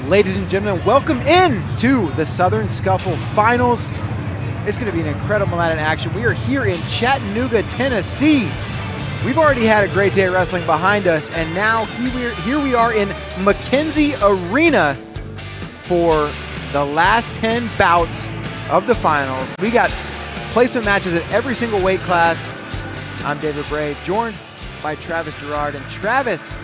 Ladies and gentlemen, welcome in to the Southern Scuffle Finals. It's going to be an incredible night in action. We are here in Chattanooga, Tennessee. We've already had a great day of wrestling behind us, and now here we are in McKenzie Arena for the last 10 bouts of the finals. We got placement matches at every single weight class. I'm David Bray, joined by Travis Gerard. And Travis,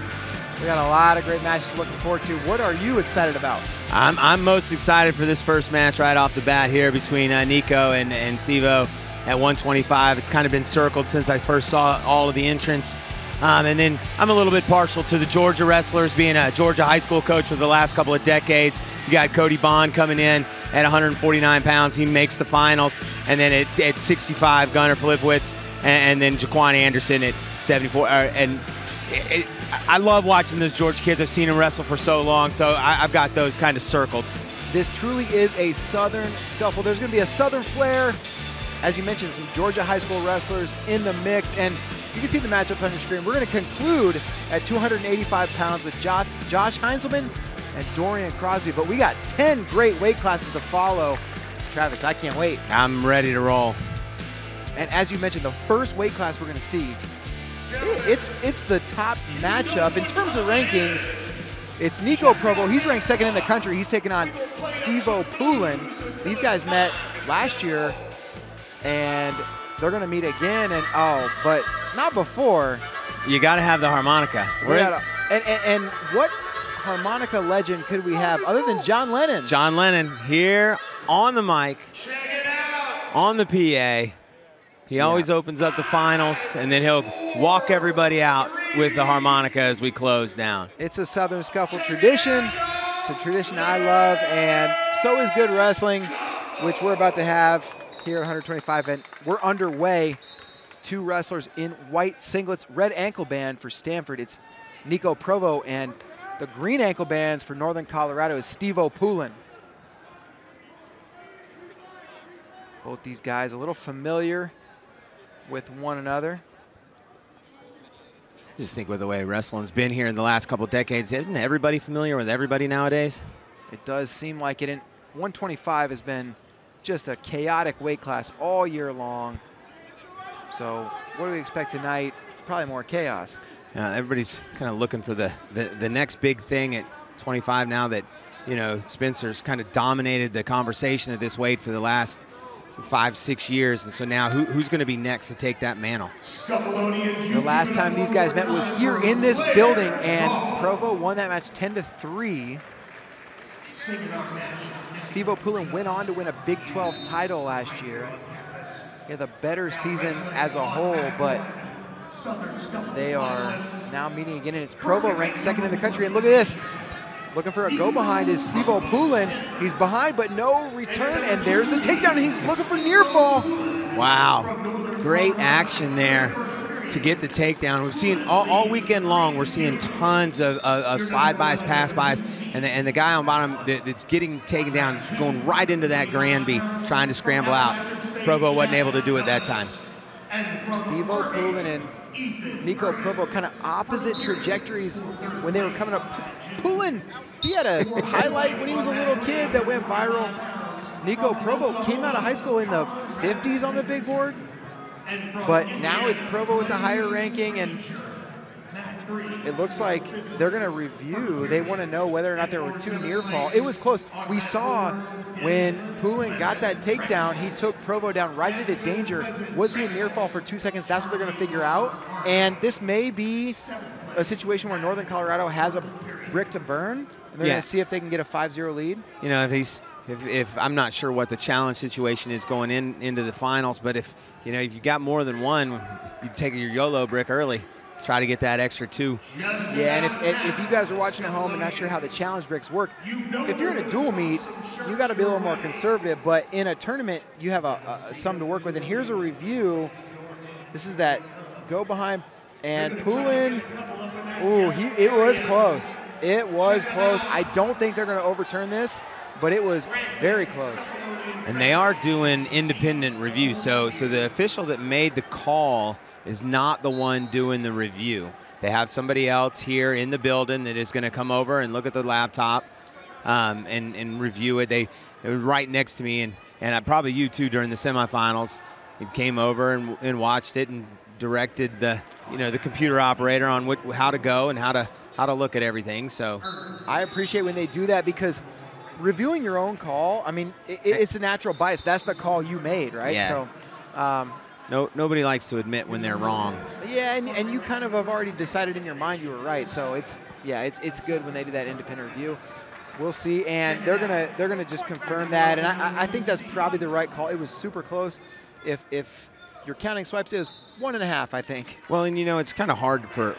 we got a lot of great matches looking forward to. What are you excited about? I'm most excited for this first match right off the bat here between Nico and Steve-O at 125. It's kind of been circled since I first saw all of the entrants. And then I'm a little bit partial to the Georgia wrestlers, being a Georgia high school coach for the last couple of decades. You got Cody Bond coming in at 149 pounds. He makes the finals. And then at 65, Gunnar Filipowicz, and then Jaquan Anderson at 74. I love watching those Georgia kids. I've seen them wrestle for so long, so I've got those kind of circled. This truly is a Southern Scuffle. There's going to be a Southern flair. As you mentioned, some Georgia high school wrestlers in the mix, and you can see the matchups on your screen. We're going to conclude at 285 pounds with Josh Heinzelman and Dorian Crosby, but we got 10 great weight classes to follow. Travis, I can't wait. I'm ready to roll. And as you mentioned, the first weight class we're going to see, it's the top matchup in terms of rankings. It's Nico Provo. He's ranked second in the country. He's taking on Steve-O Poulin. These guys met last year, and they're going to meet again. And but not before. You got to have the harmonica. And what harmonica legend could we have other than John Lennon? John Lennon here on the mic, on the PA. He always opens up the finals, and then he'll walk everybody out with the harmonica as we close down. It's a Southern Scuffle tradition. It's a tradition I love, and so is good wrestling, which we're about to have here at 125. And we're underway. Two wrestlers in white singlets, red ankle band for Stanford. It's Nico Provo, and the green ankle bands for Northern Colorado is Steve-O Poulin. Both these guys a little familiar with one another. I just think with the way wrestling's been here in the last couple decades, isn't everybody familiar with everybody nowadays? It does seem like it. And 125 has been just a chaotic weight class all year long. So what do we expect tonight? Probably more chaos. Everybody's kind of looking for the next big thing at 25 now that, you know, Spencer's kind of dominated the conversation at this weight for the last 5-6 years, and so now who's going to be next to take that mantle? The last time these guys met was here in this building, and Provo won that match 10-3. Steve-O Poulin went on to win a Big 12 title last year. He had a better season as a whole, but they are now meeting again, and it's Provo ranked second in the country. And look at this. Looking for a go-behind is Steve-O Poulin. He's behind, but no return, and there's the takedown. He's looking for near fall. Wow, great action there to get the takedown. We've seen all weekend long, we're seeing tons of slide-bys, pass-bys, and the guy on bottom that's getting taken down, going right into that Granby, trying to scramble out. Provo wasn't able to do it that time. Steve-O Poulin and Nico Provo kind of opposite trajectories when they were coming up. Poulin, he had a highlight when he was a little kid that went viral. Nico Provo came out of high school in the 50s on the big board, but now it's Provo with the higher ranking, and it looks like they're going to review. They want to know whether or not there were two near fall. It was close. We saw when Poulin got that takedown, he took Provo down right into danger. Was he a near fall for 2 seconds? That's what they're going to figure out. And this may be a situation where Northern Colorado has a brick to burn, and they're going to see if they can get a 5-0 lead. You know, if I'm not sure what the challenge situation is going into the finals, but if you got more than one, you take your YOLO brick early. Try to get that extra 2. Yeah, and if you guys are watching at home and not sure how the challenge bricks work, if you're in a dual meet, you got to be a little more conservative. But in a tournament, you have some to work with. And here's a review. This is that go behind, and Poulin. Ooh, it was close. It was close. I don't think they're going to overturn this, but it was very close. And they are doing independent review. So the official that made the call is not the one doing the review. They have somebody else here in the building that is going to come over and look at the laptop and review it. It was right next to me, and probably you too during the semifinals. He came over and watched it and directed the computer operator on how to go and how to look at everything. So I appreciate when they do that, because reviewing your own call, I mean, it's a natural bias. That's the call you made, right? Yeah. So nobody likes to admit when they're wrong. Yeah, and you kind of have already decided in your mind you were right. So it's good when they do that independent review. We'll see, and they're gonna just confirm that, and I think that's probably the right call. It was super close. If you're counting swipes, it was 1.5, I think. Well, and it's kind of hard for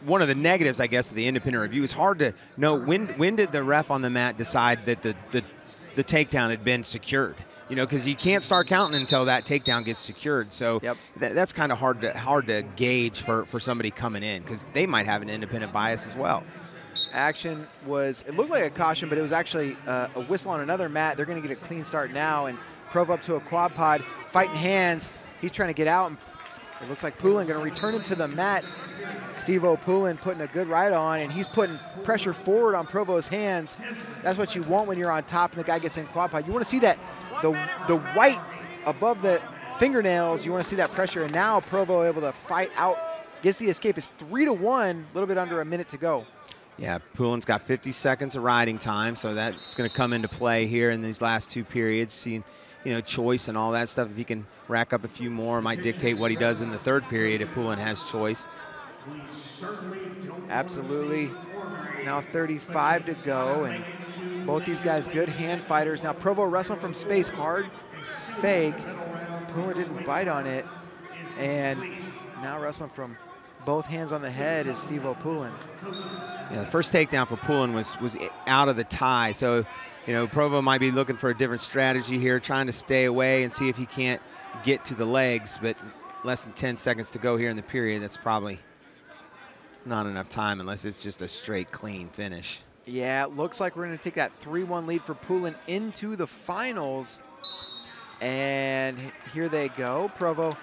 one of the negatives, I guess, of the independent review is hard to know when did the ref on the mat decide that the takedown had been secured. Because you can't start counting until that takedown gets secured. So yep. That's kind of hard to gauge for somebody coming in, because they might have an independent bias as well. Action it looked like a caution, but it was actually a whistle on another mat. They're going to get a clean start now, and Provo up to a quad pod, fighting hands. He's trying to get out, and it looks like Poulin going to return him to the mat. Steve-O Poulin putting a good right on, and he's putting pressure forward on Provo's hands. That's what you want when you're on top and the guy gets in quad pod. You want to see that, the white above the fingernails, you want to see that pressure, and now Provo able to fight out, gets the escape. It's 3-1, a little bit under a minute to go. Yeah, Poulin's got 50 seconds of riding time, so that's going to come into play here in these last two periods, seeing choice and all that stuff. If he can rack up a few more, it might dictate what he does in the third period if Poulin has choice. Absolutely. Now 35 to go, and both these guys good hand fighters. Now Provo wrestling from space, hard fake. Poulin didn't bite on it, and now wrestling from both hands on the head is Steve-O Poulin. Yeah, the first takedown for Poulin was out of the tie, so Provo might be looking for a different strategy here, trying to stay away and see if he can't get to the legs, but less than 10 seconds to go here in the period. That's probably not enough time unless it's just a straight, clean finish. Yeah, it looks like we're going to take that 3-1 lead for Poulin into the finals. And here they go. Provo,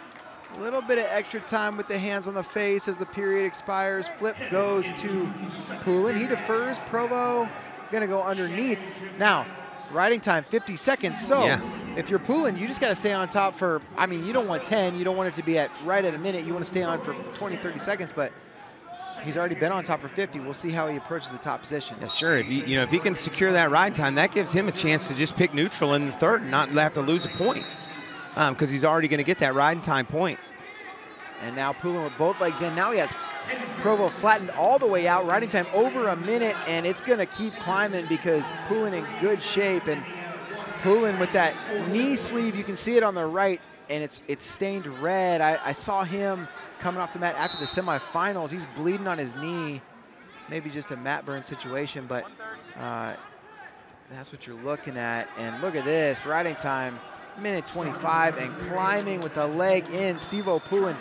a little bit of extra time with the hands on the face as the period expires. Flip goes to Poulin. He defers. Provo going to go underneath. Now, riding time, 50 seconds. So yeah, if you're Poulin, you just got to stay on top for, I mean, you don't want 10. You don't want it to be right at a minute. You want to stay on for 20, 30 seconds. But he's already been on top for 50. We'll see how he approaches the top position. Yeah, sure. If he can secure that ride time, that gives him a chance to just pick neutral in the third and not have to lose a point, because he's already going to get that riding time point. And now Poulin with both legs in. Now he has Provo flattened all the way out. Riding time over a minute, and it's going to keep climbing because Poulin in good shape. And Poulin with that knee sleeve, you can see it on the right, and it's stained red. I saw him coming off the mat after the semifinals. He's bleeding on his knee. Maybe just a mat burn situation, but that's what you're looking at. And look at this, riding time, minute 25, and climbing with the leg in. Steve-O Poulin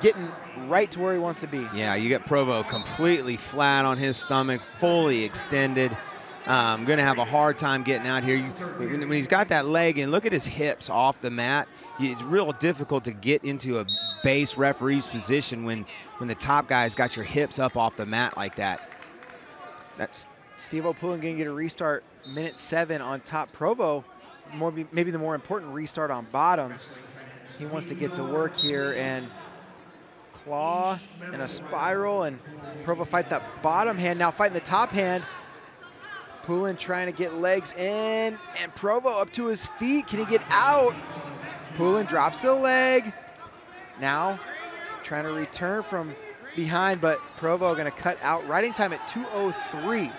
getting right to where he wants to be. Yeah, you get Provo completely flat on his stomach, fully extended. Going to have a hard time getting out here. When he's got that leg in, look at his hips off the mat. It's real difficult to get into a base referee's position when the top guy's got your hips up off the mat like that. That's Steve-O Poulin going to get a restart, minute 7 on top. Provo, maybe the more important restart on bottom. He wants to get to work here and claw and a spiral, and Provo fight that bottom hand. Now fighting the top hand. Poulin trying to get legs in, and Provo up to his feet. Can he get out? Poulin drops the leg. Now trying to return from behind, but Provo going to cut out. Riding time at 2:03.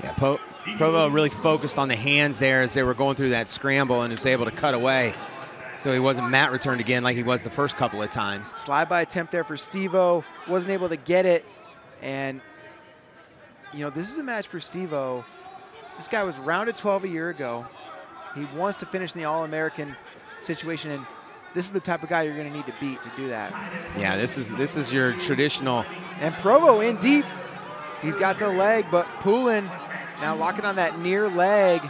Yeah, Provo really focused on the hands there as they were going through that scramble and was able to cut away. So he wasn't mat returned again like he was the first couple of times. Slide by attempt there for Steve-O. Wasn't able to get it. And, this is a match for Steve-O. This guy was rounded 12 a year ago. He wants to finish in the All-American situation, and this is the type of guy you're going to need to beat to do that. Yeah, this is your traditional. And Provo in deep. He's got the leg, but Poulin now locking on that near leg.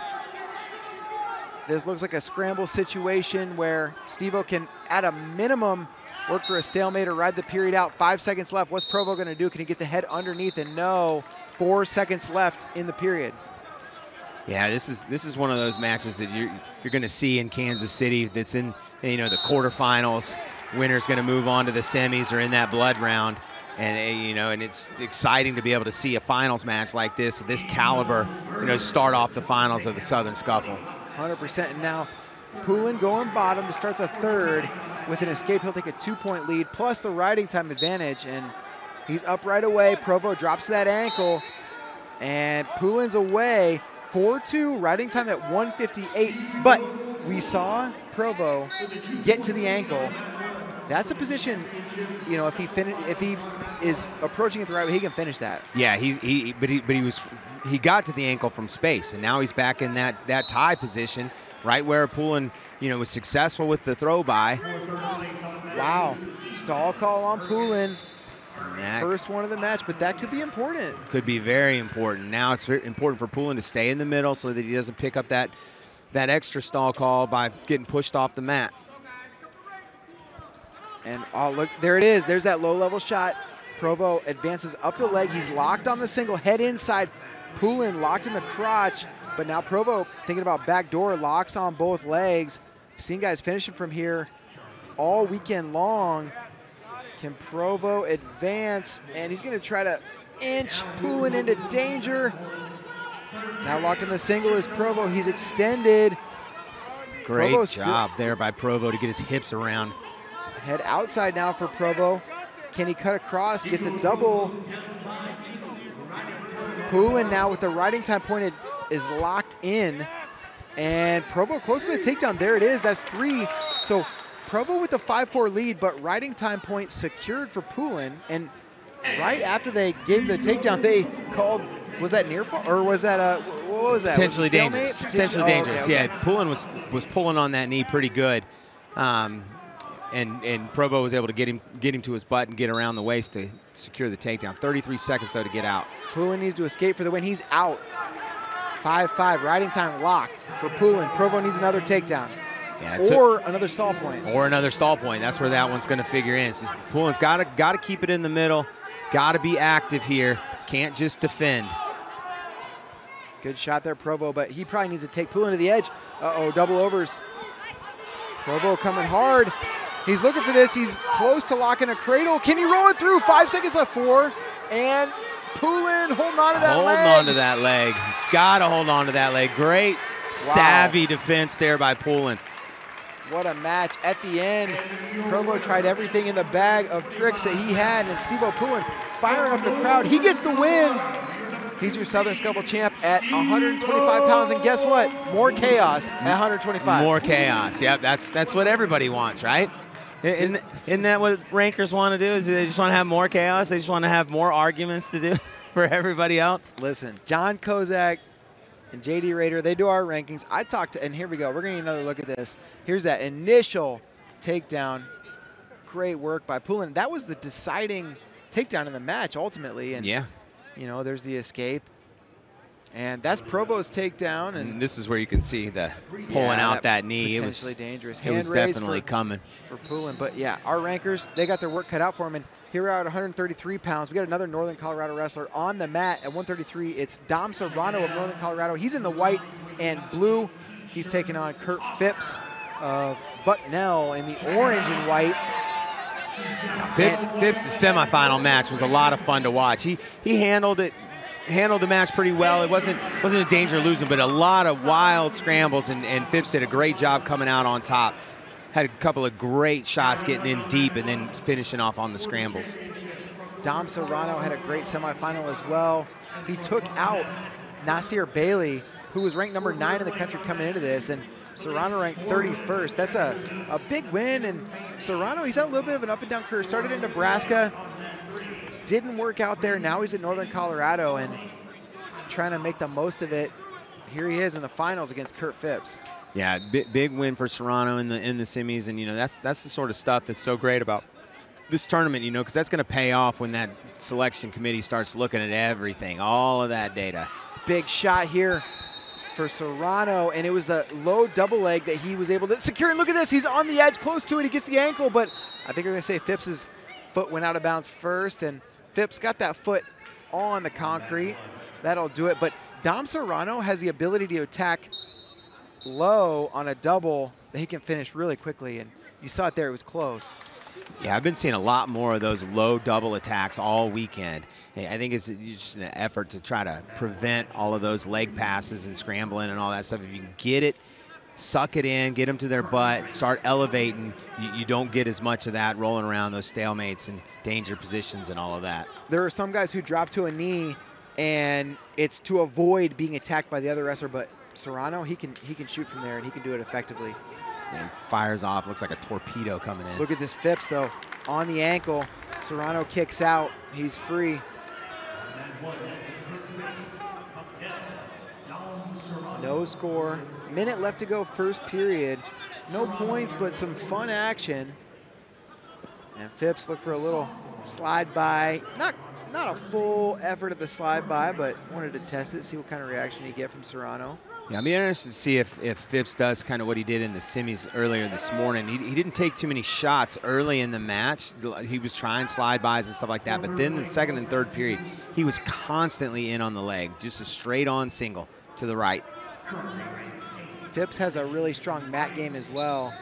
This looks like a scramble situation where Steve-O can, at a minimum, work for a stalemate or ride the period out. 5 seconds left. What's Provo going to do? Can he get the head underneath? And no, 4 seconds left in the period. Yeah, this is one of those matches that you're going to see in Kansas City. That's in the quarterfinals. Winner's going to move on to the semis or in that blood round, and and it's exciting to be able to see a finals match like this caliber. Start off the finals of the Southern Scuffle. 100%. And now Poulin going bottom to start the third. With an escape, he'll take a 2-point lead plus the riding time advantage, and he's up right away. Provo drops that ankle, and Poulin's away. 4-2, riding time at 1:58. But we saw Provo get to the ankle. That's a position, if he is approaching it the right way, he can finish that. Yeah, he got to the ankle from space, and now he's back in that tie position, right where Poulin, was successful with the throw by. Wow, stall call on Poulin. First one of the match, but that could be important. Could be very important. Now it's important for Poulin to stay in the middle so that he doesn't pick up that extra stall call by getting pushed off the mat. And look, there it is. There's that low-level shot. Provo advances up the leg. He's locked on the single, head inside. Poulin locked in the crotch, but now Provo thinking about backdoor locks on both legs. Seen guys finishing from here all weekend long. Can Provo advance? And he's going to try to inch Poulin into danger. Now locking the single is Provo. He's extended. Great job there by Provo to get his hips around. Head outside now for Provo. Can he cut across, get the double? Poulin now with the riding time pointed is locked in. And Provo close to the takedown. There it is. That's 3. So Provo with the 5-4 lead, but riding time point secured for Poulin. And right after they gave the takedown, they called, was that near fall? Or was that what was that? Potentially dangerous. Potentially dangerous. Okay. Yeah, Poulin was pulling on that knee pretty good. And Provo was able to get him to his butt and get around the waist to secure the takedown. 33 seconds, though, to get out. Poulin needs to escape for the win. He's out. 5-5, riding time locked for Poulin. Provo needs another takedown. Yeah, or another stall point. Or another stall point. That's where that one's going to figure in. So Poulin's got to keep it in the middle. Got to be active here. Can't just defend. Good shot there, Provo, but he probably needs to take Poulin to the edge. Uh-oh, double overs. Provo coming hard. He's looking for this. He's close to locking a cradle. Can he roll it through? 5 seconds left, 4. And Poulin holding on to that leg. Holding on to that leg. He's got to hold on to that leg. Great, savvy defense there by Poulin. What a match. At the end, Provo tried everything in the bag of tricks that he had, and Steve-O Poulin firing up the crowd. He gets the win. He's your Southern Scuffle champ at 125 pounds, and guess what? More chaos at 125. More chaos. Yep, that's what everybody wants, right? Isn't that what rankers want to do? Is they just want to have more chaos? They just want to have more arguments to do for everybody else? Listen, John Kozak and JD Rader, they do our rankings. I talked to, and here we go. We're going to get another look at this. Here's that initial takedown. Great work by Poulin. That was the deciding takedown in the match, ultimately. And yeah. There's the escape. And that's Provo's takedown. And this is where you can see the pulling out that knee. Potentially dangerous. It was definitely coming. For Poulin. But, yeah, our rankers, they got their work cut out for him. And here we are at 133 pounds. We got another Northern Colorado wrestler on the mat at 133. It's Dom Serrano of Northern Colorado. He's in the white and blue. He's taking on Kurt Phipps of Bucknell in the orange and white. Phipps' semifinal match was a lot of fun to watch. He handled the match pretty well. It wasn't a danger of losing, but a lot of wild scrambles, and Phipps did a great job coming out on top. Had a couple of great shots getting in deep and then finishing off on the scrambles. Dom Serrano had a great semifinal as well. He took out Nasir Bailey, who was ranked number 9 in the country coming into this, and Serrano ranked 31st. That's a big win, and Serrano, he's had a little bit of an up-and-down career. Started in Nebraska, didn't work out there. Now he's in Northern Colorado and trying to make the most of it. Here he is in the finals against Kurt Phipps. Yeah, big win for Serrano in the semis, and that's the sort of stuff that's so great about this tournament, because that's going to pay off when that selection committee starts looking at everything, all of that data. Big shot here for Serrano, and it was the low double leg that he was able to secure. And look at this, he's on the edge, close to it. He gets the ankle, but I think we're going to say Phipps's foot went out of bounds first, and Phipps got that foot on the concrete. That'll do it, but Dom Serrano has the ability to attack low on a double that he can finish really quickly, and you saw it there. It was close. Yeah, I've been seeing a lot more of those low double attacks all weekend. I think it's just an effort to try to prevent all of those leg passes and scrambling and all that stuff. If you can get it, suck it in, get them to their butt, start elevating, you don't get as much of that rolling around those stalemates and danger positions and all of that. There are some guys who drop to a knee, and it's to avoid being attacked by the other wrestler, but Serrano, he can shoot from there, and he can do it effectively. And fires off, looks like a torpedo coming in. Look at this Phipps, though, on the ankle. Serrano kicks out. He's free. No score. Minute left to go, first period. No points, but some fun action. And Phipps looked for a little slide by. Not a full effort at the slide by, but wanted to test it, see what kind of reaction he get from Serrano. Yeah, I'm interested to see if Phipps does kind of what he did in the semis earlier this morning. He didn't take too many shots early in the match. He was trying slide bys and stuff like that, but then the second and third period, he was constantly in on the leg, just a straight on single to the right. Phipps has a really strong mat game as well,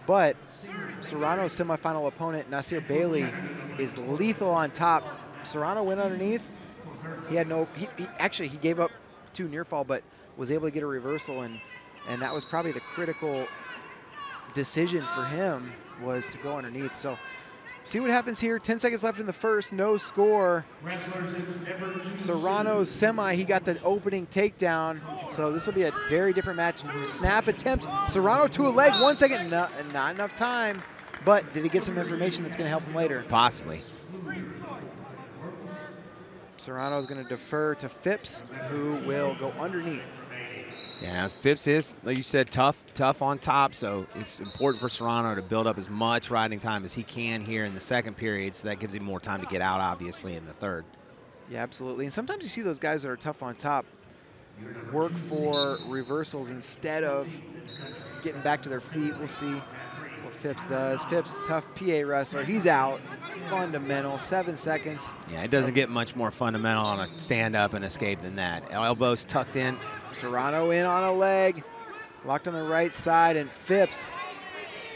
but Serrano's semifinal opponent, Nasir Bailey, is lethal on top. Serrano went underneath. He had no, he gave up 2 near fall, but was able to get a reversal, and that was probably the critical decision for him, was to go underneath. So see what happens here. 10 seconds left in the first, no score. Serrano's semi, he got the opening takedown, so this will be a very different match. Snap attempt, Serrano to a leg, 1 second, not enough time, but did he get some information that's gonna help him later? Possibly. Serrano's gonna defer to Phipps, who will go underneath. Yeah, Phipps is, like you said, tough on top, so it's important for Serrano to build up as much riding time as he can here in the second period, so that gives him more time to get out, obviously, in the third. Yeah, absolutely. And sometimes you see those guys that are tough on top work for reversals instead of getting back to their feet. We'll see what Phipps does. Phipps, tough PA wrestler. He's out. Fundamental, 7 seconds. Yeah, it doesn't get much more fundamental on a stand-up and escape than that. Elbows tucked in. Serrano in on a leg, locked on the right side, and Phipps,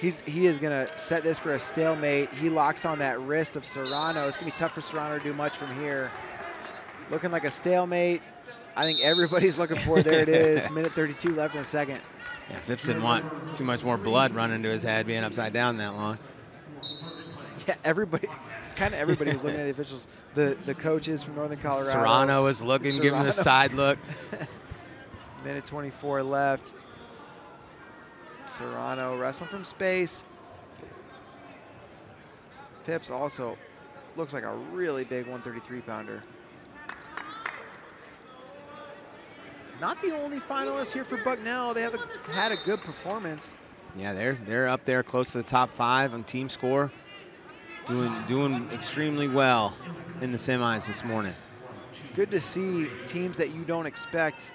he is gonna set this for a stalemate. He locks on that wrist of Serrano. It's gonna be tough for Serrano to do much from here. Looking like a stalemate. I think everybody's looking for it. There it is, minute 32 left in the second. Yeah, Phipps didn't want too much more blood running to his head being upside down that long. Yeah, everybody was looking at the officials. The coaches from Northern Colorado. Serrano was looking, giving him a side look. Minute 24 left. Serrano wrestling from space. Phipps also looks like a really big 133-pounder. Not the only finalist here for Bucknell. They have had a good performance. Yeah, they're up there close to the top 5 on team score. Doing extremely well in the semis this morning. Good to see teams that you don't expect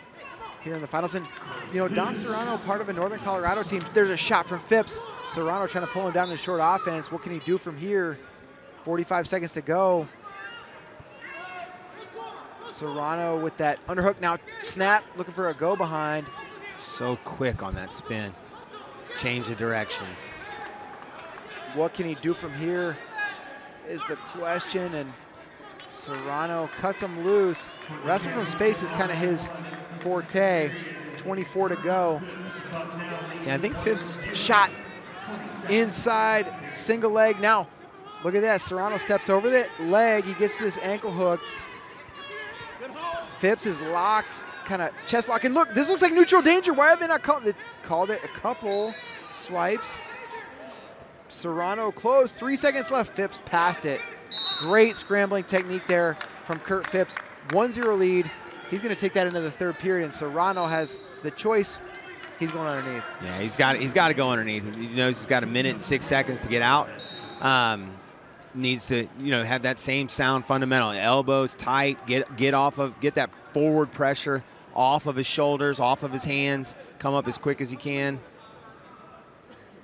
here in the finals. And, you know, Dom Serrano, part of a Northern Colorado team. There's a shot from Phipps. Serrano trying to pull him down in short offense. What can he do from here? 45 seconds to go. Serrano with that underhook. Now snap, looking for a go behind. So quick on that spin. Change of directions. What can he do from here is the question, and Serrano cuts him loose. Wrestling from space is kind of his forte. 24 to go. Yeah, I think Phipps shot inside, single leg. Now, look at that. Serrano steps over that leg. He gets this ankle hooked. Phipps is locked, kind of chest lock. And look, this looks like neutral danger. Why are they not called? They called it a couple swipes. Serrano closed, 3 seconds left. Phipps passed it. Great scrambling technique there from Kurt Phipps. 1-0 lead. He's going to take that into the third period, and Serrano has the choice. He's going underneath. Yeah, he's got to go underneath. He knows he's got a minute and 6 seconds to get out. Needs to, you know, have that same sound fundamental. Elbows tight, get that forward pressure off of his shoulders, off of his hands, come up as quick as he can.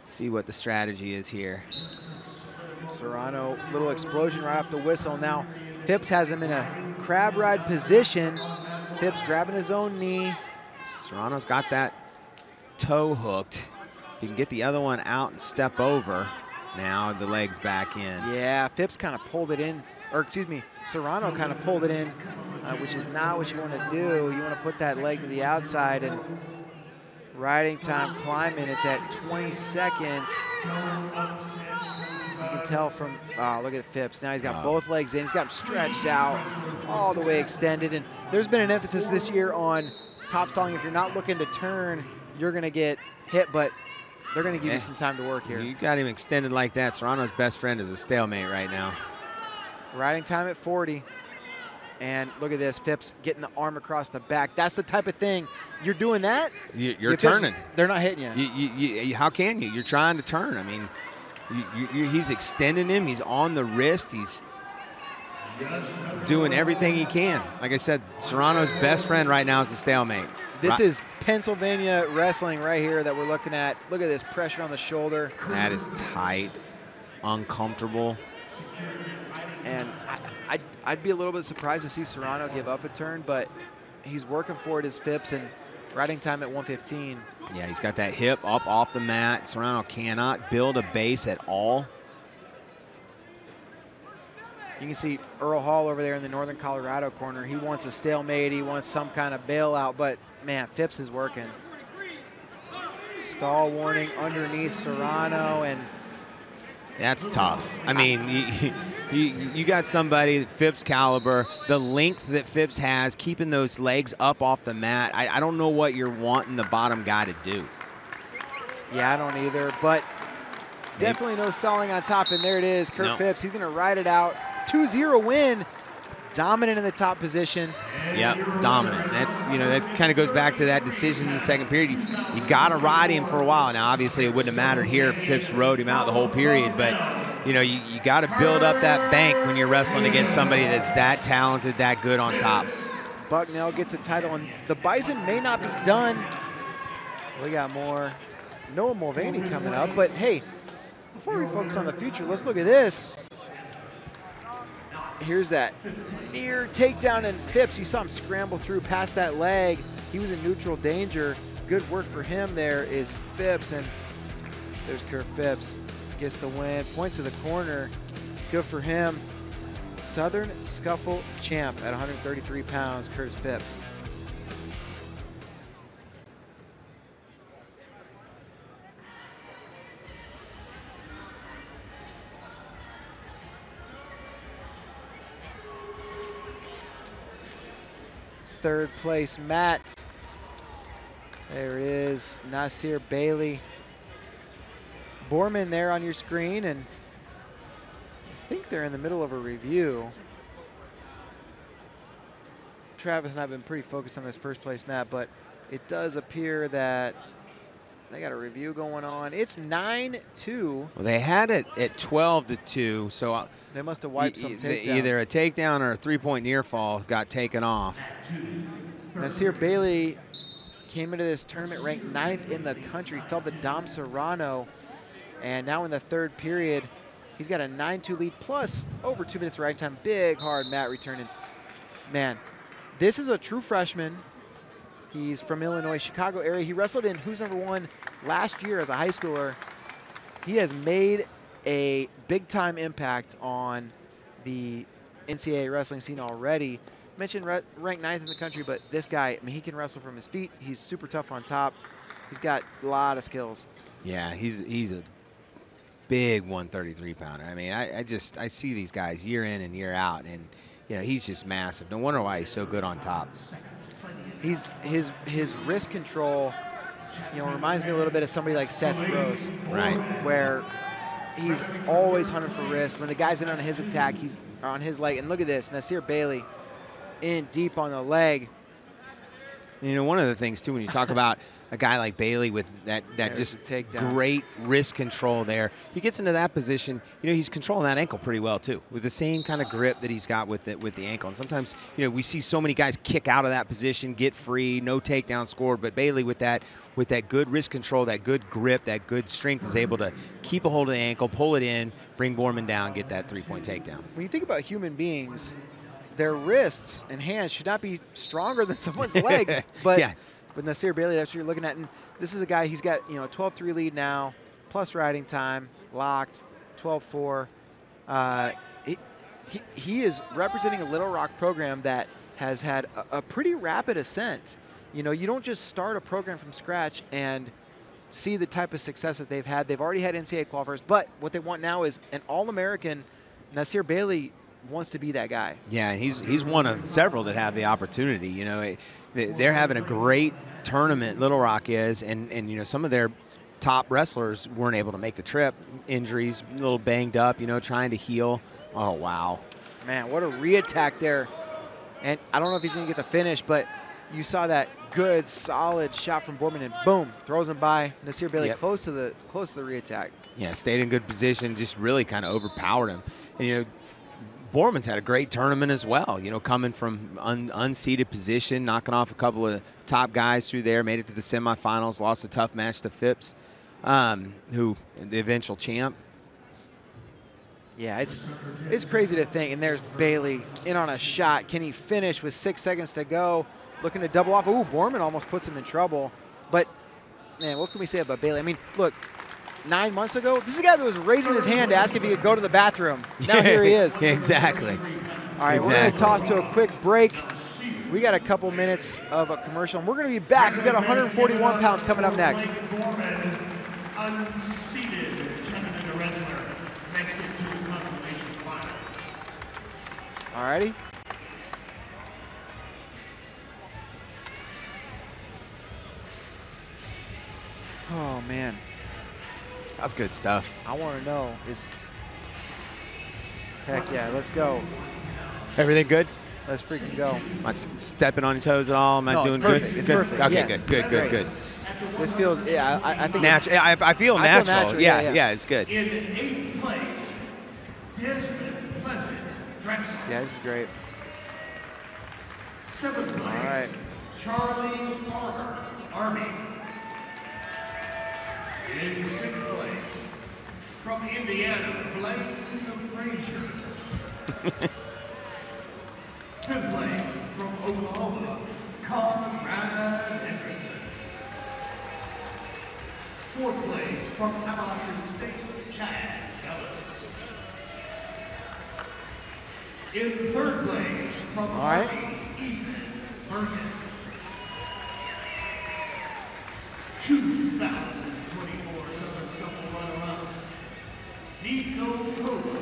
See what the strategy is here. Serrano, little explosion right off the whistle. Now Phipps has him in a crab ride position. Phipps grabbing his own knee. Serrano's got that toe hooked. If he can get the other one out and step over, now the leg's back in. Yeah, Phipps kind of pulled it in, or excuse me, Serrano kind of pulled it in, which is not what you want to do. You want to put that leg to the outside, and riding time climbing, it's at 20 seconds. You can tell from, oh, look at Phipps. Now he's got both legs in. He's got them stretched out, all the way extended. And there's been an emphasis this year on top stalling. If you're not looking to turn, you're going to get hit, but they're going to give you some time to work here. You got him extended like that. Serrano's best friend is a stalemate right now. Riding time at 40. And look at this, Phipps getting the arm across the back. That's the type of thing. You're doing that. You're turning. They're not hitting you. How can you? You're trying to turn. I mean, he's extending him. He's on the wrist. He's doing everything he can. Like I said, Serrano's best friend right now is a stalemate. This is Pennsylvania wrestling right here that we're looking at. Look at this pressure on the shoulder. That is tight, uncomfortable. And I'd be a little bit surprised to see Serrano give up a turn, but he's working for it as Phipps, and riding time at 1:15. Yeah, he's got that hip up off the mat. Serrano cannot build a base at all. You can see Earl Hall over there in the Northern Colorado corner. He wants a stalemate. He wants some kind of bailout, but, man, Phipps is working. Stall warning underneath Serrano, and that's tough. I mean, you got somebody Phipps caliber, the length that Phipps has, keeping those legs up off the mat. I don't know what you're wanting the bottom guy to do. Yeah, I don't either, but definitely no stalling on top, and there it is, Kurt Phipps. He's going to ride it out. 2-0 win. Dominant in the top position. Yep, dominant. That's, you know, that kind of goes back to that decision in the second period. You got to ride him for a while. Now, obviously, it wouldn't have mattered here if Phipps rode him out the whole period, but, you know, you got to build up that bank when you're wrestling against somebody that's that talented, that good on top. Bucknell gets a title, and the Bison may not be done. We got more Noah Mulvaney coming up, but, hey, before we focus on the future, let's look at this. Here's that near takedown, and Phipps, you saw him scramble through past that leg. He was in neutral danger. Good work for him there is Phipps, and there's Kurt Phipps. Gets the win, points to the corner. Good for him. Southern Scuffle champ at 133 pounds, Kurt Phipps. Third place, Matt. There it is, Nasir Bailey. Borman there on your screen, and I think they're in the middle of a review. Travis and I have been pretty focused on this first place, Matt, but it does appear that they got a review going on. It's 9-2. Well, they had it at 12-2, so they must have wiped some takedown. Either a takedown or a three-point near fall got taken off. Nasir Bailey came into this tournament ranked 9th in the country, fell to Dom Serrano, and now in the third period, he's got a 9-2 lead plus over 2 minutes of ride time. Big, hard mat returning. Man, this is a true freshman. He's from Illinois, Chicago area. He wrestled in Who's Number One last year as a high schooler. He has made a big-time impact on the NCAA wrestling scene already. Mentioned ranked 9th in the country, but this guy, I mean, he can wrestle from his feet. He's super tough on top. He's got a lot of skills. Yeah, he's a big 133-pounder. I mean, I see these guys year in and year out, and you know, he's just massive. No wonder why he's so good on top. His wrist control, you know, reminds me a little bit of somebody like Seth Gross, right? Where he's always hunting for wrist. When the guy's in on his attack, he's on his leg. And look at this, Nasir Bailey in deep on the leg. You know, one of the things too, when you talk about a guy like Bailey with that just great wrist control there, he gets into that position. You know, he's controlling that ankle pretty well too, with the same kind of grip that he's got with the ankle. And sometimes, you know, we see so many guys kick out of that position, get free, no takedown scored. But Bailey with that good wrist control, that good grip, that good strength, is able to keep a hold of the ankle, pull it in, bring Borman down, get that three-point takedown. When you think about human beings, their wrists and hands should not be stronger than someone's legs. But yeah. with Nasir Bailey, that's what you're looking at. And this is a guy, he's got, you know, a 12-3 lead now, plus riding time, locked, 12-4. He is representing a Little Rock program that has had a pretty rapid ascent. You know, you don't just start a program from scratch and see the type of success that they've had. They've already had NCAA qualifiers, but what they want now is an All-American. Nasir Bailey wants to be that guy. Yeah, and he's one of several that have the opportunity. You know, they're having a great tournament, Little Rock is, and you know, some of their top wrestlers weren't able to make the trip. Injuries, a little banged up, you know, trying to heal. Oh, wow. Man, what a re-attack there. And I don't know if he's going to get the finish, but you saw that good, solid shot from Borman, and boom, throws him by. Nasir Bailey close to the re-attack. Yeah, stayed in good position, just really kind of overpowered him. And, you know, Borman's had a great tournament as well, you know, coming from unseeded position, knocking off a couple of top guys through there, made it to the semifinals, lost a tough match to Phipps, who the eventual champ. Yeah, it's crazy to think. And there's Bailey in on a shot. Can he finish with 6 seconds to go? Looking to double off. Ooh, Borman almost puts him in trouble. But, man, what can we say about Bailey? I mean, look, 9 months ago, this is a guy that was raising his hand to ask if he could go to the bathroom. Now here he is. Exactly. All right, we're going to toss to a quick break. We got a couple minutes of a commercial, and we're going to be back. We got 141 pounds coming up next. Unseated gentleman wrestler makes it to the consolation final. All righty. Oh, man. That's good stuff. I want to know is, heck yeah, let's go. Everything good? Let's freaking go. Am I stepping on your toes at all? Am I doing perfect. good? It's perfect. Okay, yes, good. This feels, yeah, I think. Natural. I feel natural. Yeah, it's good. In 8th place, Desmond Pleasant Drexel. Yeah, this is great. 7th place, all right. Charlie Army. In 6th place, from Indiana, Blaine Frazier. 5th place, from Oklahoma, Conrad Hendrickson. 4th place, from Appalachian State, Chad Ellis. In 3rd place, from Army, Ethan Bergen. 2024 Southern Scuffle runner-up, Nico Cole.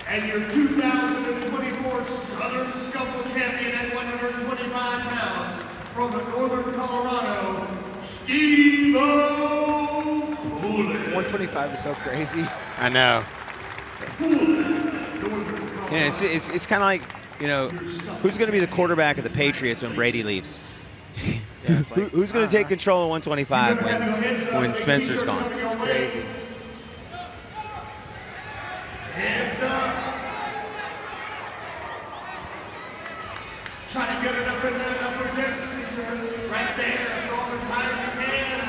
And your 2024 Southern Scuffle champion at 125 pounds from Northern Colorado, Steve-O Poulin. 125 is so crazy. I know. Yeah, it's kind of like, you know, who's going to be the quarterback of the Patriots when Brady leaves? Yeah, it's like, who's going to take control of 125 when Spencer's gone? It's crazy. Hands up. Try to get it up in that upper deck scissor. Right there. Throw them as high as you can.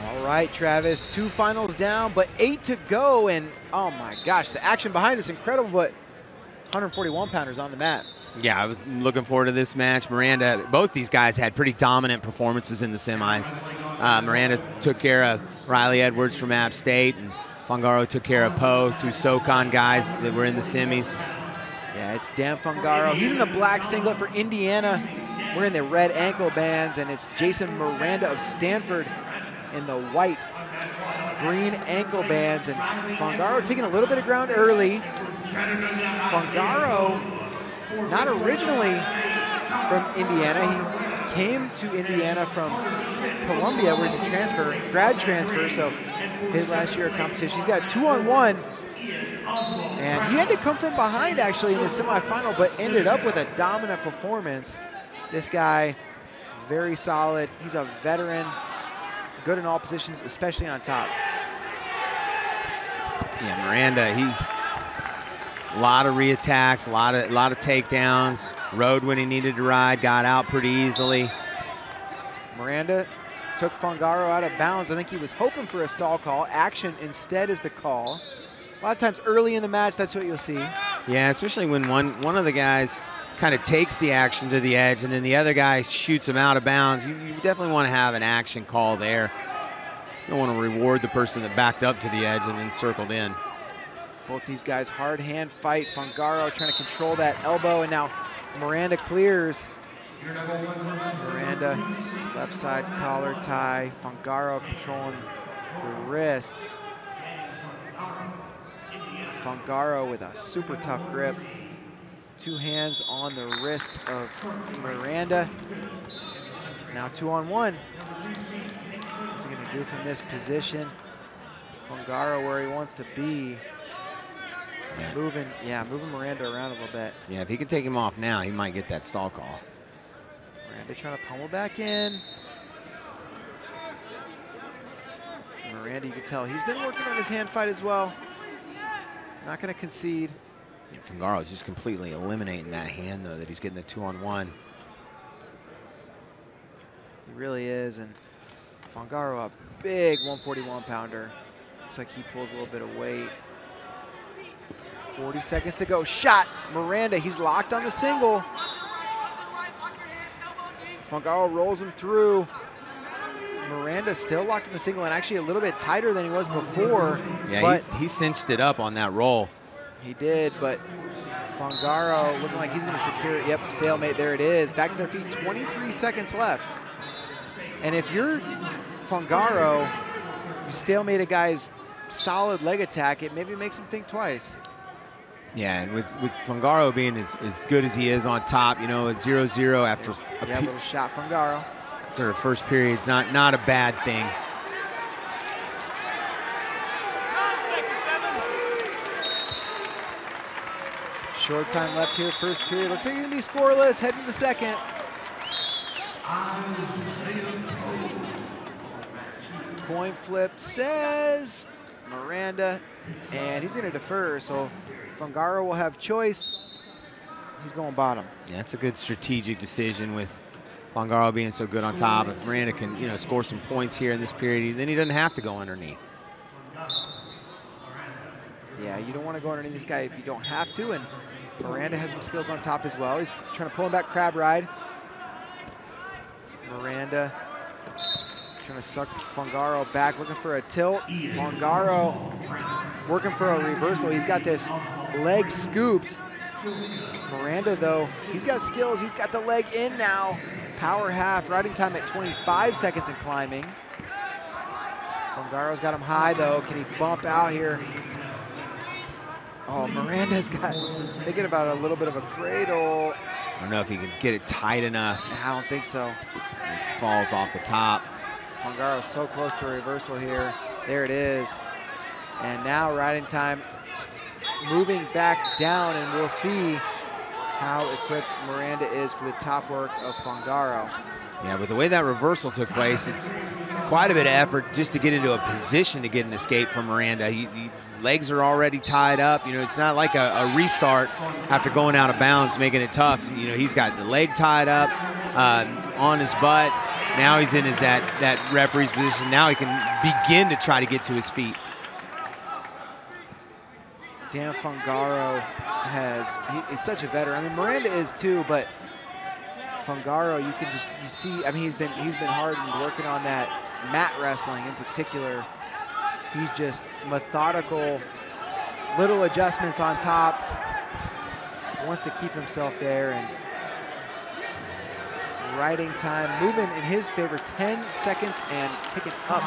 All right, Travis, 2 finals down, but 8 to go. And, oh, my gosh, the action behind is incredible, but 141-pounders on the mat. Yeah, I was looking forward to this match. Miranda, both these guys had pretty dominant performances in the semis. Miranda took care of Riley Edwards from App State, and Fungaro took care of Poe, 2 SoCon guys that were in the semis. Yeah, it's Dan Fungaro. He's in the black singlet for Indiana. We're in the red ankle bands, and it's Jason Miranda of Stanford in the white green ankle bands. And Fungaro taking a little bit of ground early. Fungaro, not originally from Indiana. He came to Indiana from Columbia, where he's a grad transfer, so his last year of competition. He's got 2-on-1, and he had to come from behind, actually, in the semifinal, but ended up with a dominant performance. This guy, very solid. He's a veteran, good in all positions, especially on top. Yeah, Miranda, a lot of re-attacks, a lot of takedowns, rode when he needed to ride, got out pretty easily. Miranda took Fungaro out of bounds. I think he was hoping for a stall call. Action instead is the call. A lot of times early in the match, that's what you'll see. Yeah, especially when one of the guys kind of takes the action to the edge and then the other guy shoots him out of bounds. You definitely want to have an action call there. You don't want to reward the person that backed up to the edge and then circled in. Both these guys hard hand fight. Fungaro trying to control that elbow, and now Miranda clears. Miranda, left side collar tie. Fungaro controlling the wrist. Fungaro with a super tough grip. 2 hands on the wrist of Miranda. Now 2-on-1. What's he gonna do from this position? Fungaro where he wants to be. Yeah. Moving Miranda around a little bit. Yeah, if he can take him off now, he might get that stall call. Miranda trying to pummel back in. Miranda, you can tell he's been working on his hand fight as well. Not going to concede. Yeah, Fungaro's just completely eliminating that hand, though, that he's getting the 2-on-1. He really is, and Fungaro, a big 141-pounder. Looks like he pulls a little bit of weight. 40 seconds to go. Shot. Miranda, he's locked on the single. Fungaro rolls him through. Miranda still locked in the single and actually a little bit tighter than he was before. Yeah, but he cinched it up on that roll. He did, but Fungaro looking like he's going to secure it. Yep, stalemate. There it is. Back to their feet. 23 seconds left. And if you're Fungaro, you stalemate a guy's solid leg attack, it maybe makes him think twice. Yeah, and with Fungaro being as good as he is on top, you know, at 0-0 after a little shot Fungaro. After a first period, it's not a bad thing. Short time left here, first period. Looks like it's gonna be scoreless, heading to the second. Coin flip says Miranda, and he's gonna defer, so Fungaro will have choice. He's going bottom. Yeah, that's a good strategic decision with Fungaro being so good on top. If Miranda can, you know, score some points here in this period, then he doesn't have to go underneath. Yeah, you don't want to go underneath this guy if you don't have to, and Miranda has some skills on top as well. He's trying to pull him back crab ride. Miranda trying to suck Fungaro back, looking for a tilt. Fungaro working for a reversal. He's got this leg scooped. Miranda, though, he's got skills. He's got the leg in now. Power half, riding time at 25 seconds and climbing. Fungaro's got him high, though. Can he bump out here? Oh, Miranda's got, thinking about a little bit of a cradle. I don't know if he can get it tight enough. I don't think so. He falls off the top. Fungaro's so close to a reversal here. There it is. And now riding time moving back down, and we'll see how equipped Miranda is for the top work of Fungaro. Yeah, with the way that reversal took place, it's quite a bit of effort just to get into a position to get an escape from Miranda. Legs are already tied up. You know, it's not like a restart after going out of bounds, making it tough. You know, he's got the leg tied up on his butt. Now he's in that referee's position. Now he can begin to try to get to his feet. Dan Fungaro he's such a veteran. I mean, Miranda is too, but Fungaro, you see, I mean, he's been hardened working on that mat wrestling in particular. He's just methodical, little adjustments on top, wants to keep himself there, and riding time moving in his favor, 10 seconds and ticking up.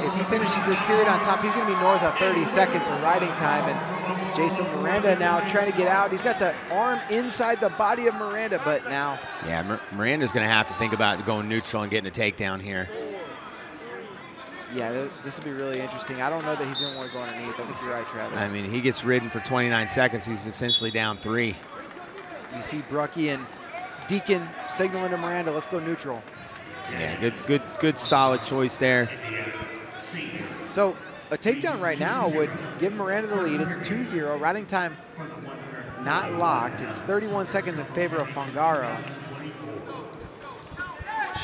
If he finishes this period on top, he's going to be north of 30 seconds of riding time. And Jason Miranda now trying to get out. He's got the arm inside the body of Miranda, but now. Yeah, Miranda's going to have to think about going neutral and getting a takedown here. Yeah, this will be really interesting. I don't know that he's going to want to go underneath. I think you're right, Travis. I mean, he gets ridden for 29 seconds. He's essentially down 3. You see Brucky and Deacon signaling to Miranda, let's go neutral. Yeah, good solid choice there. So a takedown right now would give Miranda the lead. It's 2-0, riding time not locked. It's 31 seconds in favor of Fungaro.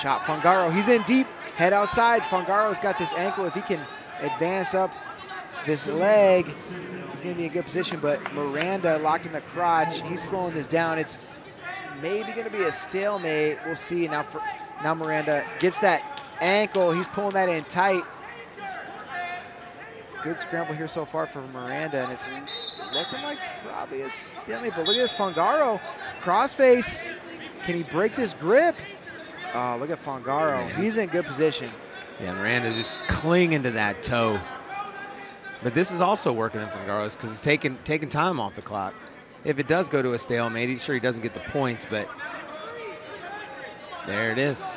Shot Fungaro, he's in deep, Head outside. Fungaro's got this ankle. If he can advance up this leg, he's going to be in a good position. But Miranda locked in the crotch. He's slowing this down. It's maybe going to be a stalemate. We'll see. Now Miranda gets that ankle. He's pulling that in tight. Good scramble here so far for Miranda, and it's looking like probably a stalemate. But look at this, Fangaro, crossface. Can he break this grip? Oh, look at Fangaro. He's in good position. Yeah, Miranda just clinging to that toe. But this is also working in Fangaro's because it's taking time off the clock. If it does go to a stalemate, he's sure he doesn't get the points, but there it is.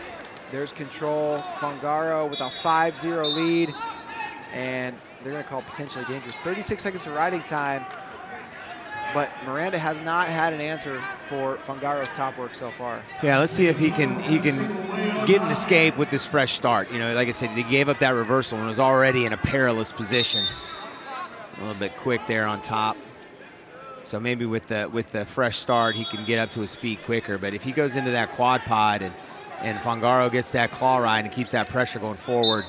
There's control. Fangaro with a 5-0 lead, and they're going to call potentially dangerous. 36 seconds of riding time, but Miranda has not had an answer for Fangaro's top work so far. Yeah, let's see if he can get an escape with this fresh start. You know, like I said, he gave up that reversal and was already in a perilous position. A little bit quick there on top. So maybe with the fresh start, he can get up to his feet quicker. But if he goes into that quad pod and Fangaro gets that claw ride and keeps that pressure going forward.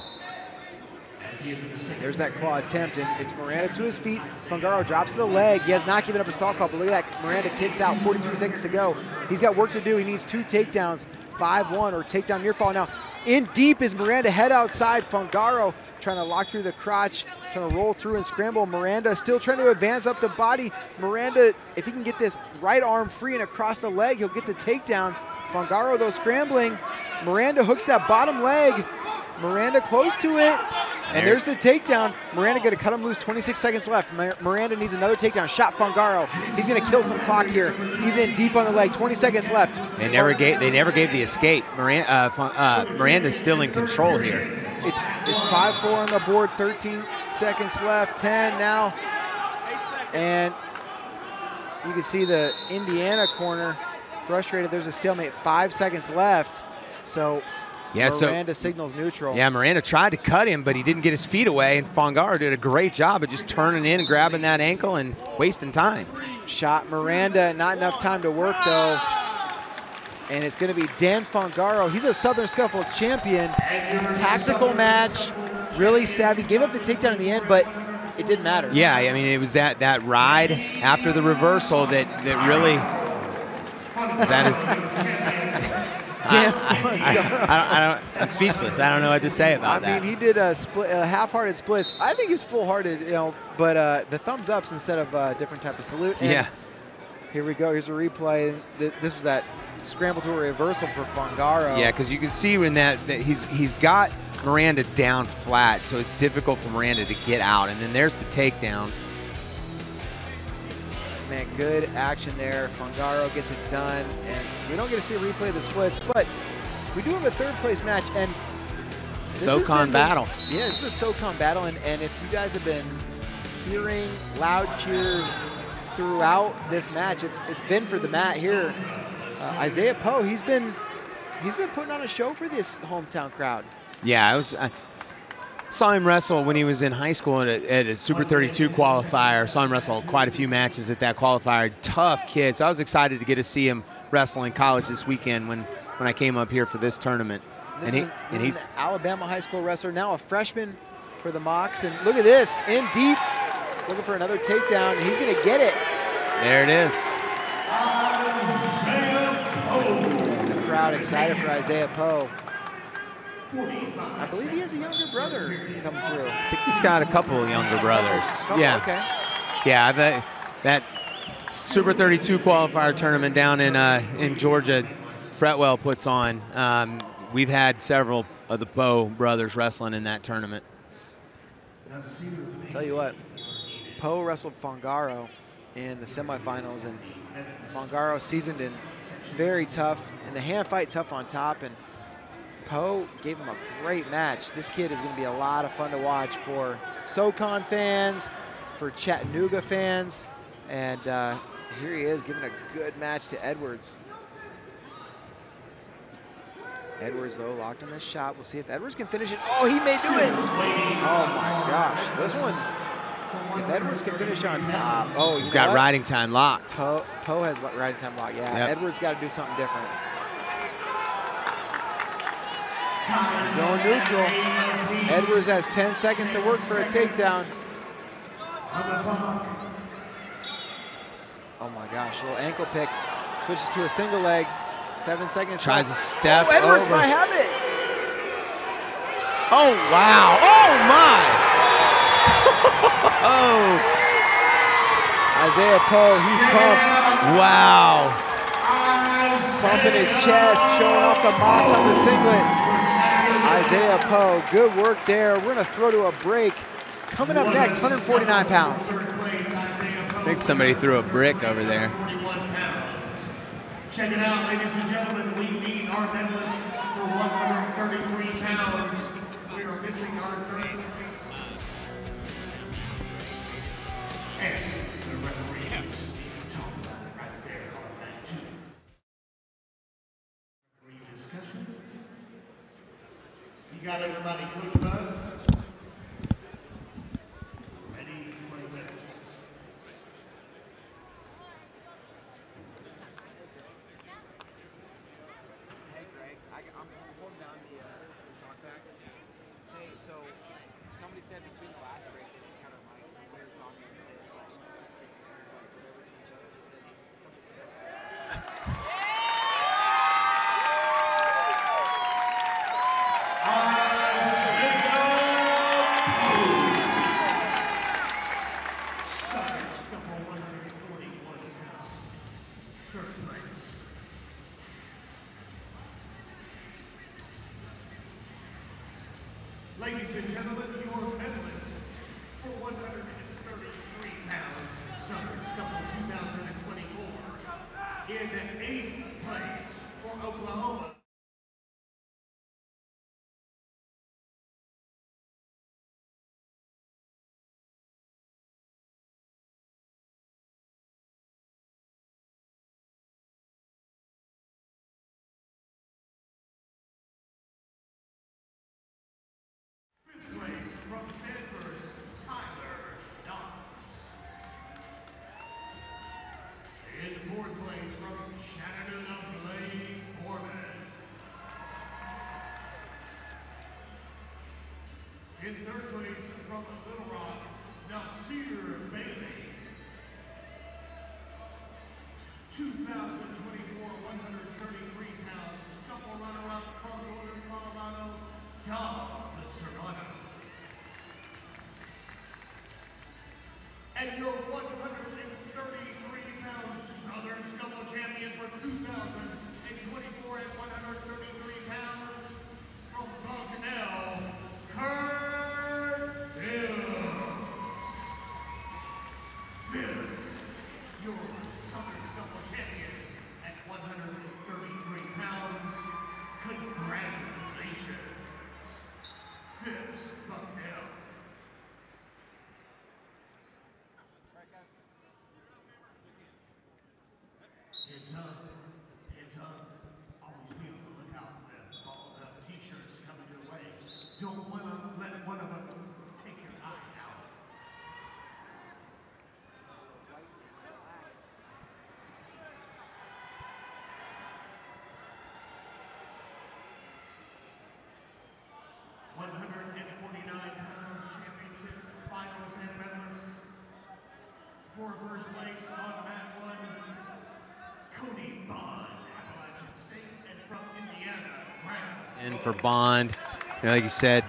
There's that claw attempt, and it's Miranda to his feet. Fangaro drops to the leg. He has not given up a stall call, but look at that. Miranda kicks out, 43 seconds to go. He's got work to do. He needs 2 takedowns, 5-1 or takedown near fall. Now, in deep is Miranda, head outside. Fangaro trying to lock through the crotch, trying to roll through and scramble. Miranda still trying to advance up the body. Miranda, if he can get this right arm free and across the leg, he'll get the takedown. Fangaro, though, scrambling. Miranda hooks that bottom leg. Miranda close to it, and there's the takedown. Miranda going to cut him loose, 26 seconds left. Miranda needs another takedown. Shot Fangaro. He's going to kill some clock here. He's in deep on the leg, 20 seconds left. They never gave the escape. Miranda's still in control here. It's 5-4 on the board, 13 seconds left, 10 now. And you can see the Indiana corner frustrated. There's a stalemate, 5 seconds left. So yeah, Miranda signals neutral. Yeah, Miranda tried to cut him, but he didn't get his feet away, and Fangaro did a great job of just turning in and grabbing that ankle and wasting time. Shot Miranda, not enough time to work though. And it's going to be Dan Fangaro. He's a Southern Scuffle champion. Tactical match, really savvy. Gave up the takedown in the end, but it didn't matter. Yeah, I mean, it was that ride after the reversal that really, that is... I'm speechless. I don't know what to say about that. I mean, he did a split, half-hearted splits. I think he was full-hearted, you know, but the thumbs ups instead of a different type of salute. And yeah. Here we go. Here's a replay. This was that scramble to a reversal for Fangaro. Yeah, because you can see when that he's got Miranda down flat, so it's difficult for Miranda to get out. And then there's the takedown. Man, good action there. Fangaro gets it done, and we don't get to see a replay of the splits, but we do have a third-place match, and SoCon battle. Yeah, this is a SoCon battle, and if you guys have been hearing loud cheers throughout this match, it's been for the mat here. Isaiah Poe, he's been putting on a show for this hometown crowd. Yeah, I saw him wrestle when he was in high school at a Super 32 qualifier. Saw him wrestle quite a few matches at that qualifier. Tough kid. So I was excited to get to see him wrestle in college this weekend when I came up here for this tournament. He's an Alabama high school wrestler, now a freshman for the Mocs. And look at this, in deep, looking for another takedown, and he's going to get it. There it is. The crowd excited for Isaiah Poe. I believe he has a younger brother coming through. I think he's got a couple of younger brothers. Yeah. Okay. Yeah, that Super 32 qualifier tournament down in Georgia, Fretwell puts on. We've had several of the Poe brothers wrestling in that tournament. I'll tell you what, Poe wrestled Fangaro in the semifinals, and Fangaro seasoned and very tough. In the hand fight, tough on top, and Poe gave him a great match. This kid is going to be a lot of fun to watch for SoCon fans, for Chattanooga fans, and here he is giving a good match to Edwards. Edwards, though, locked on this shot. We'll see if Edwards can finish it. Oh, he may do it. Oh, my gosh. This one, if Edwards can finish on top. Oh, he's got riding time locked. Poe has riding time locked, yeah. Yep. Edwards got to do something different. He's going neutral. Edwards has 10 seconds to work for a takedown. Oh my gosh, a little ankle pick. Switches to a single leg. 7 seconds. Tries a step Edwards over. might have it. Oh, wow. Oh, my. Oh. Isaiah Poe, he's pumped. Wow. Pumping his chest, showing off the mocks on the singlet. Isaiah Poe, good work there. We're going to throw to a break. Coming up next, 149 pounds. I think somebody threw a brick over there. Check it out, ladies and gentlemen. We meet our medalist for 133 pounds. We are missing our third place. And the referees talk about it right there on that too. Discussion. You got everybody, Coach Bud? Ready for the medalists. Hey, Greg, I'm holding down the talk back. Hey, so somebody said between the last break that we cut our mics, so we were talking and said, like, over to each other. They said, somebody said, Ladies and gentlemen, your medalists for 133 pounds, Southern Scuffle 2024. In 8th place for Oklahoma. From Stanford, Tyler Knox. In 4th place from Chattanooga, Blake Foreman. In 3rd place from Little Rock, Nasir Bailey. 2024 133 pounds Scuffle runner-up from Northern Colorado, Dom Serrano. And your 133-pound Southern Scuffle champion for 2024 at 133 pounds from Bucknell, Kurt Phillips. Phillips, your Southern Scuffle champion at 133 pounds. Congratulations, Phillips Bucknell. Heads up, heads up. Always be on the lookout for all the t-shirts coming your way. Don't want to let one of them take your eyes out. £149 championship finalists and medalists. For first place on mat 1. Cody Bond, Appalachian State, and from Indiana, Graham. And for Bond, you know, like you said,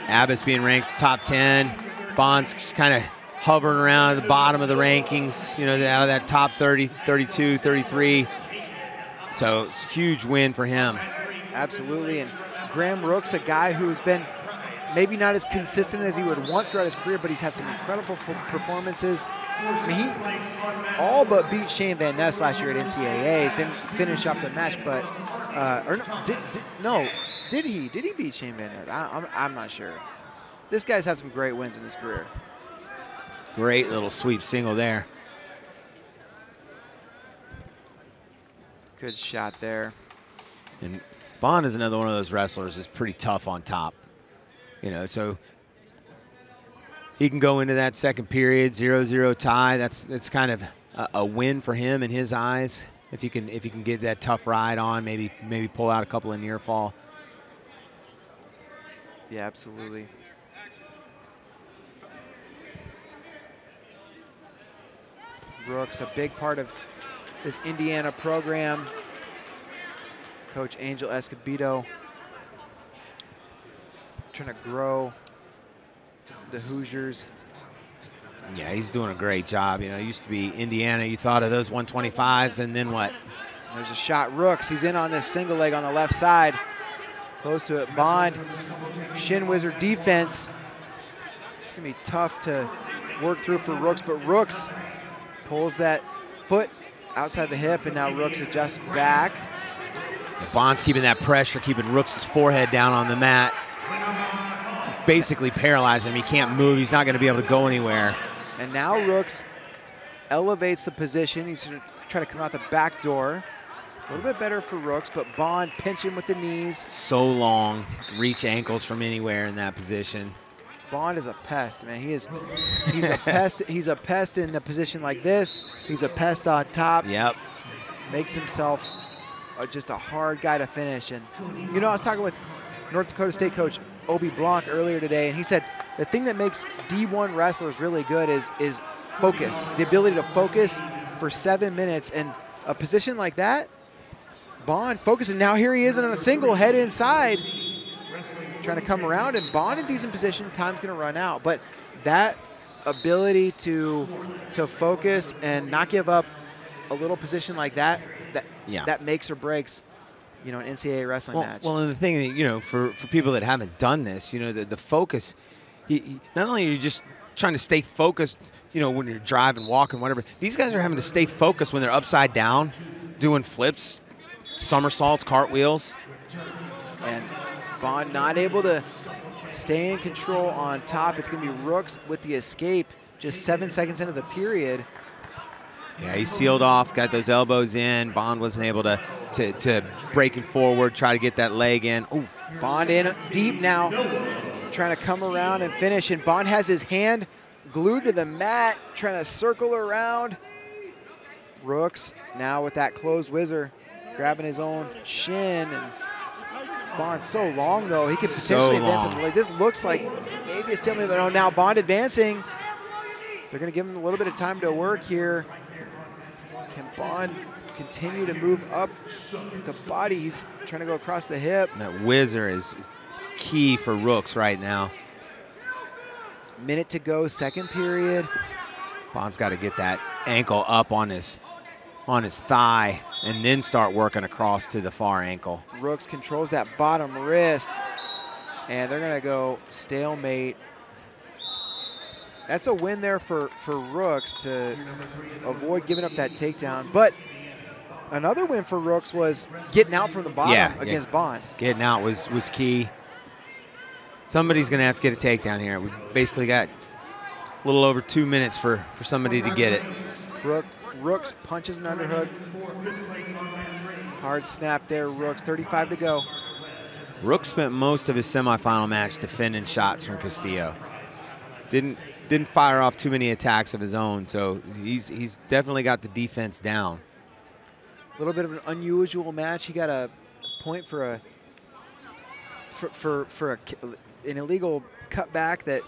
Abbott's being ranked top 10. Bond's kind of hovering around at the bottom of the rankings, you know, out of that top 30, 32, 33. So it's a huge win for him. absolutely. And Graham Rook's a guy who's been maybe not as consistent as he would want throughout his career, but he's had some incredible performances. I mean, he all but beat Shane Van Ness last year at NCAAs. Didn't finish up the match, but did he? Did he beat Shane Van Ness? I'm not sure. This guy's had some great wins in his career. Great little sweep single there. Good shot there. And Bond is another one of those wrestlers that's pretty tough on top. You know, so he can go into that second period 0-0 tie. That's kind of a win for him in his eyes. If you can get that tough ride on, maybe pull out a couple of near fall. Yeah, absolutely. Rooks, a big part of this Indiana program. Coach Angel Escobedo trying to grow the Hoosiers. Yeah, he's doing a great job. You know, it used to be Indiana. You thought of those 125s, and then what? There's a shot. Rooks, he's in on this single leg on the left side. Close to it. Bond, shin wizard defense. It's going to be tough to work through for Rooks, but Rooks pulls that foot outside the hip, and now Rooks adjusts back. Bond's keeping that pressure, keeping Rooks' forehead down on the mat. Basically paralyzing him. He can't move. He's not going to be able to go anywhere. And now Rooks elevates the position. He's going to try to come out the back door. A little bit better for Rooks, but Bond pinching with the knees. So long, reach ankles from anywhere in that position. Bond is a pest, man. He's a pest. He's a pest in a position like this. He's a pest on top. Yep. Makes himself just a hard guy to finish. And you know, I was talking with North Dakota State coach Obi Blanc earlier today, and he said the thing that makes D1 wrestlers really good is focus, the ability to focus for 7 minutes. And a position like that, Bond focusing. Now here he is on a single, head inside, trying to come around, and Bond in decent position. Time's going to run out, but that ability to focus and not give up a little position like that, that makes or breaks, you know, an NCAA wrestling match. Well, and the thing that, you know, for people that haven't done this, you know, the focus, not only are you just trying to stay focused, you know, when you're driving, walking, whatever. These guys are having to stay focused when they're upside down, doing flips, somersaults, cartwheels. And Bond not able to stay in control on top. It's going to be Rooks with the escape just 7 seconds into the period. Yeah, he sealed off, got those elbows in. Bond wasn't able to breaking forward, try to get that leg in. Ooh. Bond in deep now, trying to come around and finish. And Bond has his hand glued to the mat, trying to circle around. Rooks now with that closed whizzer, grabbing his own shin. And Bond's so long, though. He could potentially advance him. Like, this looks like maybe a stalemate, but now Bond advancing. They're going to give him a little bit of time to work here. Can Bond continue to move up the body? He's trying to go across the hip. That whizzer is key for Rooks right now. Minute to go, second period. Bond's got to get that ankle up on his thigh and then start working across to the far ankle. Rooks controls that bottom wrist, and they're going to go stalemate. That's a win there for Rooks to avoid giving up that takedown. But another win for Rooks was getting out from the bottom against Bond. Getting out was key. Somebody's going to have to get a takedown here. We basically got a little over 2 minutes for somebody to get it. Rooks punches an underhook. Hard snap there, Rooks. 35 to go. Rooks spent most of his semifinal match defending shots from Castillo. Didn't fire off too many attacks of his own, so he's definitely got the defense down. A little bit of an unusual match. He got a point for an illegal cutback that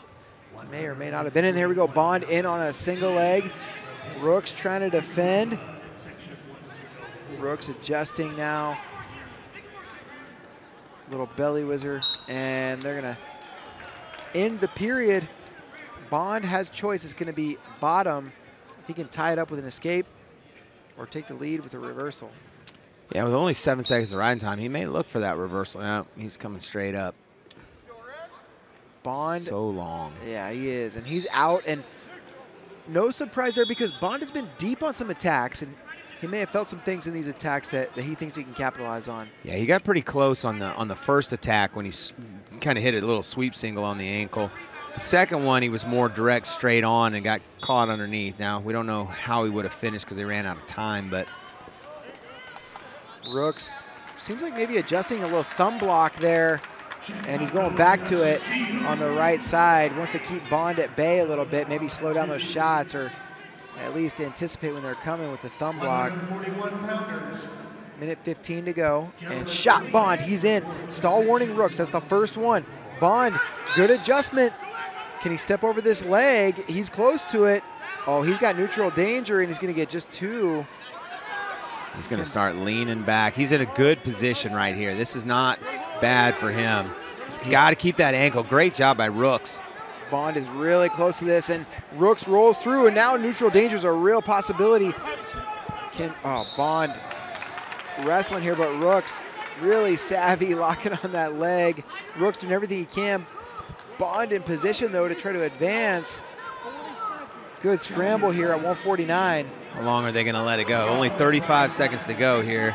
may or may not have been in. There we go. Bond in on a single leg. Rooks trying to defend. Rooks adjusting now. Little belly whizzer, and they're gonna end the period. Bond has choice. It's gonna be bottom. He can tie it up with an escape or take the lead with a reversal. Yeah, with only 7 seconds of riding time, he may look for that reversal. No, he's coming straight up. Bond. So long. Yeah, he is, and he's out, and no surprise there because Bond has been deep on some attacks, and he may have felt some things in these attacks that he thinks he can capitalize on. Yeah, he got pretty close on the first attack when he kind of hit a little sweep single on the ankle. The second one, he was more direct, straight on, and got caught underneath. Now, we don't know how he would have finished because they ran out of time, but Rooks seems like maybe adjusting a little thumb block there, and he's going back to it on the right side. Wants to keep Bond at bay a little bit, maybe slow down those shots or at least anticipate when they're coming with the thumb block. Minute 15 to go, and shot Bond. He's in. Stall warning Rooks. That's the first one. Bond, good adjustment. Can he step over this leg? He's close to it. Oh, he's got neutral danger, and he's going to get just 2. He's going to start leaning back. He's in a good position right here. This is not bad for him. He's got to keep that ankle. Great job by Rooks. Bond is really close to this, and Rooks rolls through, and now neutral danger is a real possibility. Bond wrestling here, but Rooks really savvy, locking on that leg. Rooks doing everything he can. Bond in position, though, to try to advance. Good scramble here at 149. How long are they going to let it go? Only 35 seconds to go here.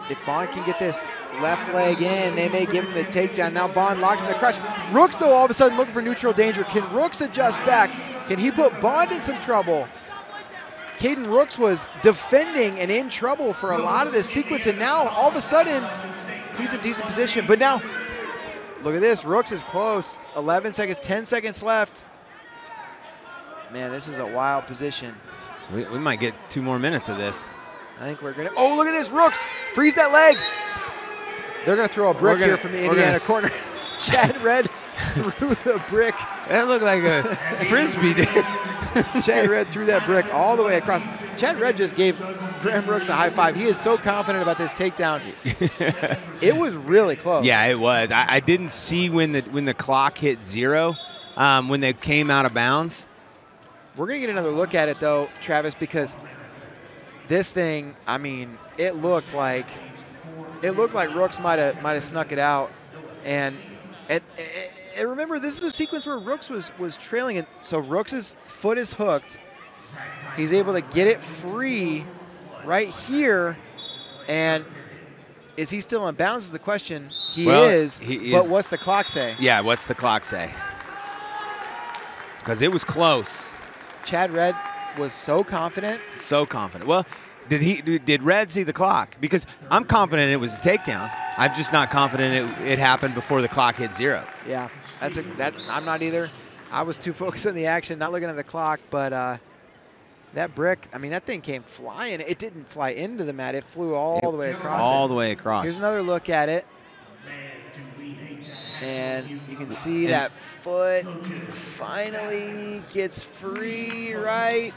If Bond can get this left leg in, they may give him the takedown. Now Bond locked in the crutch. Rooks, though, all of a sudden looking for neutral danger. Can Rooks adjust back? Can he put Bond in some trouble? Caden Rooks was defending and in trouble for a lot of this sequence, and now all of a sudden he's in decent position. But now, look at this. Rooks is close. 11 seconds, 10 seconds left. Man, this is a wild position. We might get 2 more minutes of this. I think we're going to. Oh, look at this. Rooks, freeze that leg. They're going to throw a brick here from the Indiana corner. Chad Red threw the brick. That looked like a Frisbee. Chad Red threw that brick all the way across. Chad Red just gave Graham Rooks a high five. He is so confident about this takedown. It was really close. Yeah, it was. I didn't see when the clock hit 0, when they came out of bounds. We're going to get another look at it, though, Travis, because this thing, I mean, it looked like Rooks might have snuck it out. And remember, this is a sequence where Rooks was trailing, and so Rooks' foot is hooked. He's able to get it free right here, and is he still in bounds is the question. He is, but what's the clock say? Yeah, what's the clock say? Because it was close. Chad Red was so confident. So confident. Well, did Red see the clock? Because I'm confident it was a takedown. I'm just not confident it happened before the clock hit 0. Yeah, I'm not either. I was too focused on the action, not looking at the clock. But that brick, I mean, that thing came flying. It didn't fly into the mat. It flew all the way across. All the way across. Here's another look at it. And you can see that foot finally gets free, right?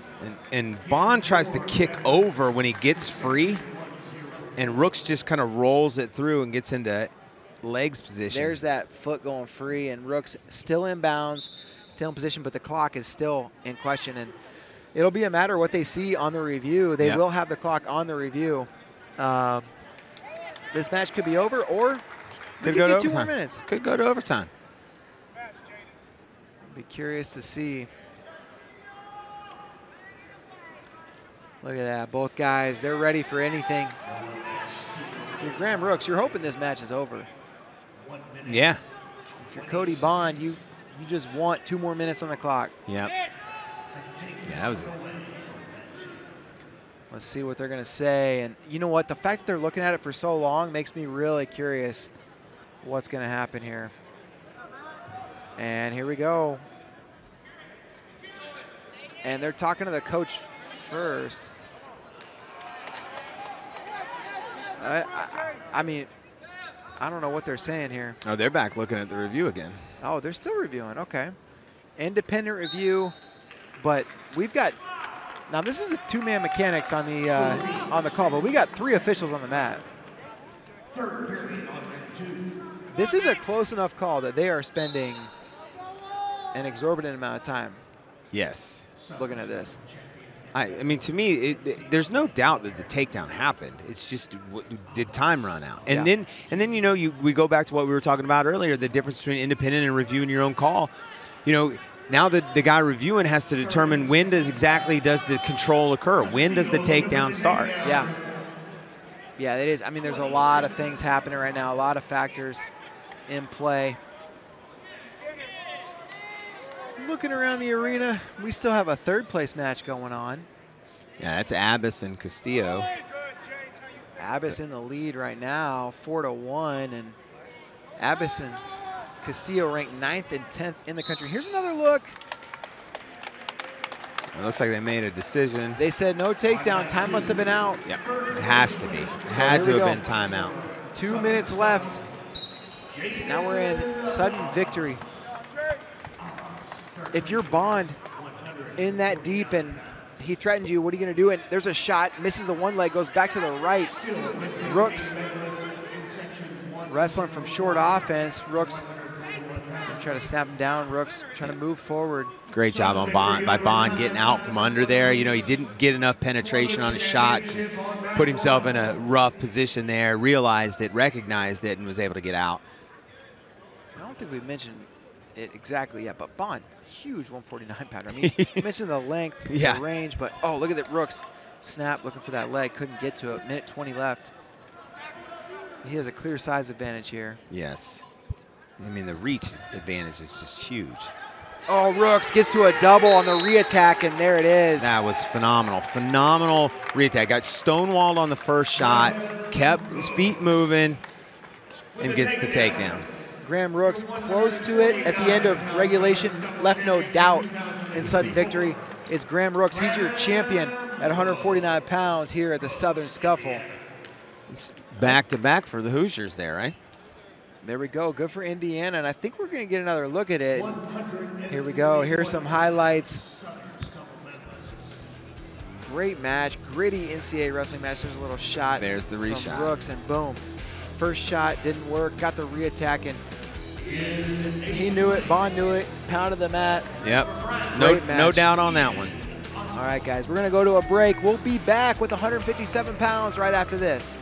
And Bond tries to kick over when he gets free, and Rooks just kind of rolls it through and gets into legs position. There's that foot going free, and Rooks still in bounds, still in position, but the clock is still in question. And it'll be a matter of what they see on the review. They will have the clock on the review. This match could be over, or we could get 2 more minutes. Could go to overtime. Be curious to see. Look at that. Both guys, they're ready for anything. If you're Graham Rooks, you're hoping this match is over. Yeah. If you're Cody Bond, you just want 2 more minutes on the clock. Yep. Yeah, that was it. Let's see what they're going to say. And you know what? The fact that they're looking at it for so long makes me really curious what's going to happen here. And here we go. And they're talking to the coach first. I mean, I don't know what they're saying here. Oh, they're back looking at the review again. Oh, they're still reviewing. Okay. Independent review. But we've got, now this is a 2-man mechanics on the call, but we got 3 officials on the mat. This is a close enough call that they are spending an exorbitant amount of time. Yes. Looking at this. I mean, to me, there's no doubt that the takedown happened. It's just, did time run out? And then you know, we go back to what we were talking about earlier, the difference between independent and reviewing your own call. You know, now the guy reviewing has to determine when does the control occur? When does the takedown start? Yeah. Yeah, it is. I mean, there's a lot of things happening right now, a lot of factors in play. Looking around the arena, we still have a 3rd place match going on. Yeah, that's Abbas and Castillo. Abbas in the lead right now, 4-1, and Abbas and Castillo ranked 9th and 10th in the country. Here's another look. It looks like they made a decision. They said no takedown. Time must have been out. Yeah, it has to be. It had to have been timeout. 2 minutes left. Now we're in sudden victory. If you're Bond in that deep and he threatened you, what are you going to do? And there's a shot, misses the one leg, goes back to the right. Rooks wrestling from short offense. Rooks trying to snap him down. Rooks trying to move forward. Great job on Bond, by Bond getting out from under there. You know, he didn't get enough penetration on his shot. Just put himself in a rough position there, realized it, recognized it, and was able to get out. I don't think we've mentioned it exactly yet, but Bond, huge 149-pounder. I mean, you mentioned the length, the range, but oh, look at that Rooks snap, looking for that leg, couldn't get to it. Minute 20 left. He has a clear size advantage here. Yes. I mean, the reach advantage is just huge. Oh, Rooks gets to a double on the re-attack, and there it is. That was phenomenal. Phenomenal re-attack. Got stonewalled on the first shot, kept his feet moving, and gets the takedown. Graham Rooks close to it at the end of regulation, left no doubt in sudden victory. It's Graham Rooks. He's your champion at 149 pounds here at the Southern Scuffle. It's back-to-back for the Hoosiers there, right? There we go. Good for Indiana, and I think we're going to get another look at it. Here we go. Here's some highlights. Great match. Gritty NCAA wrestling match. There's a little shot. There's the re-shot. From Rooks, and boom. First shot didn't work. Got the re-attack, and he knew it. Bond knew it. Pounded the mat. Yep. No doubt on that one. All right, guys. We're going to go to a break. We'll be back with 157 pounds right after this.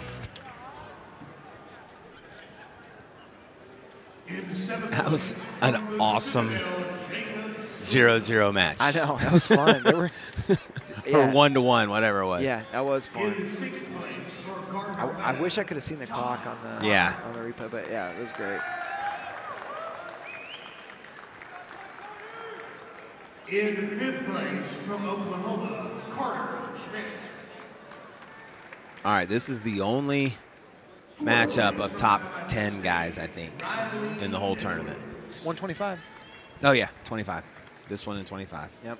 That was an awesome 0-0 match. I know. That was fun. They were, or 1-1, whatever it was. Yeah, that was fun. I wish I could have seen the clock on the on the replay, but yeah, it was great. In 5th place from Oklahoma, Carter Schmidt. All right, this is the only matchup of top 10 guys, I think, in the whole tournament. 125. Oh, yeah, 25. This one in 25. Yep.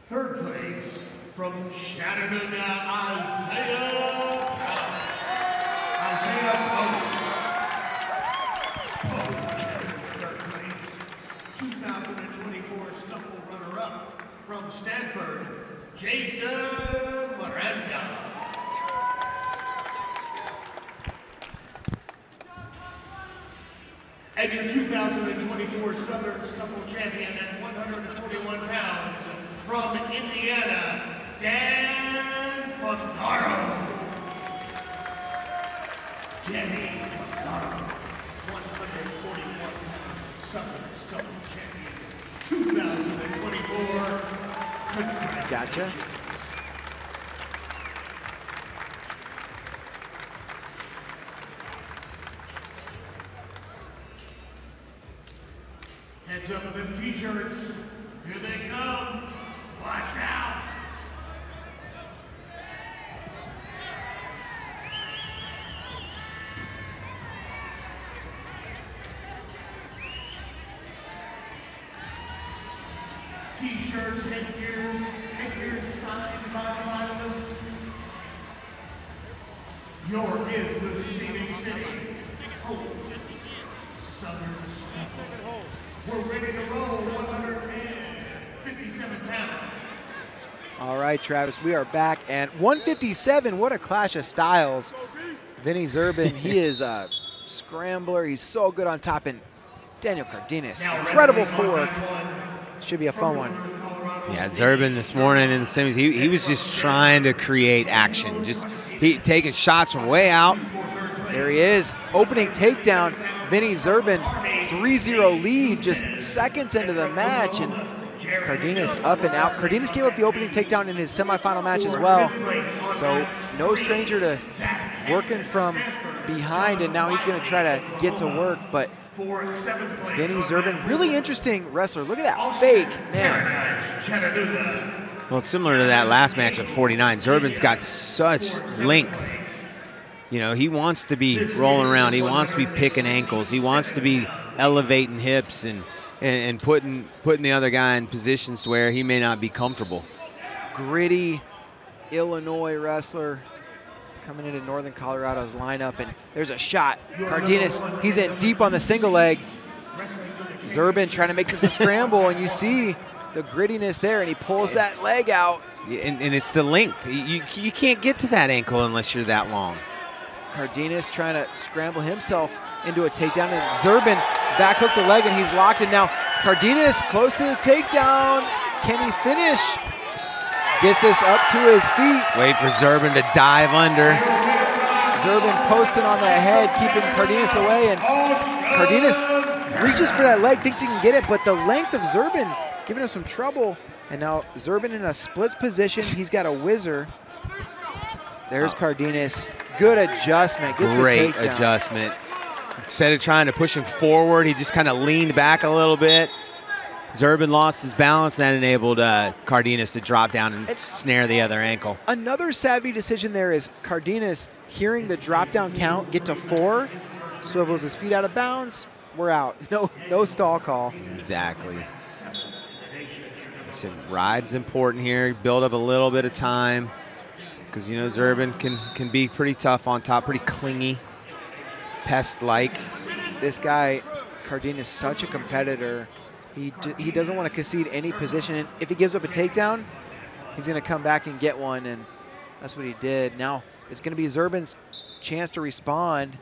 3rd place from Chattanooga, Isaiah Poe. 3rd place, 2024 Scuffle runner-up from Stanford, Jason Miranda. And your 2024 Southern Scuffle champion at 141 pounds from Indiana, Dan Fangaro. Danny Fangaro, 141 pounds Southern Scuffle champion, 2024. Gotcha. Heads up with them t-shirts. Here they come. Watch out. T-shirts, headgears signed by the finalists. You're in the Scenic City. Home. Southern Scuffle. We're ready to roll 157 pounds. All right, Travis, we are back. And 157, what a clash of styles. Vinny Zerbin, he is a scrambler. He's so good on top. And Daniel Cardenas, incredible fork. Should be a fun one. Yeah, Zerbin this morning in the semis, he was just trying to create action. Just taking shots from way out. There he is, opening takedown. Vinny Zerbin, 3-0 lead, just seconds into the match, and Cardenas up and out. Cardenas gave up the opening takedown in his semifinal match as well, so no stranger to working from behind, and now he's going to try to get to work, but Vinny Zerbin, really interesting wrestler. Look at that fake, man. Well, it's similar to that last match at 49. Zerbin's got such length. You know, he wants to be rolling around. He wants to be picking ankles. He wants to be elevating hips and putting the other guy in positions where he may not be comfortable. Gritty Illinois wrestler. coming into Northern Colorado's lineup, and there's a shot. Cardenas, he's in deep on the single leg. Zurban trying to make this a scramble, and you see the grittiness there, and he pulls that leg out. And it's the length. You can't get to that ankle unless you're that long. Cardenas trying to scramble himself into a takedown, and Zurban back hooked the leg, and he's locked. And now Cardenas close to the takedown. Can he finish? Gets this up to his feet. Wait for Zurban to dive under. Zurban posting on that head, keeping Cardenas away, and Cardenas reaches for that leg, thinks he can get it, but the length of Zurban giving him some trouble. And now Zurban in a splits position. He's got a whizzer. There's Cardenas. Good adjustment. Gets Great the takedown. adjustment. Instead of trying to push him forward, he just kind of leaned back a little bit. Zurban lost his balance, and that enabled Cardenas to drop down and snare the other ankle. Another savvy decision there is Cardenas hearing the drop down count get to 4, swivels his feet out of bounds. We're out. No stall call. Exactly. So ride's important here. Build up a little bit of time because you know Zurban can be pretty tough on top, pretty clingy, pest-like. This guy, Cardenas, such a competitor. He doesn't want to concede any position. And if he gives up a takedown, he's going to come back and get one, and that's what he did. Now it's going to be Zurban's chance to respond,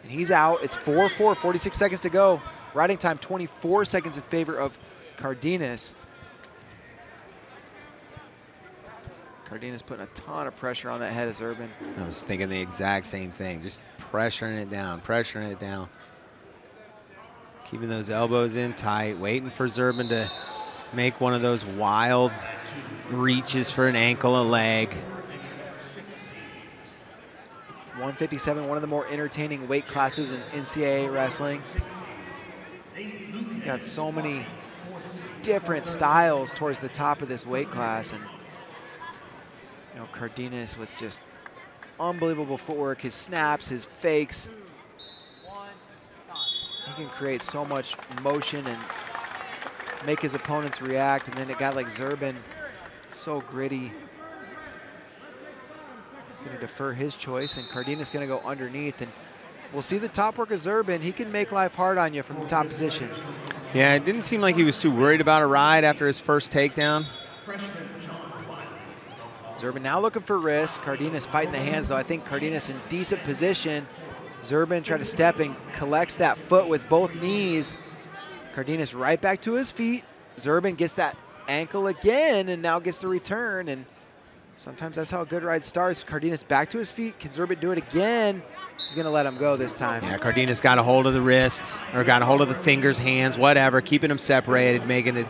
and he's out. It's 4-4, 46 seconds to go. Riding time 24 seconds in favor of Cardenas. Cardenas putting a ton of pressure on that head of Zurban. I was thinking the exact same thing, just pressuring it down, pressuring it down. Keeping those elbows in tight, waiting for Zurban to make one of those wild reaches for an ankle, a leg. 157, one of the more entertaining weight classes in NCAA wrestling. Got so many different styles towards the top of this weight class, and you know, Cardenas with just unbelievable footwork, his snaps, his fakes. He can create so much motion and make his opponents react. And then a guy like Zurban, so gritty. Gonna defer his choice, and Cardenas gonna go underneath. And we'll see the top work of Zurban. He can make life hard on you from the top position. Yeah, it didn't seem like he was too worried about a ride after his first takedown. Zurban now looking for wrist. Cardenas fighting the hands, though. I think Cardenas in decent position. Zurban trying to step and collects that foot with both knees. Cardenas right back to his feet. Zurban gets that ankle again and now gets the return. And sometimes that's how a good ride starts. Cardenas back to his feet. Can Zurban do it again? He's going to let him go this time. Yeah, Cardenas got a hold of the wrists, or got a hold of the fingers, hands, whatever, keeping them separated, making it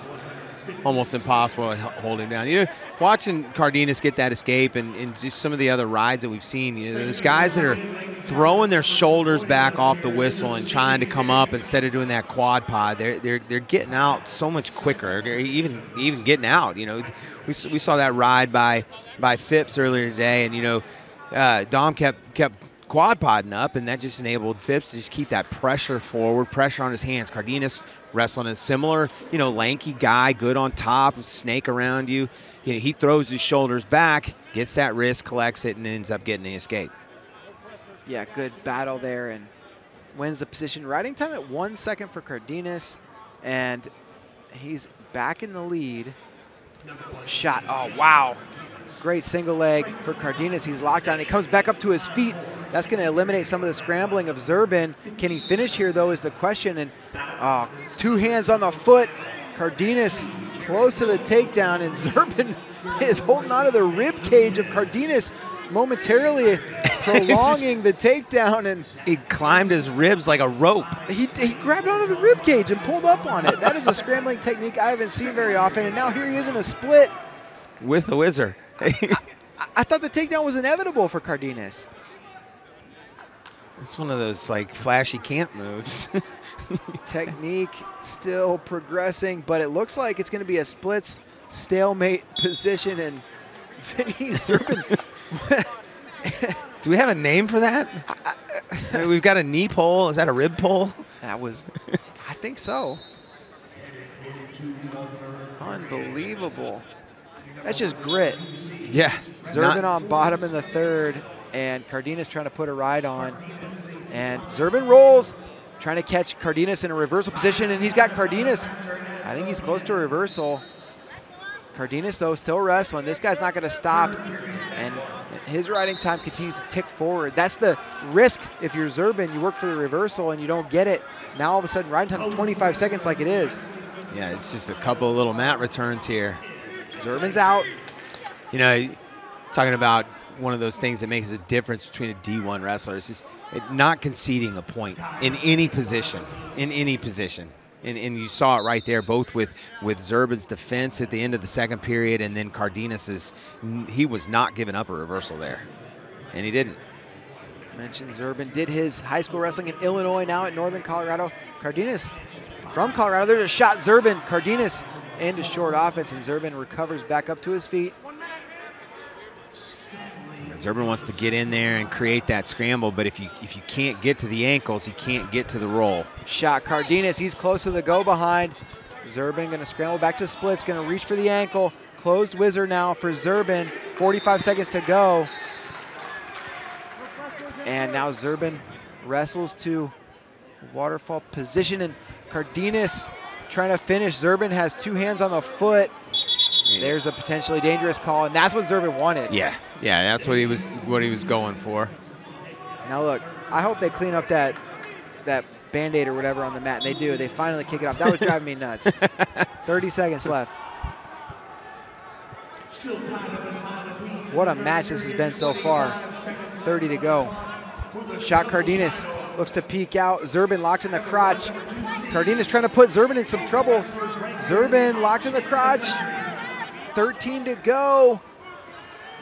almost impossible to hold him down. You know, watching Cardenas get that escape and just some of the other rides that we've seen, you know, there's guys that are throwing their shoulders back off the whistle and trying to come up instead of doing that quad pod. They're getting out so much quicker. They're even getting out. You know, we saw that ride by Phipps earlier today, and you know, Dom kept quad podding up, and that just enabled Phipps to just keep that pressure forward, pressure on his hands. Cardenas wrestling a similar, you know, lanky guy, good on top, snake around you. You know, he throws his shoulders back, gets that wrist, collects it, and ends up getting the escape. Yeah, good battle there, and wins the position. Riding time at 1 second for Cardenas, and he's back in the lead. Shot, oh wow. Great single leg for Cardenas. He's locked on. He comes back up to his feet. That's going to eliminate some of the scrambling of Zurban. Can he finish here, though, is the question. And two hands on the foot. Cardenas close to the takedown, and Zurban is holding onto the rib cage of Cardenas, momentarily prolonging the takedown. And he climbed his ribs like a rope. He grabbed onto the rib cage and pulled up on it. That is a scrambling technique I haven't seen very often. And now here he is in a split. With the whizzer. I thought the takedown was inevitable for Cardenas. It's one of those like flashy camp moves. Technique still progressing, but it looks like it's going to be a splits stalemate position, and Vinny Zurban. Do we have a name for that? I mean, we've got a knee pull. Is that a rib pull? That was, I think so. Unbelievable. That's just grit. Yeah. Zurban on bottom in the third. and Cardenas trying to put a ride on. And Zurban rolls, trying to catch Cardenas in a reversal position, and he's got Cardenas. I think he's close to a reversal. Cardenas, though, still wrestling. This guy's not going to stop, and his riding time continues to tick forward. That's the risk if you're Zurban. You work for the reversal and you don't get it. Now all of a sudden, riding time 25 seconds like it is. Yeah, it's just a couple of little mat returns here. Zurban's out. You know, talking about one of those things that makes a difference between a D1 wrestler is just not conceding a point in any position, And you saw it right there, both with Zurban's defense at the end of the second period, and then Cardenas's, he was not giving up a reversal there, and he didn't. Mentioned Zurban did his high school wrestling in Illinois, now at Northern Colorado. Cardenas from Colorado. There's a shot, Zurban. Cardenas into short offense, and Zurban recovers back up to his feet. Zurban wants to get in there and create that scramble, but if you can't get to the ankles, he can't get to the roll. Shot Cardenas, he's close to the go behind. Zurban gonna scramble back to splits, gonna reach for the ankle. Closed whizzer now for Zurban, 45 seconds to go. And now Zurban wrestles to waterfall position, and Cardenas trying to finish. Zurban has two hands on the foot. There's a potentially dangerous call, and that's what Zurban wanted. Yeah, that's what he was going for. Now look, I hope they clean up that Band-Aid or whatever on the mat, and they do. They finally kick it off. That was driving me nuts. 30 seconds left. What a match this has been so far. 30 to go. Shot Cardenas looks to peek out. Zurban locked in the crotch. Cardenas trying to put Zurban in some trouble. Zurban locked in the crotch. 13 to go.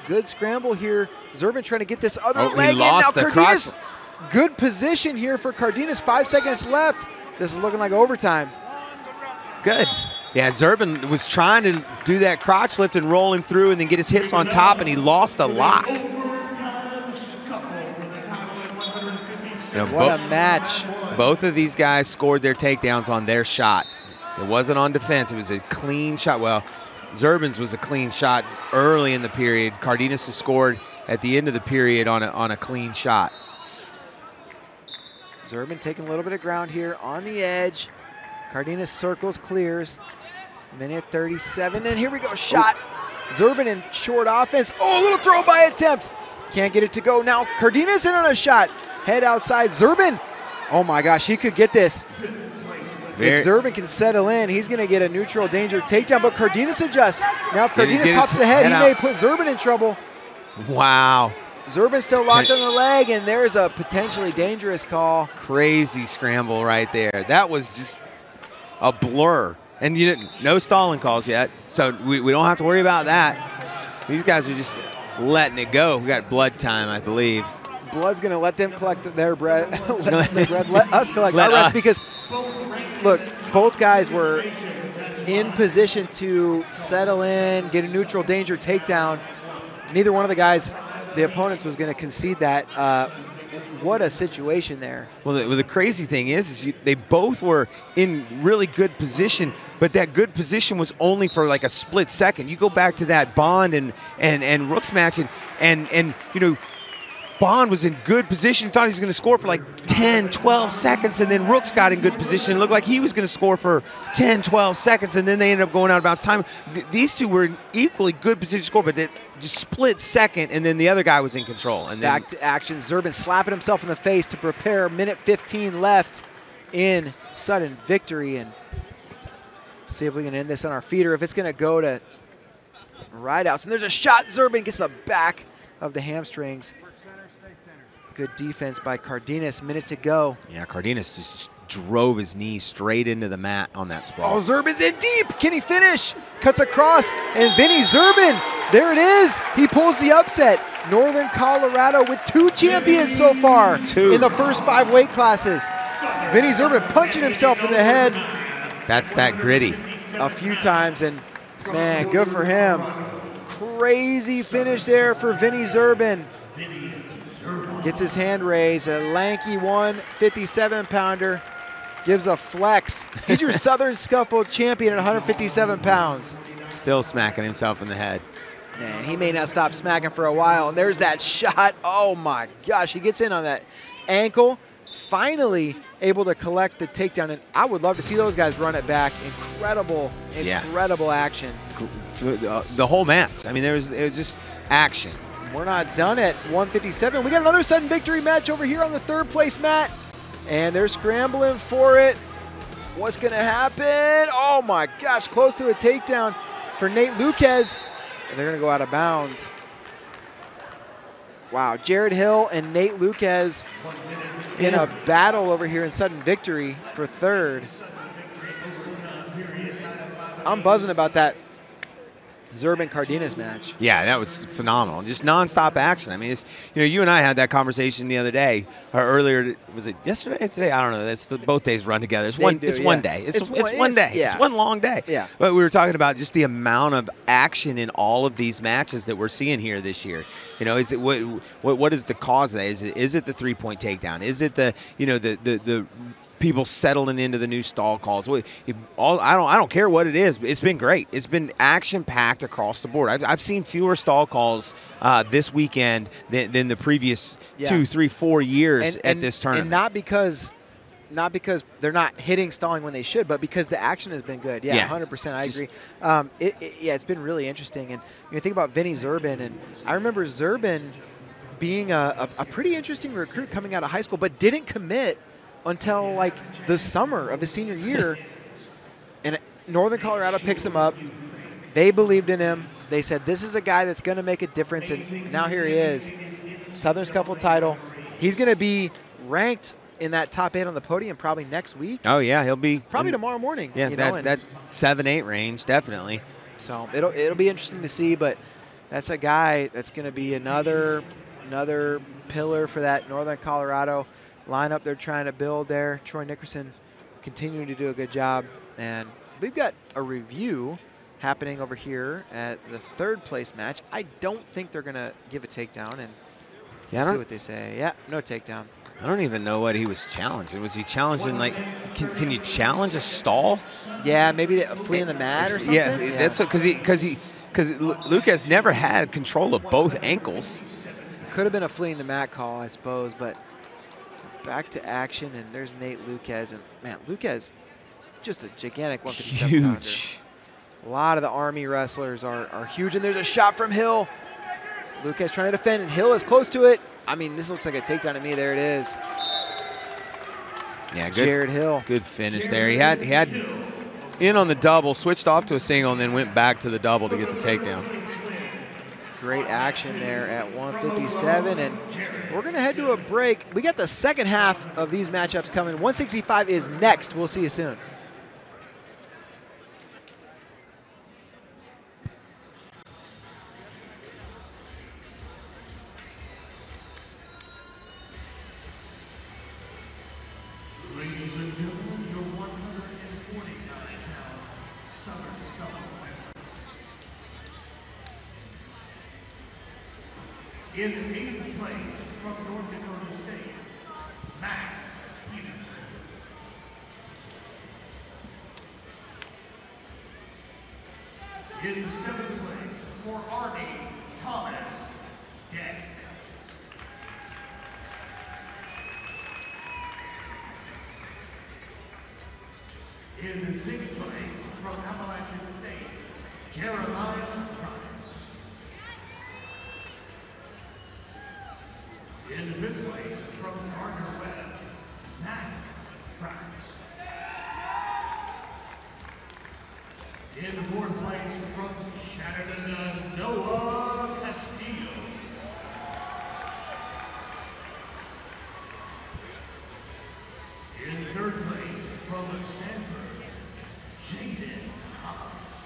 Good scramble here. Zurban trying to get this other leg in. Now Cardenas, good position here for Cardenas. 5 seconds left. This is looking like overtime. Good. Yeah, Zurban was trying to do that crotch lift and roll him through and then get his hips on top, and he lost a lock. What a match. Both of these guys scored their takedowns on their shot. It wasn't on defense. It was a clean shot. Well, Zurban's was a clean shot early in the period. Cardenas has scored at the end of the period on a clean shot. Zurban taking a little bit of ground here on the edge. Cardenas circles, clears. Minute 37, and here we go, shot. Zurban in short offense. Oh, a little throw by attempt. Can't get it to go. Now Cardenas in on a shot. Head outside, Zurban. Oh my gosh, he could get this. If Zurban can settle in, he's gonna get a neutral danger takedown, but Cardenas adjusts. Now if Cardenas pops the head, he may put Zurban in trouble. Wow. Zurban still locked on the leg, and there's a potentially dangerous call. Crazy scramble right there. That was just a blur. And you didn't, no stalling calls yet, so we don't have to worry about that. These guys are just letting it go. We got blood time, I believe. Blood's going to let them collect their breath. Let us collect our breath, because, look, both guys were in position to settle in, get a neutral danger takedown. Neither one of the guys, the opponents, was going to concede that. What a situation there. Well, the crazy thing is they both were in really good position, but that good position was only for like a split second. You go back to that Bond and Rooks match, and you know, Bond was in good position. He thought he was going to score for like 10, 12 seconds, and then Rooks got in good position. It looked like he was going to score for 10, 12 seconds, and then they ended up going out of bounds time. These two were in equally good position to score, but they just split second, and then the other guy was in control. And then back to action. Zurban slapping himself in the face to prepare. Minute 15 left in sudden victory, and see if we can end this on our feet or if it's going to go to rideouts. And there's a shot. Zurban gets the back of the hamstrings. Good defense by Cardenas. Minute to go. Yeah, Cardenas just drove his knee straight into the mat on that sprawl. Oh, Zurban's in deep. Can he finish? Cuts across, and Vinny Zurban, there it is. He pulls the upset. Northern Colorado with 2 champions so far in the first 5 weight classes. Vinny Zurban punching himself in the head. That's that gritty. A few times, and man, good for him. Crazy finish there for Vinny Zurban. Gets his hand raised, a lanky 157-pounder. Gives a flex. He's your Southern Scuffle champion at 157 pounds. Still smacking himself in the head. And he may not stop smacking for a while. And there's that shot. Oh, my gosh. He gets in on that ankle. Finally able to collect the takedown. And I would love to see those guys run it back. Incredible, incredible action. The whole match. I mean, it was just action. We're not done at 157. We got another sudden victory match over here on the third place mat. And they're scrambling for it. What's going to happen? Oh, my gosh. Close to a takedown for Nate Luquez. And they're going to go out of bounds. Wow, Jared Hill and Nate Luquez in a battle over here in sudden victory for third. I'm buzzing about that Zerban Cardenas match. Yeah, that was phenomenal. Just nonstop action. I mean, it's, you and I had that conversation the other day, or earlier. Was it yesterday or today? I don't know. Both days run together. It's one day. It's one day. It's one long day. Yeah. But we were talking about just the amount of action in all of these matches that we're seeing here this year. Is it what is the cause of that? Is it the 3-point takedown? Is it the the people settling into the new stall calls? I don't care what it is. It's been great. It's been action packed across the board. I've seen fewer stall calls this weekend than the previous 2, 3, 4 years at this tournament. And not because they're not hitting stalling when they should, but because the action has been good. Yeah. 100%. I agree. It's been really interesting. And you think about Vinny Zerban, and I remember Zerban being a pretty interesting recruit coming out of high school, but didn't commit until like the summer of his senior year. And Northern Colorado picks him up. They believed in him. They said, this is a guy that's going to make a difference. And now here he is, Southern Scuffle title. He's going to be ranked in that top 8 on the podium probably next week. Oh, yeah, he'll be. Probably tomorrow morning. Yeah, that 7-8 range, definitely. So it'll be interesting to see, but that's a guy that's going to be another pillar for that Northern Colorado lineup they're trying to build there. Troy Nickerson continuing to do a good job. And we've got a review happening over here at the third place match. I don't think they're going to give a takedown, and see what they say. Yeah, no takedown. I don't even know what he was challenging. Was he challenging, like, can you challenge a stall? Yeah, maybe a flea in the mat or something? Yeah, that's because Lucas never had control of both ankles. Could have been a flea in the mat call, I suppose, but back to action, and there's Nate Luquez. And, man, Luquez, just a gigantic 157-pounder. A lot of the Army wrestlers are huge, and there's a shot from Hill. Luquez trying to defend, and Hill is close to it. I mean, this looks like a takedown to me. There it is. Yeah, good. Jared Hill. Good finish there. He had in on the double, switched off to a single, and then went back to the double to get the takedown. Great action there at 157, and we're going to head to a break. We got the second half of these matchups coming. 165 is next. We'll see you soon. Ladies and gentlemen, your 149-pound Southern Scuffle winners. In 8th place from North Dakota State, Max Peterson. In 7th place for Arnie Thomas Deck. In 6th place from Appalachian State, Jeremiah Price. In 5th place from Gardner Webb, Zach Price. In 4th place from Chattanooga, Noah Castillo. In 3rd place from Stanford, Jaden Hobbs.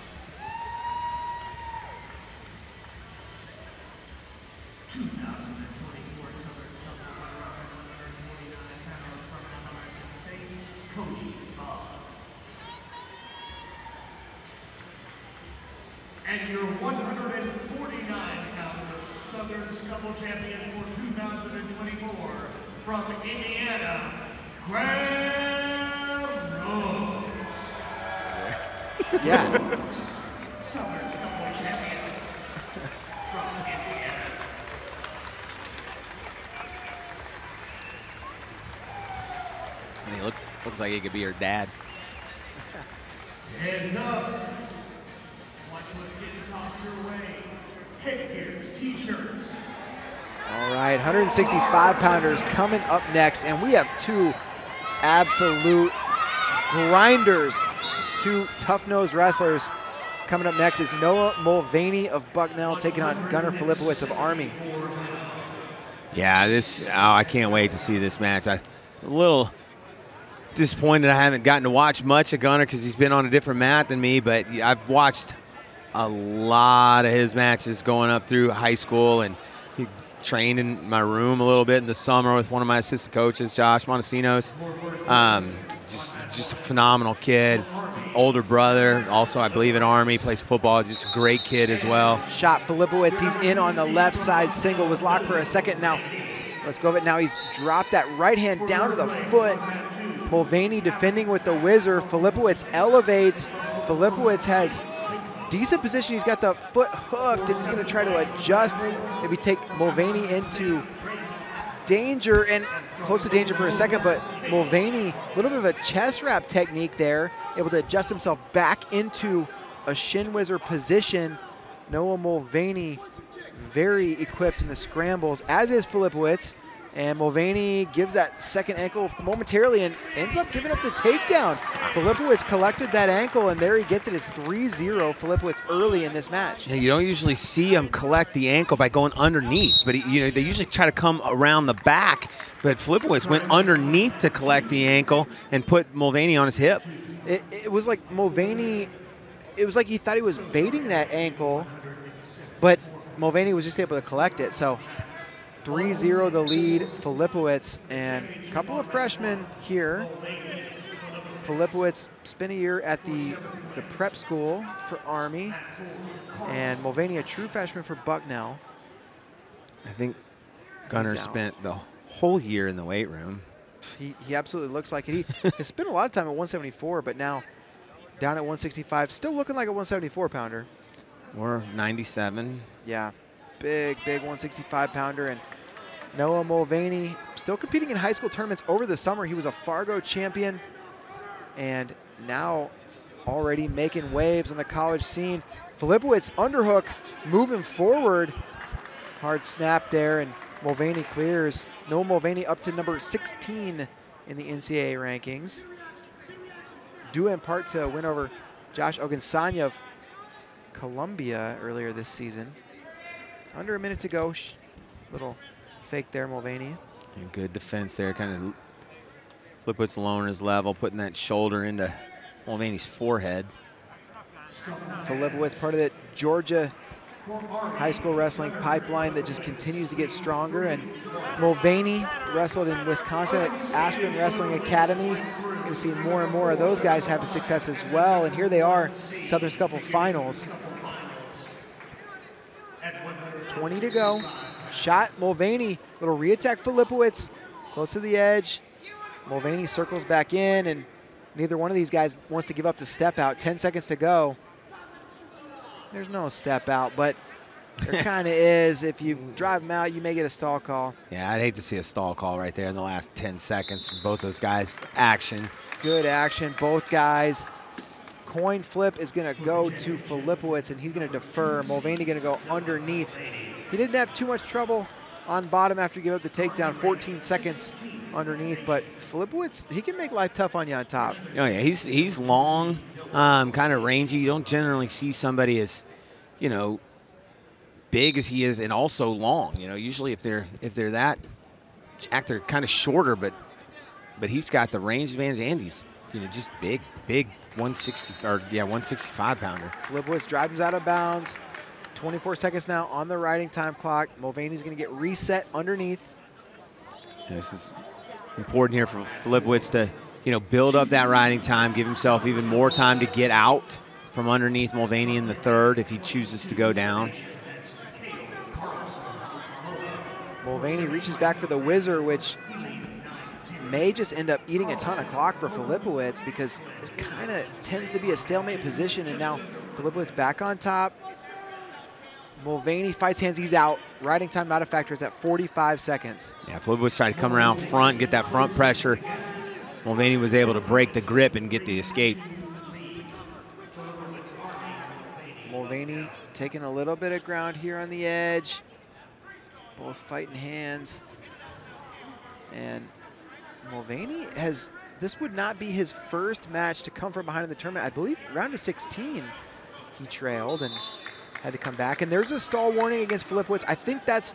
2024 Southern Scuffle winner at 149 pounds from Appalachian State, Cody Bogg. And your 149-pounder Southern Scuffle champion for 2024 from Indiana, Graham Rose. Yeah. Southern Scuffle champion. And he looks like he could be her dad. Hands up. Watch what's getting tossed your way. Headgears, t-shirts. All right, 165-pounders coming up next, and we have two absolute grinders, two tough-nosed wrestlers. Coming up next is Noah Mulvaney of Bucknell taking on Gunnar Filipowicz of Army. Yeah, I can't wait to see this match. I'm a little disappointed I haven't gotten to watch much of Gunnar because he's been on a different mat than me, but I've watched a lot of his matches going up through high school, and he trained in my room a little bit in the summer with one of my assistant coaches, Josh Montesinos. Just a phenomenal kid. Older brother, also I believe in Army, plays football, just a great kid as well. Shot Filipowicz, he's in on the left side, single, was locked for a second. Now, let's go of it. Now he's dropped that right hand down to the foot. Mulvaney defending with the whizzer. Filipowicz elevates. Filipowicz has decent position. He's got the foot hooked, and he's going to try to adjust, maybe take Mulvaney into danger, and close to danger for a second, but Mulvaney, a little bit of a chest wrap technique there, able to adjust himself back into a shin whizzer position. Noah Mulvaney very equipped in the scrambles, as is Filipowicz. And Mulvaney gives that second ankle momentarily and ends up giving up the takedown. Filipowicz collected that ankle, and there he gets it. It's 3-0 Filipowicz early in this match. Yeah, you don't usually see him collect the ankle by going underneath, but they usually try to come around the back. But Filipowicz went underneath to collect the ankle and put Mulvaney on his hip. It was like Mulvaney, it was like he thought he was baiting that ankle, but Mulvaney was just able to collect it. So 3-0 the lead, Filipowicz, and a couple of freshmen here. Filipowicz spent a year at the prep school for Army, and Mulvaney a true freshman for Bucknell. I think Gunnar spent the whole year in the weight room. He absolutely looks like it. He spent a lot of time at 174, but now down at 165, still looking like a 174-pounder. Or 97. Yeah, big 165-pounder. And Noah Mulvaney still competing in high school tournaments over the summer. He was a Fargo champion, and now already making waves on the college scene. Filipowicz underhook moving forward. Hard snap there, and Mulvaney clears. Noah Mulvaney up to number 16 in the NCAA rankings. Due in part to a win over Josh Ogunsanya of Columbia earlier this season. Under a minute to go. Little fake there, Mulvaney. And good defense there, kind of Filipowicz lowering his level, putting that shoulder into Mulvaney's forehead. Filipowicz, part of that Georgia high school wrestling pipeline that just continues to get stronger. And Mulvaney wrestled in Wisconsin at Aspen Wrestling Academy. You'll see more and more of those guys having success as well. And here they are, Southern Scuffle finals. 20 to go. Shot Mulvaney, little re-attack Filipowicz, close to the edge. Mulvaney circles back in, and neither one of these guys wants to give up the step out. 10 seconds to go. There's no step out, but there kind of is. If you drive them out, you may get a stall call. Yeah, I'd hate to see a stall call right there in the last 10 seconds from both those guys. Action. Good action, both guys. Coin flip is going to go to Filipowicz, and he's going to defer. Mulvaney going to go underneath. He didn't have too much trouble on bottom after he gave up the takedown, 14 seconds underneath, but Filipowicz, he can make life tough on you on top. Oh yeah, he's long, kind of rangy. You don't generally see somebody as, big as he is and also long. Usually if they're that jacked, they're kind of shorter, but he's got the range advantage, and he's just big 165 pounder. Filipowicz drives out of bounds. 24 seconds now on the riding time clock. Mulvaney's going to get reset underneath. And this is important here for Filipowicz to, build up that riding time, give himself even more time to get out from underneath Mulvaney in the third if he chooses to go down. Mulvaney reaches back for the whizzer, which may just end up eating a ton of clock for Filipowicz because this kind of tends to be a stalemate position, and now Filipowicz back on top. Mulvaney fights hands, he's out. Riding time not a factor, it's at 45 seconds. Yeah, Filipowicz trying to come around front, get that front pressure. Mulvaney was able to break the grip and get the escape. Mulvaney taking a little bit of ground here on the edge. Both fighting hands. And Mulvaney has, this would not be his first match to come from behind in the tournament. I believe round of 16, he trailed and had to come back. And there's a stall warning against Filipowicz. I think that's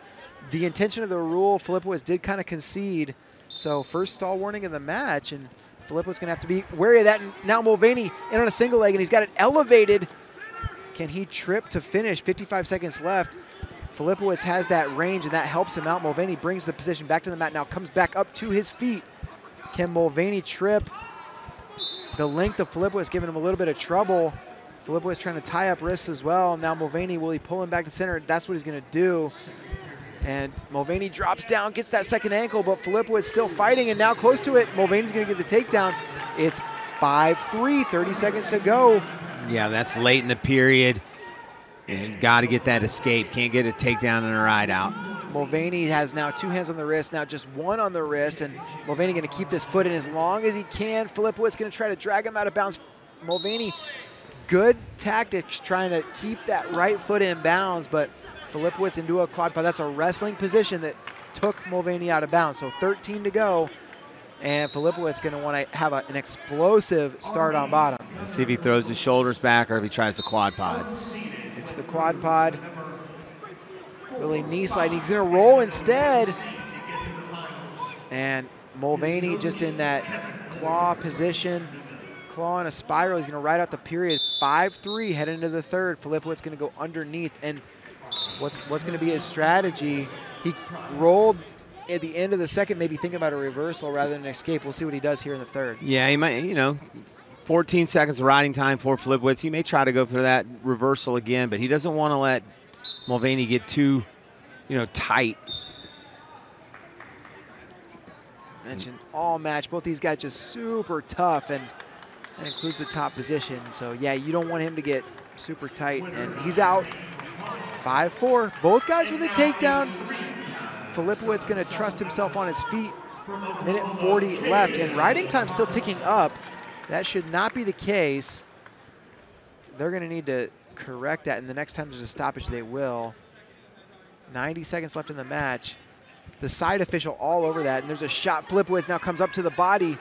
the intention of the rule. Filipowicz did kind of concede. So first stall warning in the match, and Filipowicz gonna have to be wary of that. And now Mulvaney in on a single leg, and he's got it elevated. Can he trip to finish? 55 seconds left. Filipowicz has that range, and that helps him out. Mulvaney brings the position back to the mat, now comes back up to his feet. Can Mulvaney trip? The length of Filipowicz giving him a little bit of trouble. Filipowicz trying to tie up wrists as well. Now Mulvaney, will he pull him back to center? That's what he's gonna do. And Mulvaney drops down, gets that second ankle, but Filipowicz still fighting, and now close to it. Mulvaney's gonna get the takedown. It's 5-3, 30 seconds to go. Yeah, that's late in the period. And got to get that escape. Can't get a takedown and a ride out. Mulvaney has now 2 hands on the wrist, now just 1 on the wrist, and Mulvaney gonna keep this foot in as long as he can. Filipowicz gonna try to drag him out of bounds. Mulvaney, good tactics trying to keep that right foot in bounds, but Filipowicz into a quad pod. That's a wrestling position that took Mulvaney out of bounds. So 13 to go, and Filipowicz going to want to have an explosive start on bottom. Let's see if he throws his shoulders back or if he tries the quad pod. It's the quad pod. Really knee slide. He's going to roll instead. And Mulvaney just in that claw position. Claw in a spiral. He's going to ride out the period. 5-3 heading into the third. Filipowicz going to go underneath. And what's going to be his strategy? He rolled at the end of the second, maybe thinking about a reversal rather than an escape. We'll see what he does here in the third. Yeah, he might, 14 seconds of riding time for Filipowicz. He may try to go for that reversal again, but he doesn't want to let Mulvaney get too, tight. Mentioned all match. Both these guys just super tough, and that includes the top position. So, yeah, you don't want him to get super tight, and he's out. 5-4. Both guys with a takedown. Filipowicz going to trust himself on his feet. Minute 40 left, and riding time still ticking up. That should not be the case. They're going to need to correct that, and the next time there's a stoppage, they will. 90 seconds left in the match. The side official all over that, and there's a shot. Filipowicz now comes up to the body.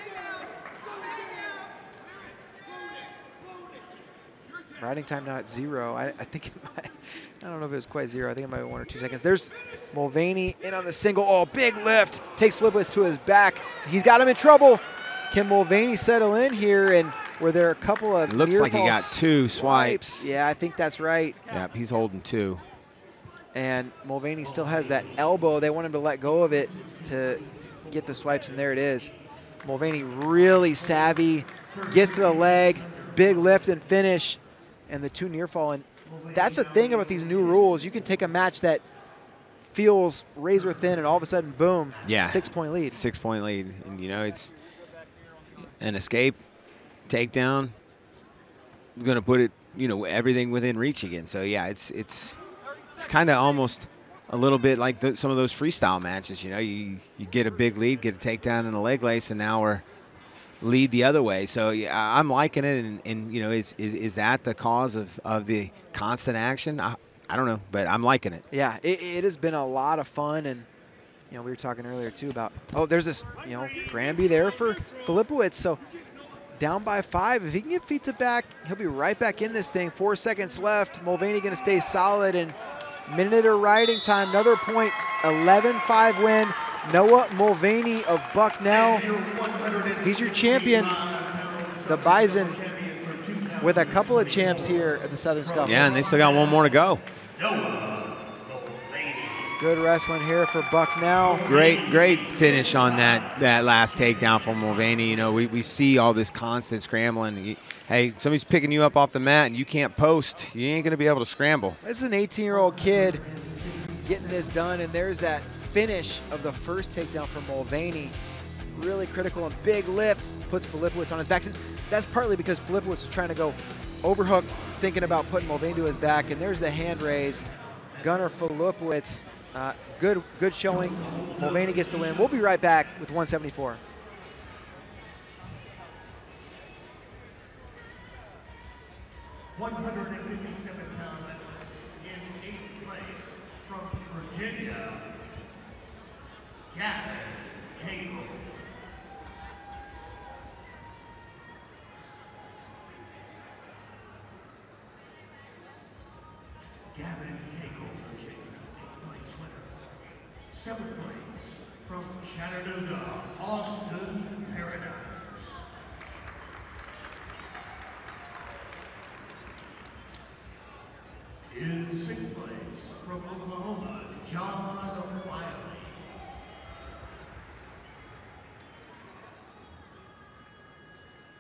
Riding time now at 0. I think it might, I don't know if it was quite 0. I think it might be 1 or 2 seconds. There's Mulvaney in on the single. Oh, big lift. Takes Filipowicz to his back. He's got him in trouble. Can Mulvaney settle in here? And were there a couple of looks like he got 2 swipes. Yeah, I think that's right. Yep, he's holding 2. And Mulvaney still has that elbow. They want him to let go of it to get the swipes, and there it is. Mulvaney really savvy. Gets to the leg. Big lift and finish. And the 2 near fall. And that's the thing about these new rules. You can take a match that feels razor thin, and all of a sudden, boom, yeah, 6-point lead. 6-point lead. And, it's an escape, takedown. Going to put it, everything within reach again. So, yeah, it's kind of almost a little bit like some of those freestyle matches. You get a big lead, get a takedown and a leg lace, and now we're lead the other way. So yeah, I'm liking it, and is that the cause of the constant action? I don't know, but I'm liking it. Yeah, it has been a lot of fun, and we were talking earlier too about, there's this, Granby there for Filipowicz. So down by 5, if he can get feet to back, he'll be right back in this thing. 4 seconds left. Mulvaney going to stay solid, and minute of riding time, another point. 11-5 win. Noah Mulvaney of Bucknell. He's your champion. The Bison with a couple of champs here at the Southern Scuffle. Yeah, and they still got 1 more to go. Good wrestling here for Bucknell. Great finish on that last takedown from Mulvaney. We see all this constant scrambling. Hey, somebody's picking you up off the mat and you can't post. You ain't going to be able to scramble. This is an 18-year-old kid getting this done, and there's that finish of the first takedown from Mulvaney. Really critical, and big lift puts Filipowicz on his back. And that's partly because Filipowicz was trying to go overhook, thinking about putting Mulvaney to his back, and there's the hand raise. Gunnar Filipowicz, good showing. Mulvaney gets the win. We'll be right back with 174. Gavin Cagle. Gavin Cagle, Virginia, 8th place winner. 7th place from Chattanooga, Austin Paradise. In 6th place from Oklahoma, John Wiley.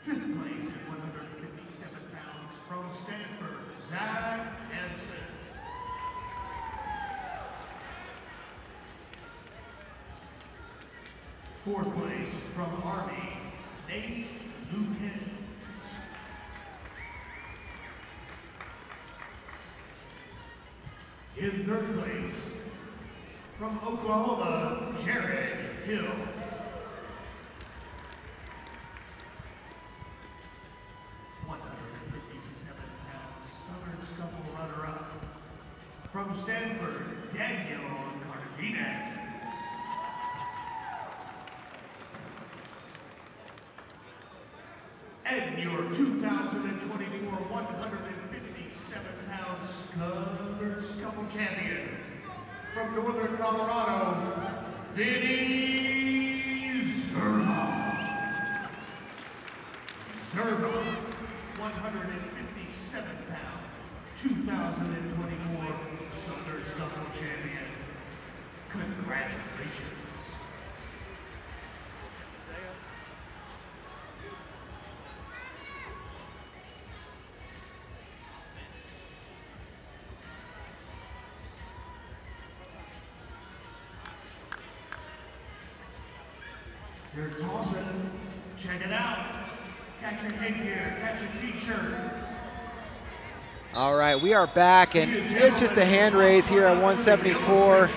5th place at 157 pounds from Stanford, Zach Hansen. 4th place from Army, Nate Lukens. 3rd place from Oklahoma, Jared Hill. 157-pound Southern Scuffle runner-up from Stanford, Daniel Cardenas. And your 2024 157-pound Southern Scuffle champion from Northern Colorado, Vinny Zerma. Zerma, 157-pound 2024 Southern Scuffle champion. Congratulations. They're tossing. Check it out. Catch your headgear, catch your t-shirt. All right, we are back, and it's just a hand raise here at 174.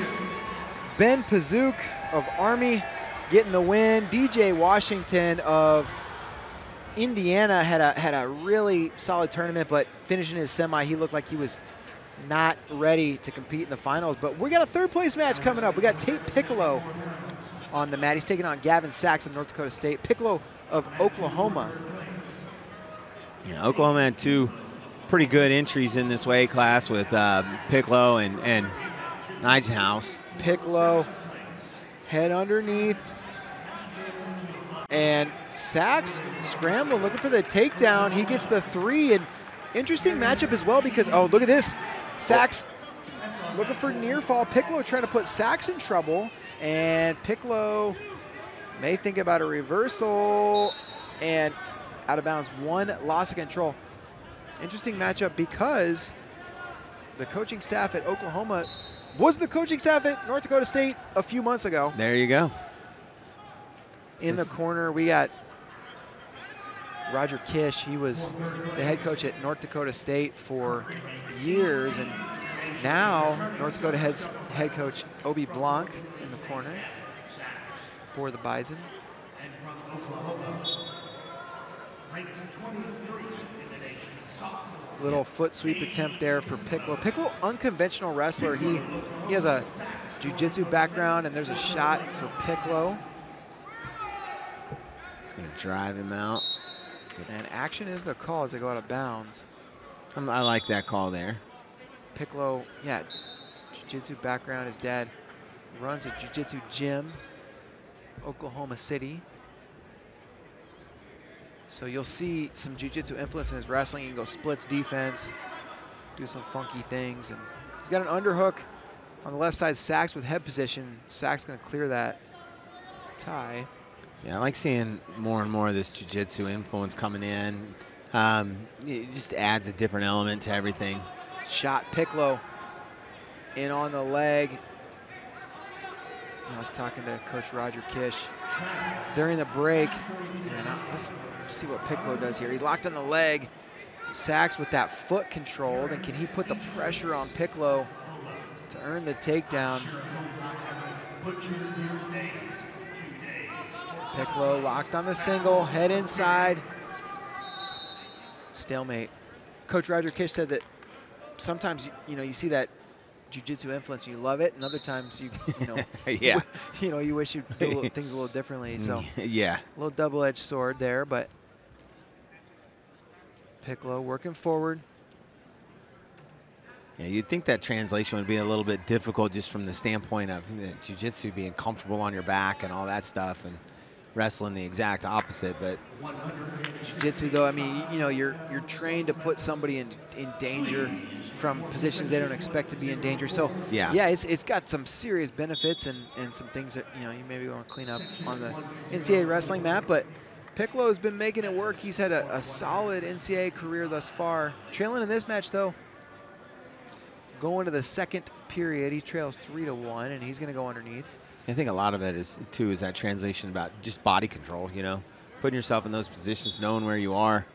Ben Pazook of Army getting the win. DJ Washington of Indiana had a really solid tournament, but finishing his semi, he looked like he was not ready to compete in the finals. But we got a 3rd place match coming up. We got Tate Piccolo on the mat. He's taking on Gavin Sachs of North Dakota State. Piccolo of Oklahoma. Yeah, Oklahoma had 2 pretty good entries in this weight class with Piccolo and Nijenhouse. Piccolo, head underneath. And Sachs scrambling, looking for the takedown. He gets the 3, and interesting matchup as well because, oh, look at this. Sachs looking for near fall. Piccolo trying to put Sachs in trouble. And Piccolo may think about a reversal, and out of bounds, 1 loss of control. Interesting matchup because the coaching staff at Oklahoma was the coaching staff at North Dakota State a few months ago. There you go. In the corner, we got Roger Kish. He was the head coach at North Dakota State for years, and now North Dakota head coach Obi Blanc in the corner for the Bison. And from Oklahoma, ranked 23 in the nation, sophomore. Little foot sweep attempt there for Piccolo. Piccolo, unconventional wrestler. He has a jiu-jitsu background, and there's a shot for Piccolo. It's going to drive him out. And action is the call as they go out of bounds. I like that call there. Piccolo, yeah, jiu-jitsu background. His dad runs a jiu-jitsu gym, Oklahoma City. So you'll see some jiu-jitsu influence in his wrestling. He can go splits defense, do some funky things. And he's got an underhook on the left side. Sachs with head position. Sachs going to clear that tie. Yeah, I like seeing more and more of this jiu-jitsu influence coming in. It just adds a different element to everything. Shot Piccolo in on the leg. I was talking to Coach Roger Kish during the break, and let's see what Piccolo does here. He's locked on the leg. Sachs with that foot controlled, and can he put the pressure on Piccolo to earn the takedown? Piccolo locked on the single, head inside. Stalemate. Coach Roger Kish said that sometimes you see that jiu-jitsu influence. You love it, and other times you know, yeah, you wish you'd do things a little differently. So yeah, a little double-edged sword there, but Piccolo working forward. Yeah, you'd think that translation would be a little bit difficult just from the standpoint of jiu-jitsu being comfortable on your back and all that stuff, and wrestling the exact opposite. But Jiu-jitsu, though, I mean, you're trained to put somebody in danger from positions they don't expect to be in danger. So yeah, it's got some serious benefits and some things that you maybe want to clean up on the NCAA wrestling mat. But Piccolo has been making it work. He's had a solid NCAA career thus far. Trailing in this match, though. Going to the second period, he trails 3-1, and he's going to go underneath. I think a lot of it is that translation about just body control, putting yourself in those positions, knowing where you are.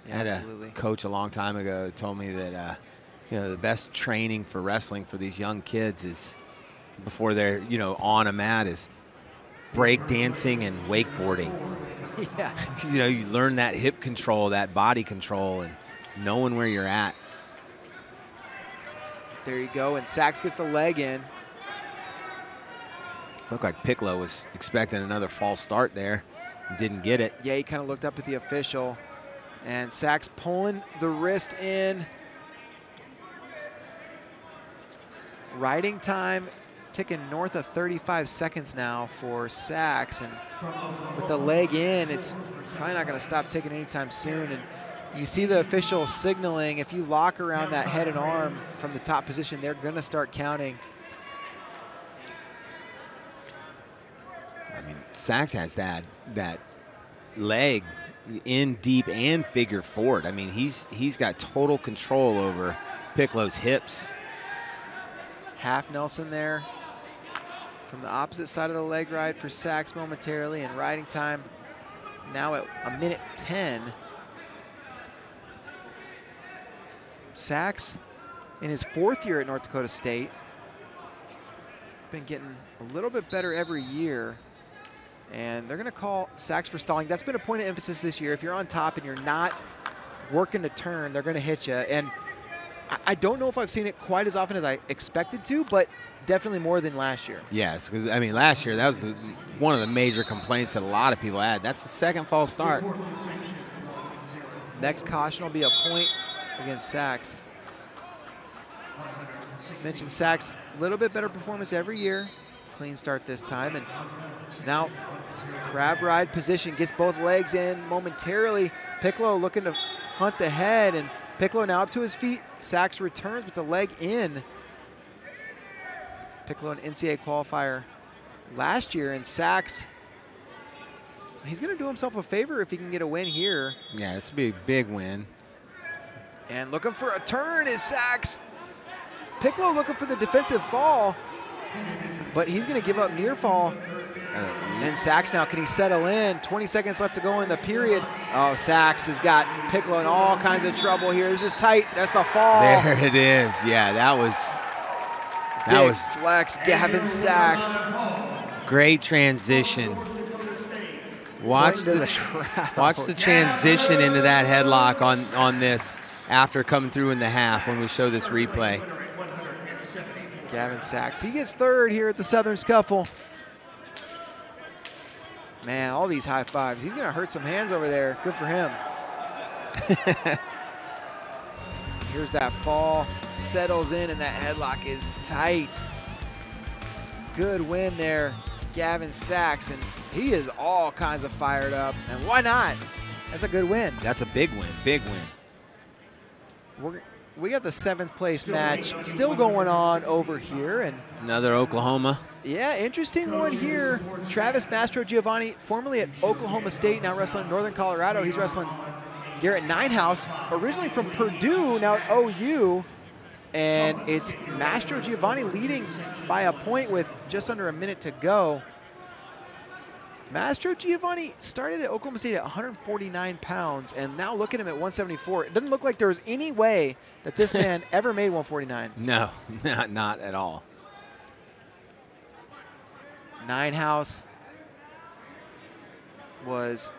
Yeah, I had absolutely. a coach a long time ago who told me that, the best training for wrestling for these young kids is before they're, on a mat is break dancing and wakeboarding. Yeah. You learn that hip control, that body control, and knowing where you're at. There you go, and Sachs gets the leg in. Looked like Piccolo was expecting another false start there. Didn't get it. Yeah, he kind of looked up at the official. And Sachs pulling the wrist in. Riding time ticking north of 35 seconds now for Sachs. And with the leg in, it's probably not going to stop ticking anytime soon. And you see the official signaling, if you lock around that head and arm from the top position, they're going to start counting. I mean, Sachs has that leg in deep and figure forward. I mean, he's got total control over Piccolo's hips. Half Nelson there from the opposite side of the leg ride for Sachs momentarily, and riding time now at 1:10. Sachs, in his 4th year at North Dakota State, been getting a little bit better every year. And they're going to call Sachs for stalling. That's been a point of emphasis this year. If you're on top and you're not working to turn, they're going to hit you. And I don't know if I've seen it quite as often as I expected to, but definitely more than last year. Yes, because, I mean, last year, that was one of the major complaints that a lot of people had. That's the second false start. Next caution will be a point against Sachs. Mentioned Sachs, a little bit better performance every year. Clean start this time. And now crab ride position, gets both legs in momentarily. Piccolo looking to hunt the head, and Piccolo now up to his feet. Sachs returns with the leg in. Piccolo, an NCAA qualifier last year, and Sachs, he's going to do himself a favor if he can get a win here. Yeah, this would be a big win. And looking for a turn is Sachs. Piccolo looking for the defensive fall, but he's going to give up near fall. And Sachs now, can he settle in? 20 seconds left to go in the period. Oh, Sachs has got Piccolo in all kinds of trouble here. This is tight. That's the fall. There it is. Yeah, that was Big flex, Gavin Sachs. Great transition. Watch the transition into that headlock on this after coming through in the half when we show this replay. Gavin Sachs, he gets 3rd here at the Southern Scuffle. Man, all these high fives. He's going to hurt some hands over there. Good for him. Here's that fall. Settles in, and that headlock is tight. Good win there, Gavin Sachs. And he is all kinds of fired up. And why not? That's a good win. That's a big win. Big win. We got the 7th place match still going on over here. And another Oklahoma. Yeah, interesting one here. Travis Mastro Giovanni, formerly at Oklahoma State, now wrestling in Northern Colorado. He's wrestling Garrett Ninehouse, originally from Purdue, now at OU. And it's Mastro Giovanni leading by a point with just under a minute to go. Mastro Giovanni started at Oklahoma State at 149 pounds, and now look at him at 174. It doesn't look like there's any way that this man ever made 149. No, not at all. Ninehouse was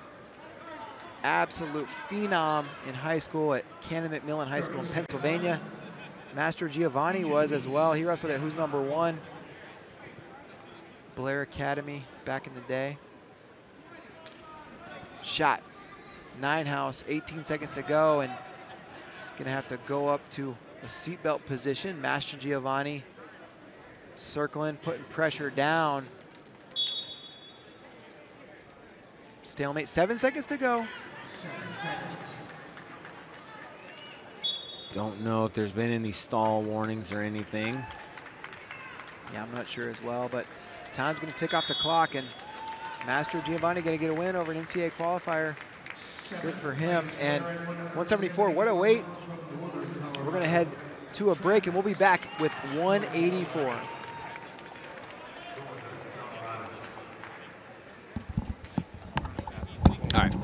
absolute phenom in high school at Cannon McMillan High School in Pennsylvania. Master Giovanni was as well. He wrestled at Who's Number 1, Blair Academy back in the day. Shot, 9 house, 18 seconds to go, and he's gonna have to go up to a seatbelt position. Master Giovanni circling, putting pressure down. Stalemate, 7 seconds to go. 7 seconds. Don't know if there's been any stall warnings or anything. Yeah, I'm not sure as well, but time's gonna tick off the clock, and Master Giovanni gonna get a win over an NCAA qualifier. Good for him. And 174, what a weight. We're gonna head to a break, and we'll be back with 184. All right.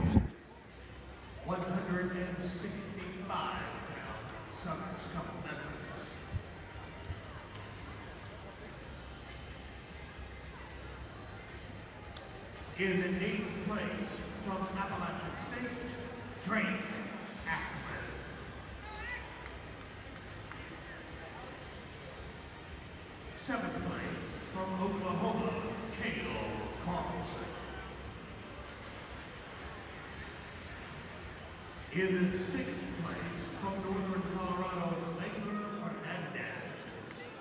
165 Summers Scuffle medalists. In 8th place from Appalachian State, Drake Ackman. 7th place from Oklahoma, Cale Carlson. In 6th place from Northern Colorado, Laker Hernandez.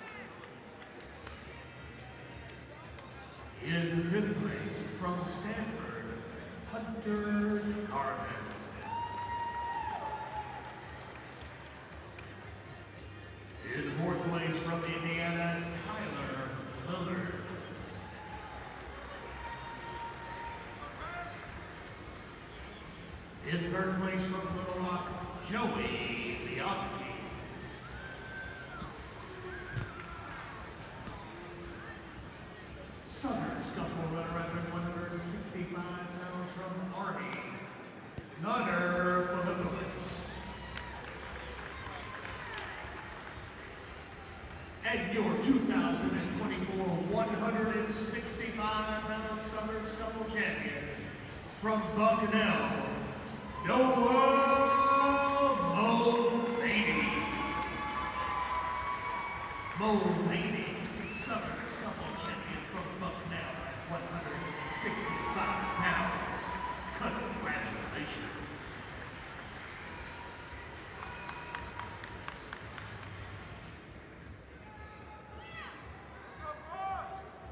In 5th place from Stanford, Hunter Garvin. In 4th place from Indiana, Tyler Lillard. In 3rd place from Little Rock, Joey Bianchi. Southern Scuffle runner-up at 165 pounds from Arnie Nutter Philippowicz. And your 2024 165-pound Southern Scuffle champion from Bucknell, Noah Mulvaney. Mulvaney, Southern Scuffle champion from Bucknell at 165 pounds. Congratulations.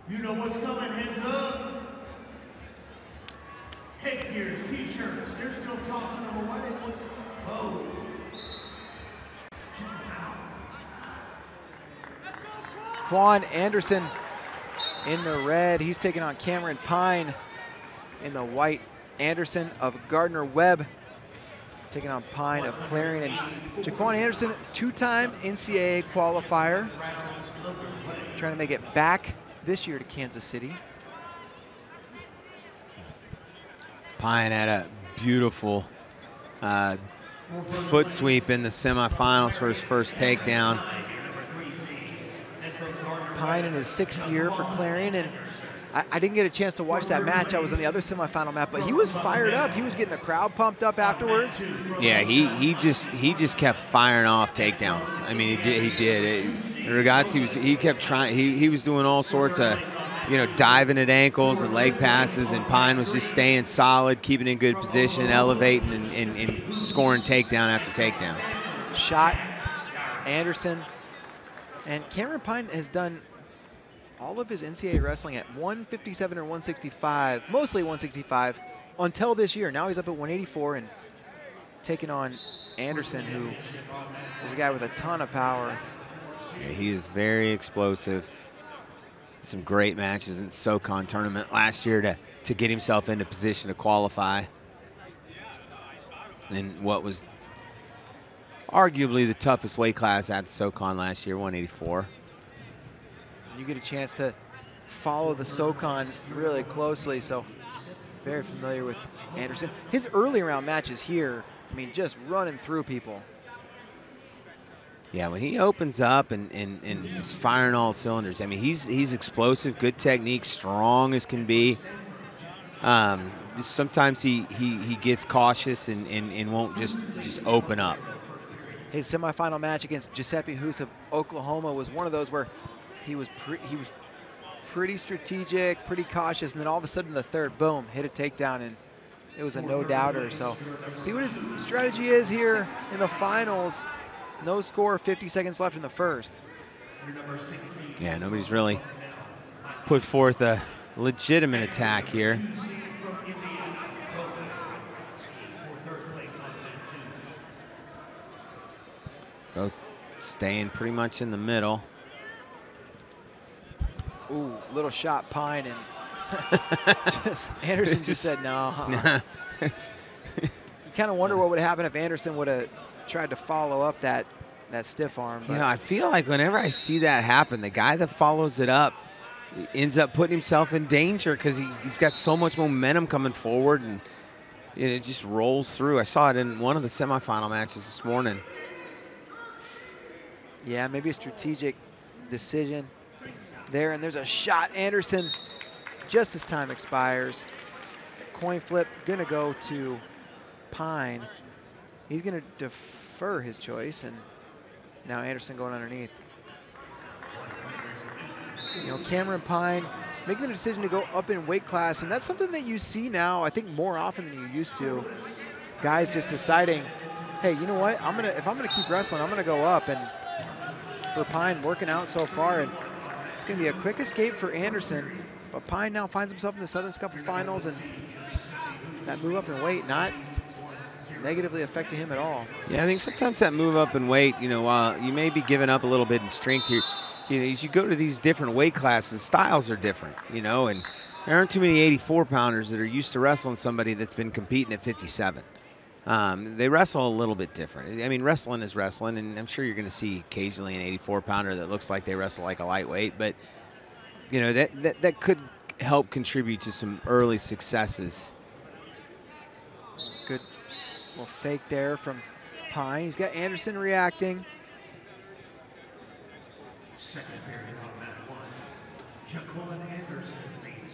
You know what's coming, hands up. Headgears, t-shirts, they're still tossing them away. Whoa. Check them out. Quan Anderson in the red. He's taking on Cameron Pine in the white. Anderson of Gardner-Webb taking on Pine of Clarion. And Jaquan Anderson, 2-time NCAA qualifier, trying to make it back this year to Kansas City. Pine had a beautiful foot sweep in the semifinals for his first takedown. Pine in his 6th year for Clarion, and I didn't get a chance to watch that match. I was on the other semifinal match, but he was fired up. He was getting the crowd pumped up afterwards. Yeah, he just kept firing off takedowns. I mean, he did. Ragazzi he kept trying. He was doing all sorts of, diving at ankles and leg passes, and Pine was just staying solid, keeping in good position, elevating, and scoring takedown after takedown. Shot Anderson, and Cameron Pine has done all of his NCAA wrestling at 157 or 165, mostly 165, until this year. Now he's up at 184 and taking on Anderson, who is a guy with a ton of power. Yeah, he is very explosive. Some great matches in the SoCon tournament last year to get himself into position to qualify in what was arguably the toughest weight class at the SoCon last year, 184. You get a chance to follow the SoCon really closely, so very familiar with Anderson. His early round matches here, I mean, just running through people. Yeah, when he opens up and is firing all cylinders, I mean, he's explosive, good technique, strong as can be. Sometimes he gets cautious and won't just open up. His semifinal match against Giuseppe Hoos of Oklahoma was one of those where he was pretty strategic, pretty cautious, and then all of a sudden the third, boom, hit a takedown, and it was a no-doubter. So see what his strategy is here in the finals. No score, 50 seconds left in the first. Yeah, nobody's really put forth a legitimate attack here. Both staying pretty much in the middle. Ooh, little shot Pine, and Anderson just said no. You kind of wonder what would happen if Anderson would have tried to follow up that stiff arm. You know, I feel like whenever I see that happen, the guy that follows it up ends up putting himself in danger because he's got so much momentum coming forward, and it just rolls through. I saw it in one of the semifinal matches this morning. Yeah, maybe a strategic decision there, and there's a shot. Anderson, just as time expires. Coin flip, gonna go to Pine. He's gonna defer his choice, and now Anderson going underneath. You know, Cameron Pine making the decision to go up in weight class, and that's something that you see now, I think, more often than you used to. Guys just deciding, hey, you know what? If I'm gonna keep wrestling, I'm gonna go up. And for Pine, working out so far, and it's gonna be a quick escape for Anderson. But Pine now finds himself in the Southern Scuffle finals, and that move up in weight not negatively affecting him at all. Yeah, I think sometimes that move up in weight, you know, while you may be giving up a little bit in strength here, you know, as you go to these different weight classes, styles are different, you know, and there aren't too many 84-pounders that are used to wrestling somebody that's been competing at 57. They wrestle a little bit different. I mean, wrestling is wrestling, and I'm sure you're going to see occasionally an 84-pounder that looks like they wrestle like a lightweight, but, you know, that could help contribute to some early successes. Good little fake there from Pine. He's got Anderson reacting. You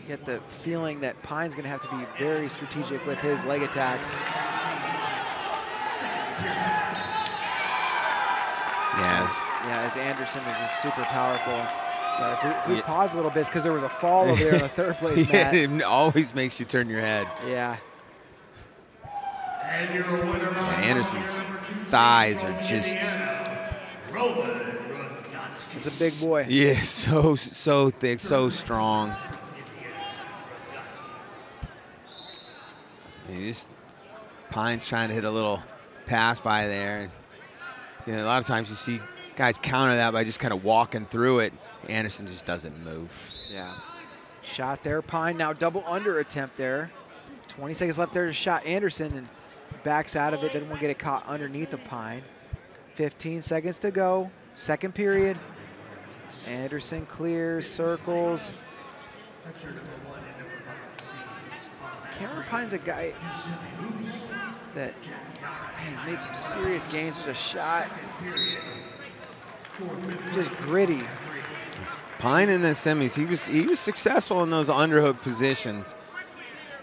get the feeling that Pine's going to have to be very strategic with his leg attacks. Yes. Yeah, as Anderson is just super powerful. Sorry, if we pause a little bit, because there was a fall over there in the third place mat. It always makes you turn your head. Yeah. Anderson's thighs are just... It's a big boy. Yeah, so thick, so strong. Pine's trying to hit a little pass by there. You know, a lot of times you see guys counter that by just kind of walking through it. Anderson just doesn't move. Yeah. Shot there. Pine now double under attempt there. 20 seconds left there to shot Anderson, and backs out of it. Doesn't want to get it caught underneath of Pine. 15 seconds to go. Second period. Anderson clears, circles. Cameron Pine's a guy that has made some serious gains. There's a shot. Just gritty. Pine in the semis, he was successful in those underhook positions.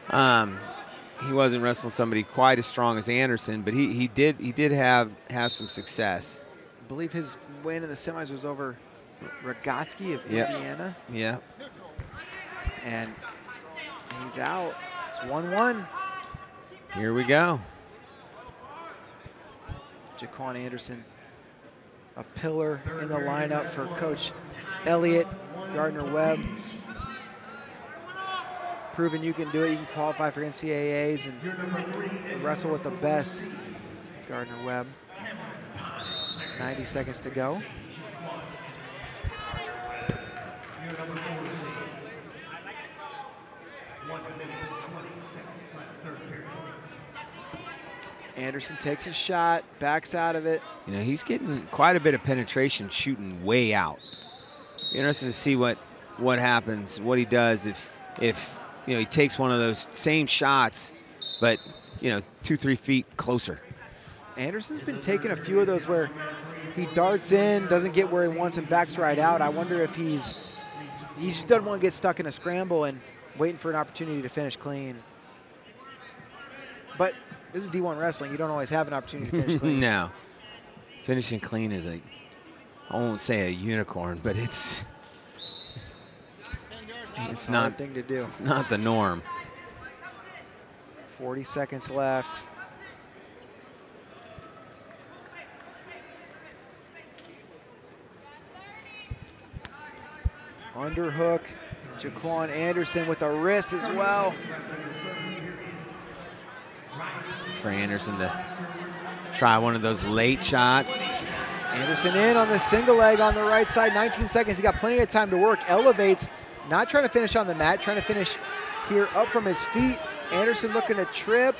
He wasn't wrestling somebody quite as strong as Anderson, but he did have some success. I believe his win in the semis was over Rogotsky of Indiana. Yeah. And he's out. It's 1-1. Here we go. Jaquan Anderson, a pillar in the lineup for Coach Elliott Gardner-Webb. Proven you can do it. You can qualify for NCAAs and wrestle with the best. Gardner-Webb. 90 seconds to go. Anderson takes a shot, backs out of it. You know, he's getting quite a bit of penetration shooting way out. Interested to see what happens, what he does if you know, he takes one of those same shots, but, you know, 2-3 feet closer. Anderson's been taking a few of those where he darts in, doesn't get where he wants, and backs right out. I wonder if he just doesn't want to get stuck in a scramble and waiting for an opportunity to finish clean. But this is D1 wrestling. You don't always have an opportunity to finish clean. No. Finishing clean is I won't say a unicorn, but it's not a thing to do. It's not the norm. 40 seconds left. Underhook. Jaquan Anderson with a wrist as well. For Anderson to try one of those late shots. Anderson in on the single leg on the right side. 19 seconds. He got plenty of time to work. Elevates. Not trying to finish on the mat. Trying to finish here up from his feet. Anderson looking to trip.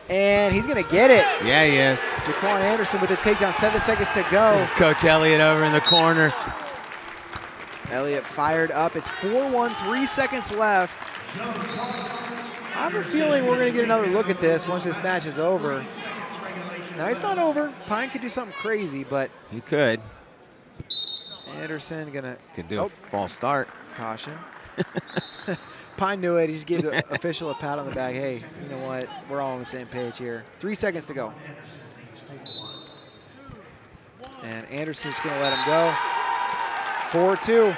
And he's going to get it. Yeah, he is. Jaquan Anderson with a takedown. 7 seconds to go. Coach Elliott over in the corner. Elliott fired up. It's 4-1, 3 seconds left. I have a feeling we're going to get another look at this once this match is over. Now, it's not over. Pine could do something crazy, but he could. Anderson could do a false start. Caution. Pine knew it. He just gave the official a pat on the back. Hey, you know what? We're all on the same page here. 3 seconds to go. And Anderson's going to let him go. 4-2.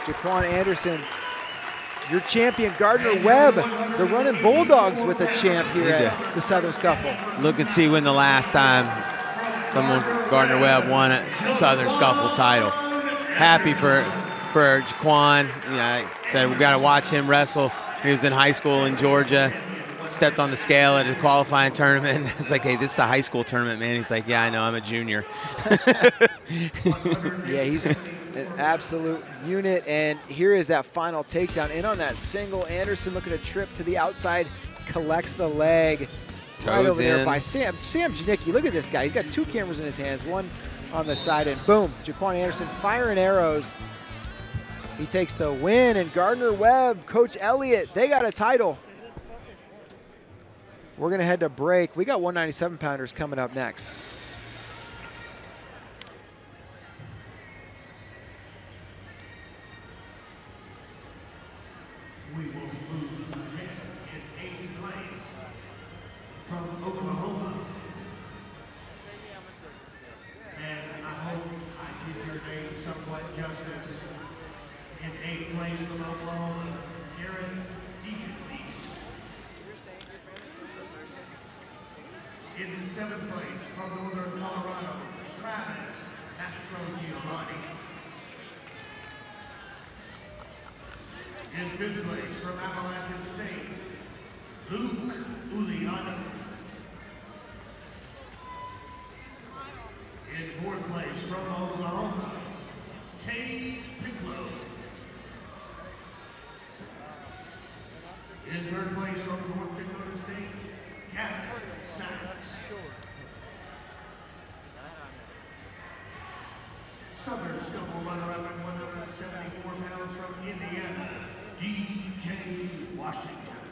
Jaquan Anderson. Your champion, Gardner Webb, the running Bulldogs with a champ here at the Southern Scuffle. Look and see when the last time Gardner Webb won a Southern Scuffle title. Happy for Jaquan. You know, I said we got to watch him wrestle. He was in high school in Georgia. Stepped on the scale at a qualifying tournament. It's like, hey, this is a high school tournament, man. He's like, yeah, I know, I'm a junior. Yeah, he's an absolute unit. And here is that final takedown. In on that single. Anderson looking to trip to the outside. Collects the leg. Right over there by Sam Janicki. Look at this guy. He's got 2 cameras in his hands. One on the side, and boom, Jaquan Anderson firing arrows. He takes the win, and Gardner Webb, Coach Elliott, they got a title. We're going to head to break. We got 197-pounders coming up next. We will move ahead in 8th place from Oklahoma. And I hope I did your name somewhat justice. In 8th place from Oklahoma, Garrett Eatonlease. In 7th place from Northern Colorado, Travis Mastrogiovanni. In 5th place from Appalachian State, Luke Uliano. In 4th place from Oklahoma, Tay Picklow. In 3rd place from North Dakota State, Gavin Sachs. Southern Scuffle runner-up at 174 pounds from Indiana, DJ Washington.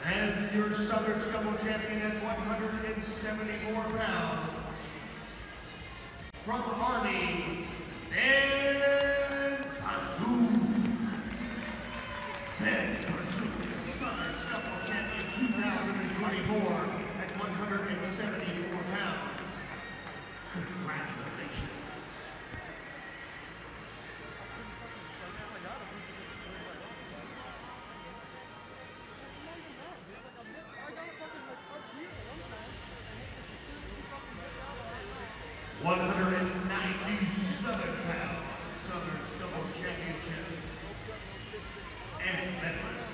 And your Southern Scuffle champion at 174 pounds, from Army, Ben Pazook. Ben Pazook, the Southern Scuffle champion 2024 at 174 pounds. Congratulations. £197 Southern Scuffle Championship and medalist.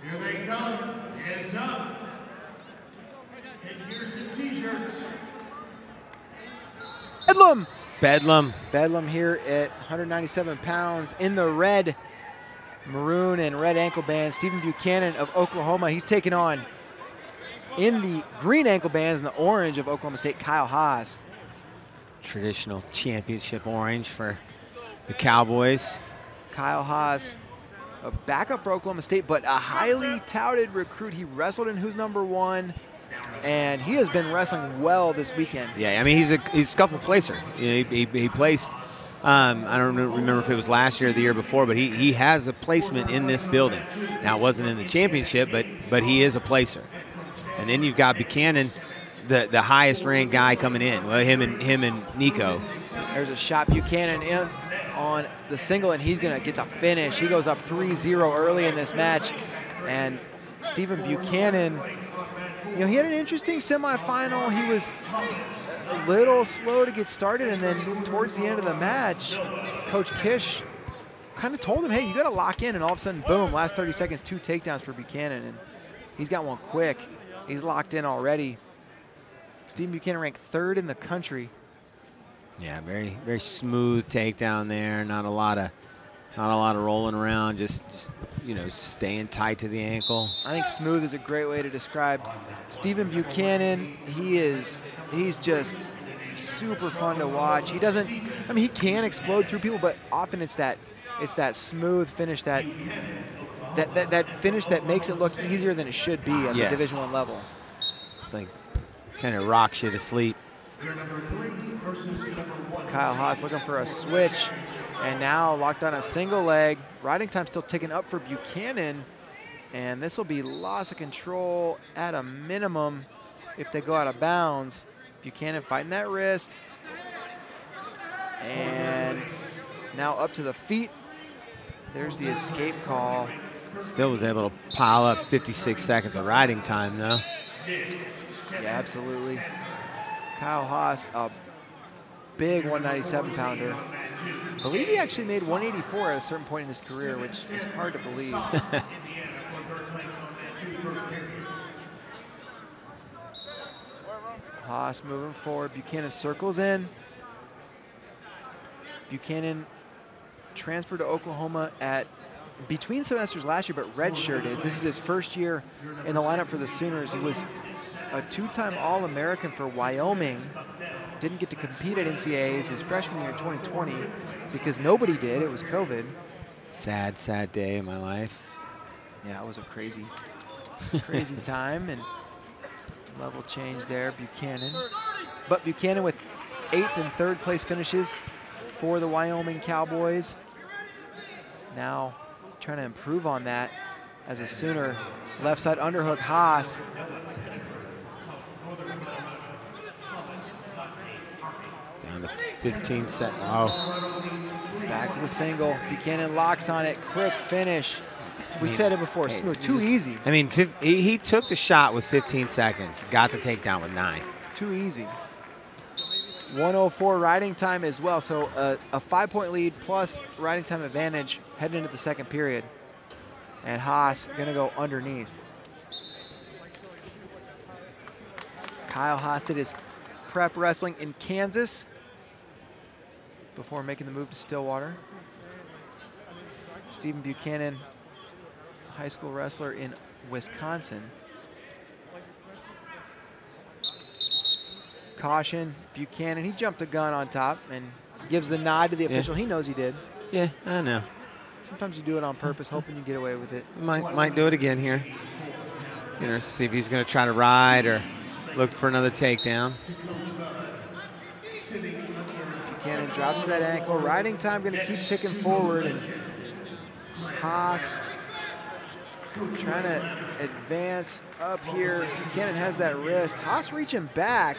Here they come. Heads up. And here's the t-shirts. Bedlam. Bedlam. Bedlam here at 197 pounds in the red, maroon and red ankle band. Stephen Buchanan of Oklahoma. He's taking on, in the green ankle bands and the orange of Oklahoma State, Kyle Haas. Traditional championship orange for the Cowboys. Kyle Haas, a backup for Oklahoma State, but a highly touted recruit. He wrestled in Who's Number One, and he has been wrestling well this weekend. Yeah, I mean, he's a Scuffle placer. You know, he placed I don't remember if it was last year or the year before, but he has a placement in this building. Now, it wasn't in the championship, but he is a placer. And then you've got Buchanan, the highest ranked guy coming in. Well, him and Nico. There's a shot. Buchanan in on the single, and he's going to get the finish. He goes up 3-0 early in this match. And Stephen Buchanan, you know, he had an interesting semifinal. He was a little slow to get started, and then towards the end of the match, Coach Kish kind of told him, hey, you got to lock in, and all of a sudden, boom, last 30 seconds, 2 takedowns for Buchanan, and he's got one quick. He's locked in already. Stephen Buchanan ranked 3rd in the country. Yeah, very, very smooth takedown there. Not a lot of rolling around. Just you know, staying tight to the ankle. I think smooth is a great way to describe Stephen Buchanan. He's just super fun to watch. He doesn't. I mean, he can explode through people, but often it's that smooth finish, that finish that makes it look easier than it should be at the Division I level. It's like kind of rocks you to sleep. Kyle Haas looking for a switch, and now locked on a single leg. Riding time still ticking up for Buchanan, and this will be loss of control at a minimum if they go out of bounds. Buchanan fighting that wrist, and now up to the feet. There's the escape call. Still was able to pile up 56 seconds of riding time, though. Yeah, absolutely. Kyle Haas, a big 197-pounder. I believe he actually made 184 at a certain point in his career, which is hard to believe. Haas moving forward. Buchanan circles in. Buchanan transferred to Oklahoma between semesters last year, but redshirted. This is his first year in the lineup for the Sooners. He was a 2-time All-American for Wyoming. Didn't get to compete at NCAAs his freshman year in 2020 because nobody did. It was COVID. Sad, sad day in my life. Yeah, it was a crazy, crazy time, and level change there, Buchanan. But Buchanan with 8th and 3rd place finishes for the Wyoming Cowboys. Now trying to improve on that as a Sooner. Left side underhook, Haas. Down to 15 seconds. Oh. Back to the single. Buchanan locks on it. Quick finish. We said it before. Hey, Smooth. Too easy. I mean, he took the shot with 15 seconds. Got the takedown with 9. Too easy. 104 riding time as well. So a 5-point lead plus riding time advantage heading into the second period. And Haas going to go underneath. Kyle Haas did his prep wrestling in Kansas before making the move to Stillwater. Stephen Buchanan, high school wrestler in Wisconsin. Caution, Buchanan, he jumped the gun on top and gives the nod to the official. He knows he did. Yeah, I know. Sometimes you do it on purpose, hoping you get away with it. Might do it again here. You know, see if he's going to try to ride or look for another takedown. Buchanan drops that ankle. Riding time going to keep ticking forward, and Haas trying to advance up here. Buchanan has that wrist. Haas reaching back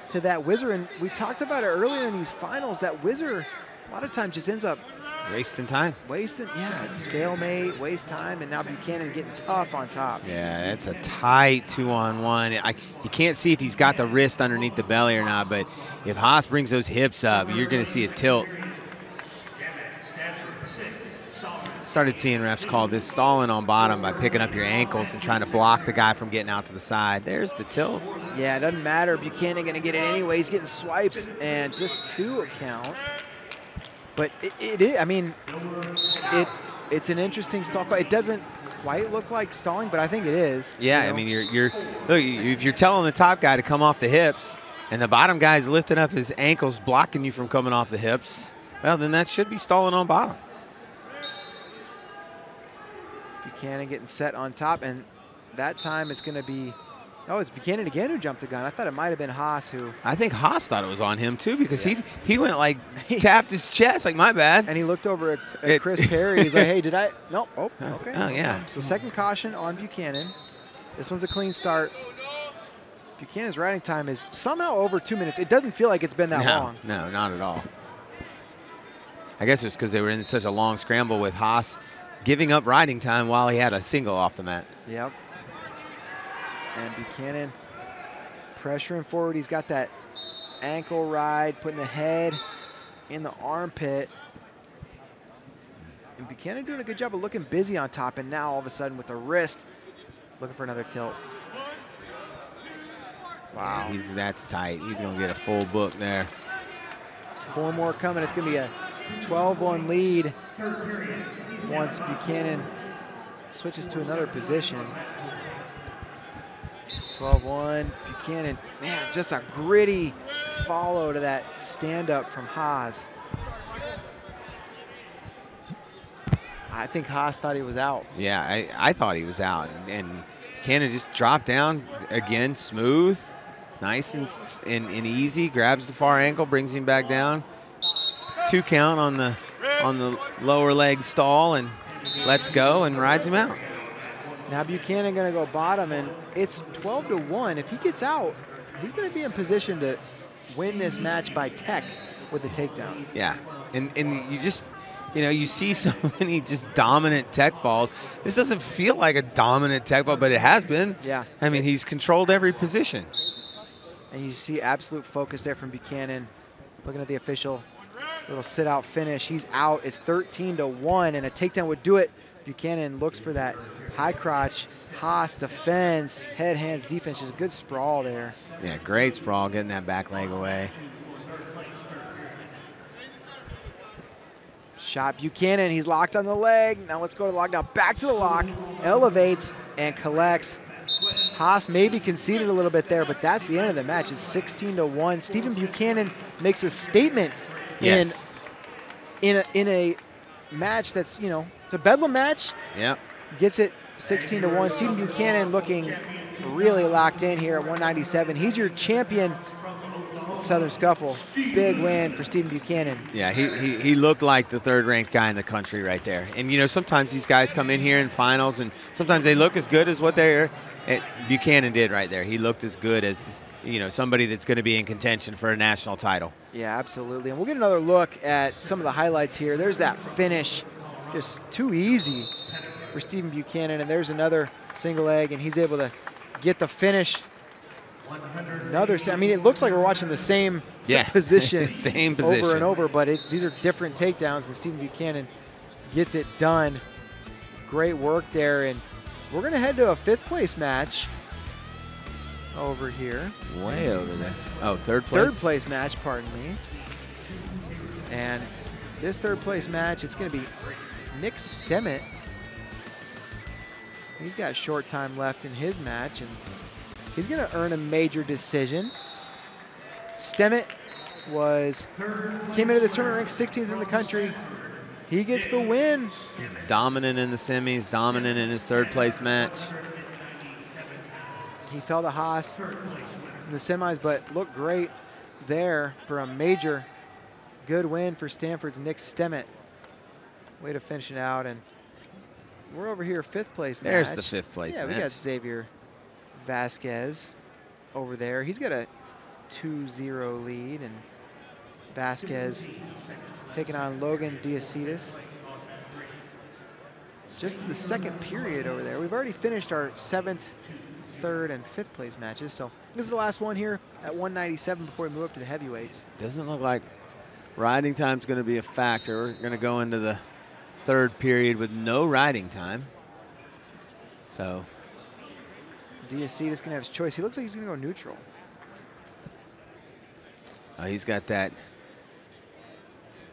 to that whizzer, and we talked about it earlier in these finals. That whizzer a lot of times just ends up wasting time. Yeah, stalemate, waste time, and now Buchanan getting tough on top. Yeah, it's a tight 2-on-1. You can't see if he's got the wrist underneath the belly or not, but if Haas brings those hips up, you're going to see a tilt. Started seeing refs call this stalling on bottom by picking up your ankles and trying to block the guy from getting out to the side. There's the tilt. Yeah, it doesn't matter. Buchanan going to get it anyway. He's getting swipes, and just 2 count. But it is, I mean, it's an interesting stall call. It doesn't quite look like stalling, but I think it is. Yeah, I mean, look, if you're telling the top guy to come off the hips and the bottom guy's lifting up his ankles, blocking you from coming off the hips, well, then that should be stalling on bottom. Buchanan getting set on top, and that time it's going to be Oh, it's Buchanan again who jumped the gun. I thought it might have been Haas who. I think Haas thought it was on him too because he went like tapped his chest like my bad. And he looked over at Chris Perry. He's like, hey, did I? Nope. Oh, okay. Oh, yeah. So second caution on Buchanan. This one's a clean start. Buchanan's riding time is somehow over 2 minutes. It doesn't feel like it's been that long. No, not at all. I guess it's because they were in such a long scramble with Haas giving up riding time while he had a single off the mat. Yep. And Buchanan pressuring forward. He's got that ankle ride, putting the head in the armpit. And Buchanan doing a good job of looking busy on top, and now all of a sudden with the wrist, looking for another tilt. Wow. That's tight. He's going to get a full book there. 4 more coming. It's going to be a 12-1 lead once Buchanan switches to another position. 12-1. Buchanan, man, just a gritty follow to that stand-up from Haas. I think Haas thought he was out. Yeah, I thought he was out. And Buchanan just dropped down again, smooth, nice and easy. Grabs the far ankle, brings him back down. 2 count on the lower leg stall and lets go and rides him out. Now Buchanan going to go bottom, and it's 12-1. If he gets out, he's going to be in position to win this match by tech with the takedown. Yeah, and you just, you see so many just dominant tech falls. This doesn't feel like a dominant tech fall, but it has been. Yeah. I mean, he's controlled every position. And you see absolute focus there from Buchanan. Looking at the official little sit-out finish. He's out. It's 13-1, and a takedown would do it. Buchanan looks for that high crotch. Haas defends. Head, hands, defense. Just a good sprawl there. Yeah, great sprawl, getting that back leg away. Shot Buchanan. He's locked on the leg. Now let's go to the lock. Now back to the lock. Elevates and collects. Haas maybe conceded a little bit there, but that's the end of the match. It's 16-1. Stephen Buchanan makes a statement in a match that's, it's a bedlam match. Yep. Gets it 16-1. Stephen Buchanan looking really locked in here at 197. He's your champion at Southern Scuffle. Big win for Stephen Buchanan. Yeah, he looked like the 3rd-ranked guy in the country right there. And, sometimes these guys come in here in finals, and sometimes they look as good as what Buchanan did right there. He looked as good as, somebody that's going to be in contention for a national title. Yeah, absolutely. And we'll get another look at some of the highlights here. There's that finish, just too easy for Stephen Buchanan. And there's another single leg, and he's able to get the finish. It looks like we're watching the same position, same position over and over, but these are different takedowns, and Stephen Buchanan gets it done. Great work there, and we're going to head to a 5th place match over here. Way over there. Oh, 3rd place? 3rd place match, pardon me. And this 3rd place match, it's going to be Nick Stemmet. He's got short time left in his match, and he's going to earn a major decision. Stemmet came into the tournament ranked 16th in the country. He gets the win. He's dominant in the semis, dominant in his 3rd place match. He fell to Haas in the semis, but looked great there for a major good win for Stanford's Nick Stemmet. Way to finish it out. And we're over here, 5th place match. There's the 5th place match. Yeah, we got Xavier Vasquez over there. He's got a 2-0 lead, and Vasquez taking on Logan Diacides. Just the 2nd period over there. We've already finished our 7th, 3rd, and 5th place matches. So this is the last one here at 197 before we move up to the heavyweights. Doesn't look like riding time's going to be a factor. We're going to go into the 3rd period with no riding time. So Diacides going to have his choice. He looks like he's going to go neutral. He's got that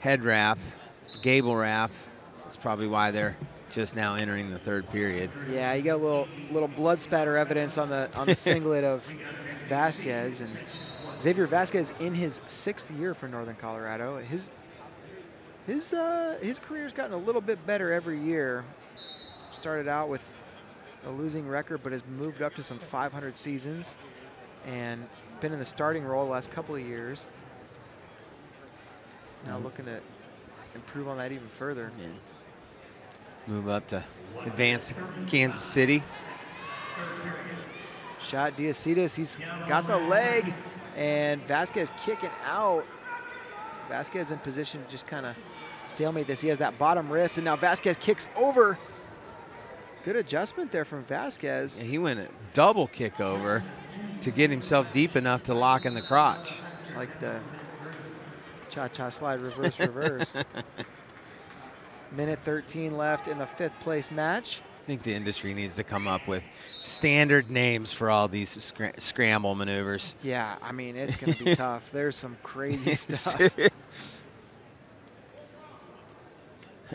head wrap, gable wrap. That's probably why they're just now entering the 3rd period. Yeah, you got a little blood spatter evidence on the singlet of Vasquez, and Xavier Vasquez in his 6th year for Northern Colorado. His career's gotten a little bit better every year. Started out with a losing record, but has moved up to some 500 seasons and been in the starting role the last couple of years. Now looking to improve on that even further. Yeah. Move up to advance to Kansas City. Shot Diacides, he's got the leg, and Vasquez kicking out. Vasquez in position to just kind of stalemate this. He has that bottom wrist, and now Vasquez kicks over. Good adjustment there from Vasquez. Yeah, he went a double kick over to get himself deep enough to lock in the crotch. It's like the cha-cha slide, reverse, reverse. Minute 13 left in the 5th place match. I think the industry needs to come up with standard names for all these scramble maneuvers. Yeah, I mean, it's going to be tough. There's some crazy stuff.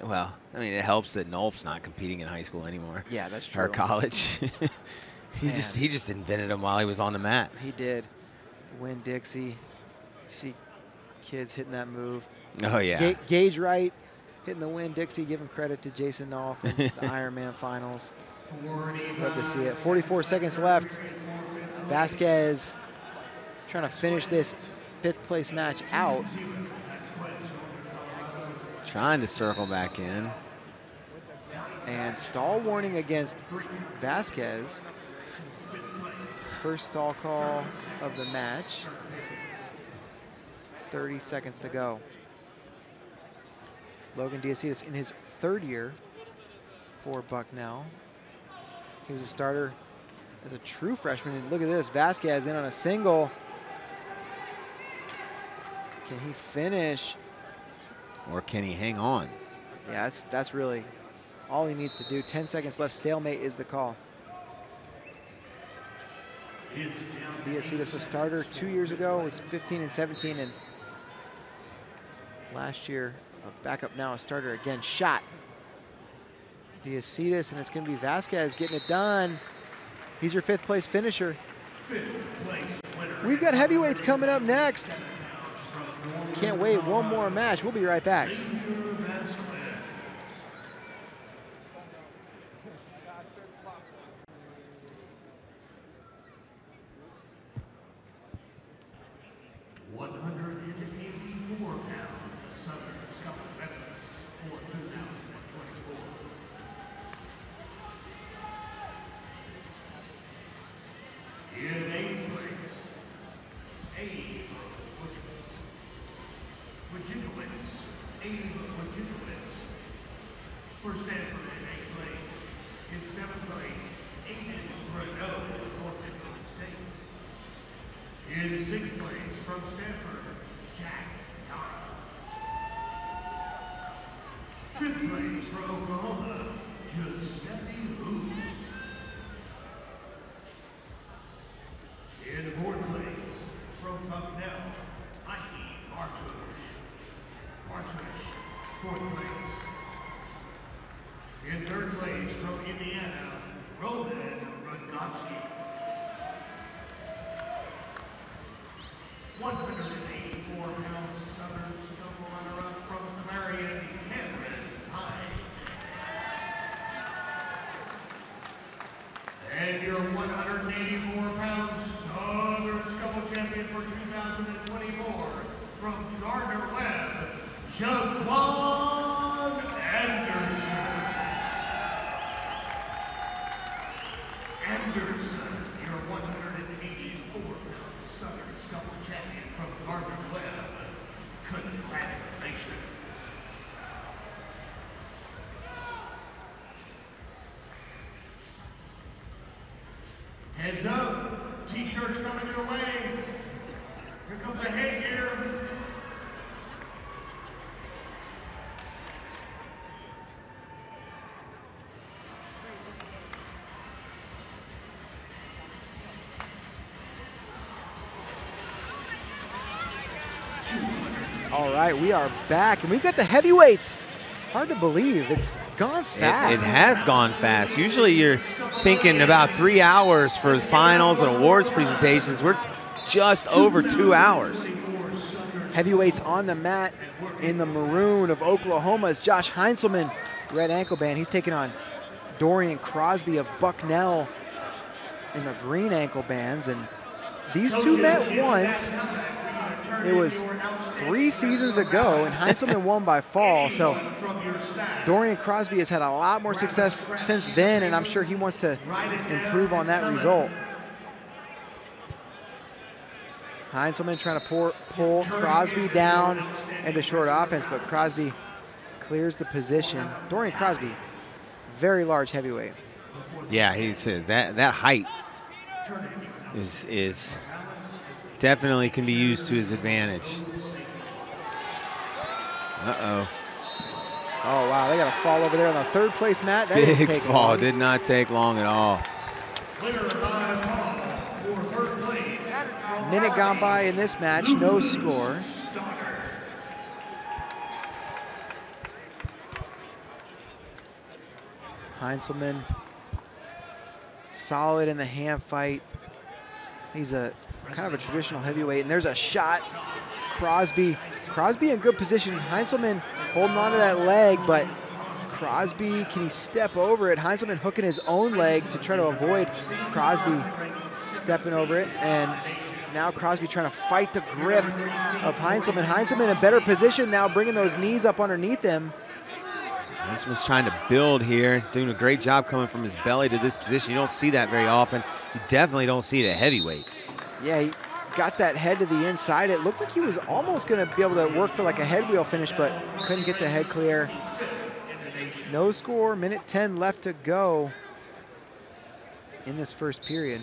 Well, I mean, it helps that Nolf's not competing in high school anymore. Yeah, that's true. Or college. he just invented them while he was on the mat. He did. Win Dixie. See kids hitting that move. Oh, yeah. Gage Wright hitting the Win Dixie, giving credit to Jason Nolf in the Ironman finals. Love to see it. 44 seconds left. Vasquez trying to finish this 5th place match out. Trying to circle back in. And stall warning against Vasquez. First stall call of the match. 30 seconds to go. Logan Diacides in his 3rd year for Bucknell. He was a starter as a true freshman. And look at this, Vasquez in on a single. Can he finish? Or can he hang on? Yeah, that's really all he needs to do. 10 seconds left, stalemate is the call. Diacides, a starter 2 years ago, was 15 and 17, and last year, a backup now, a starter again. Shot. Diacides, and it's going to be Vasquez getting it done. He's your 5th place finisher. We've got heavyweights coming up next. Can't wait, one more match. We'll be right back. In 6th place from Stanford, Jack Dara. 5th place from Oklahoma, Giuseppe Hoos. In 4th place from Bucknell, Mikey Bartush. 4th place. In 3rd place from Indiana, Roman Rogotsky. 184-pound Southern Scuffle runner-up from Clarion, Cameron High. And your 184-pound Southern Scuffle champion for 2024 from Gardner Webb, Jaquan Anderson. Anderson, your 184-pound Southern Scuffle champion from Gardner Webb. Congratulations. Heads up, t-shirts coming your way. Here comes the headgear. All right, we are back, and we've got the heavyweights. Hard to believe, it's gone fast. It has gone fast. Usually you're thinking about 3 hours for finals and awards presentations. We're just over 2 hours. Heavyweights on the mat in the maroon of Oklahoma is Josh Heinzelman, red ankle band. He's taking on Dorian Crosby of Bucknell in the green ankle bands. And these two met once. It was 3 seasons ago, and Heinzelman won by fall. So Dorian Crosby has had a lot more success since then, and I'm sure he wants to improve on that result. Heinzelman trying to pull Crosby down into short offense, but Crosby clears the position. Dorian Crosby, very large heavyweight. Yeah, he says that height is definitely can be used to his advantage. Uh-oh. Oh, wow, they got a fall over there on the 3rd place mat. That Big didn't take fall, long. did not take long at all. Minute gone by in this match, no score. Heinzelman, solid in the hand fight. He's a kind of a traditional heavyweight, and there's a shot. Crosby in good position. Heinzelman holding on to that leg, but Crosby, can he step over it? Heinzelman hooking his own leg to try to avoid Crosby stepping over it, and now Crosby trying to fight the grip of Heinzelman. Heinzelman in better position now, bringing those knees up underneath him. Heinzelman's trying to build here, doing a great job coming from his belly to this position. You don't see that very often. You definitely don't see it at heavyweight. Yeah, he got that head to the inside. It looked like he was almost going to be able to work for like a head wheel finish, but couldn't get the head clear. No score, minute 10 left to go in this first period.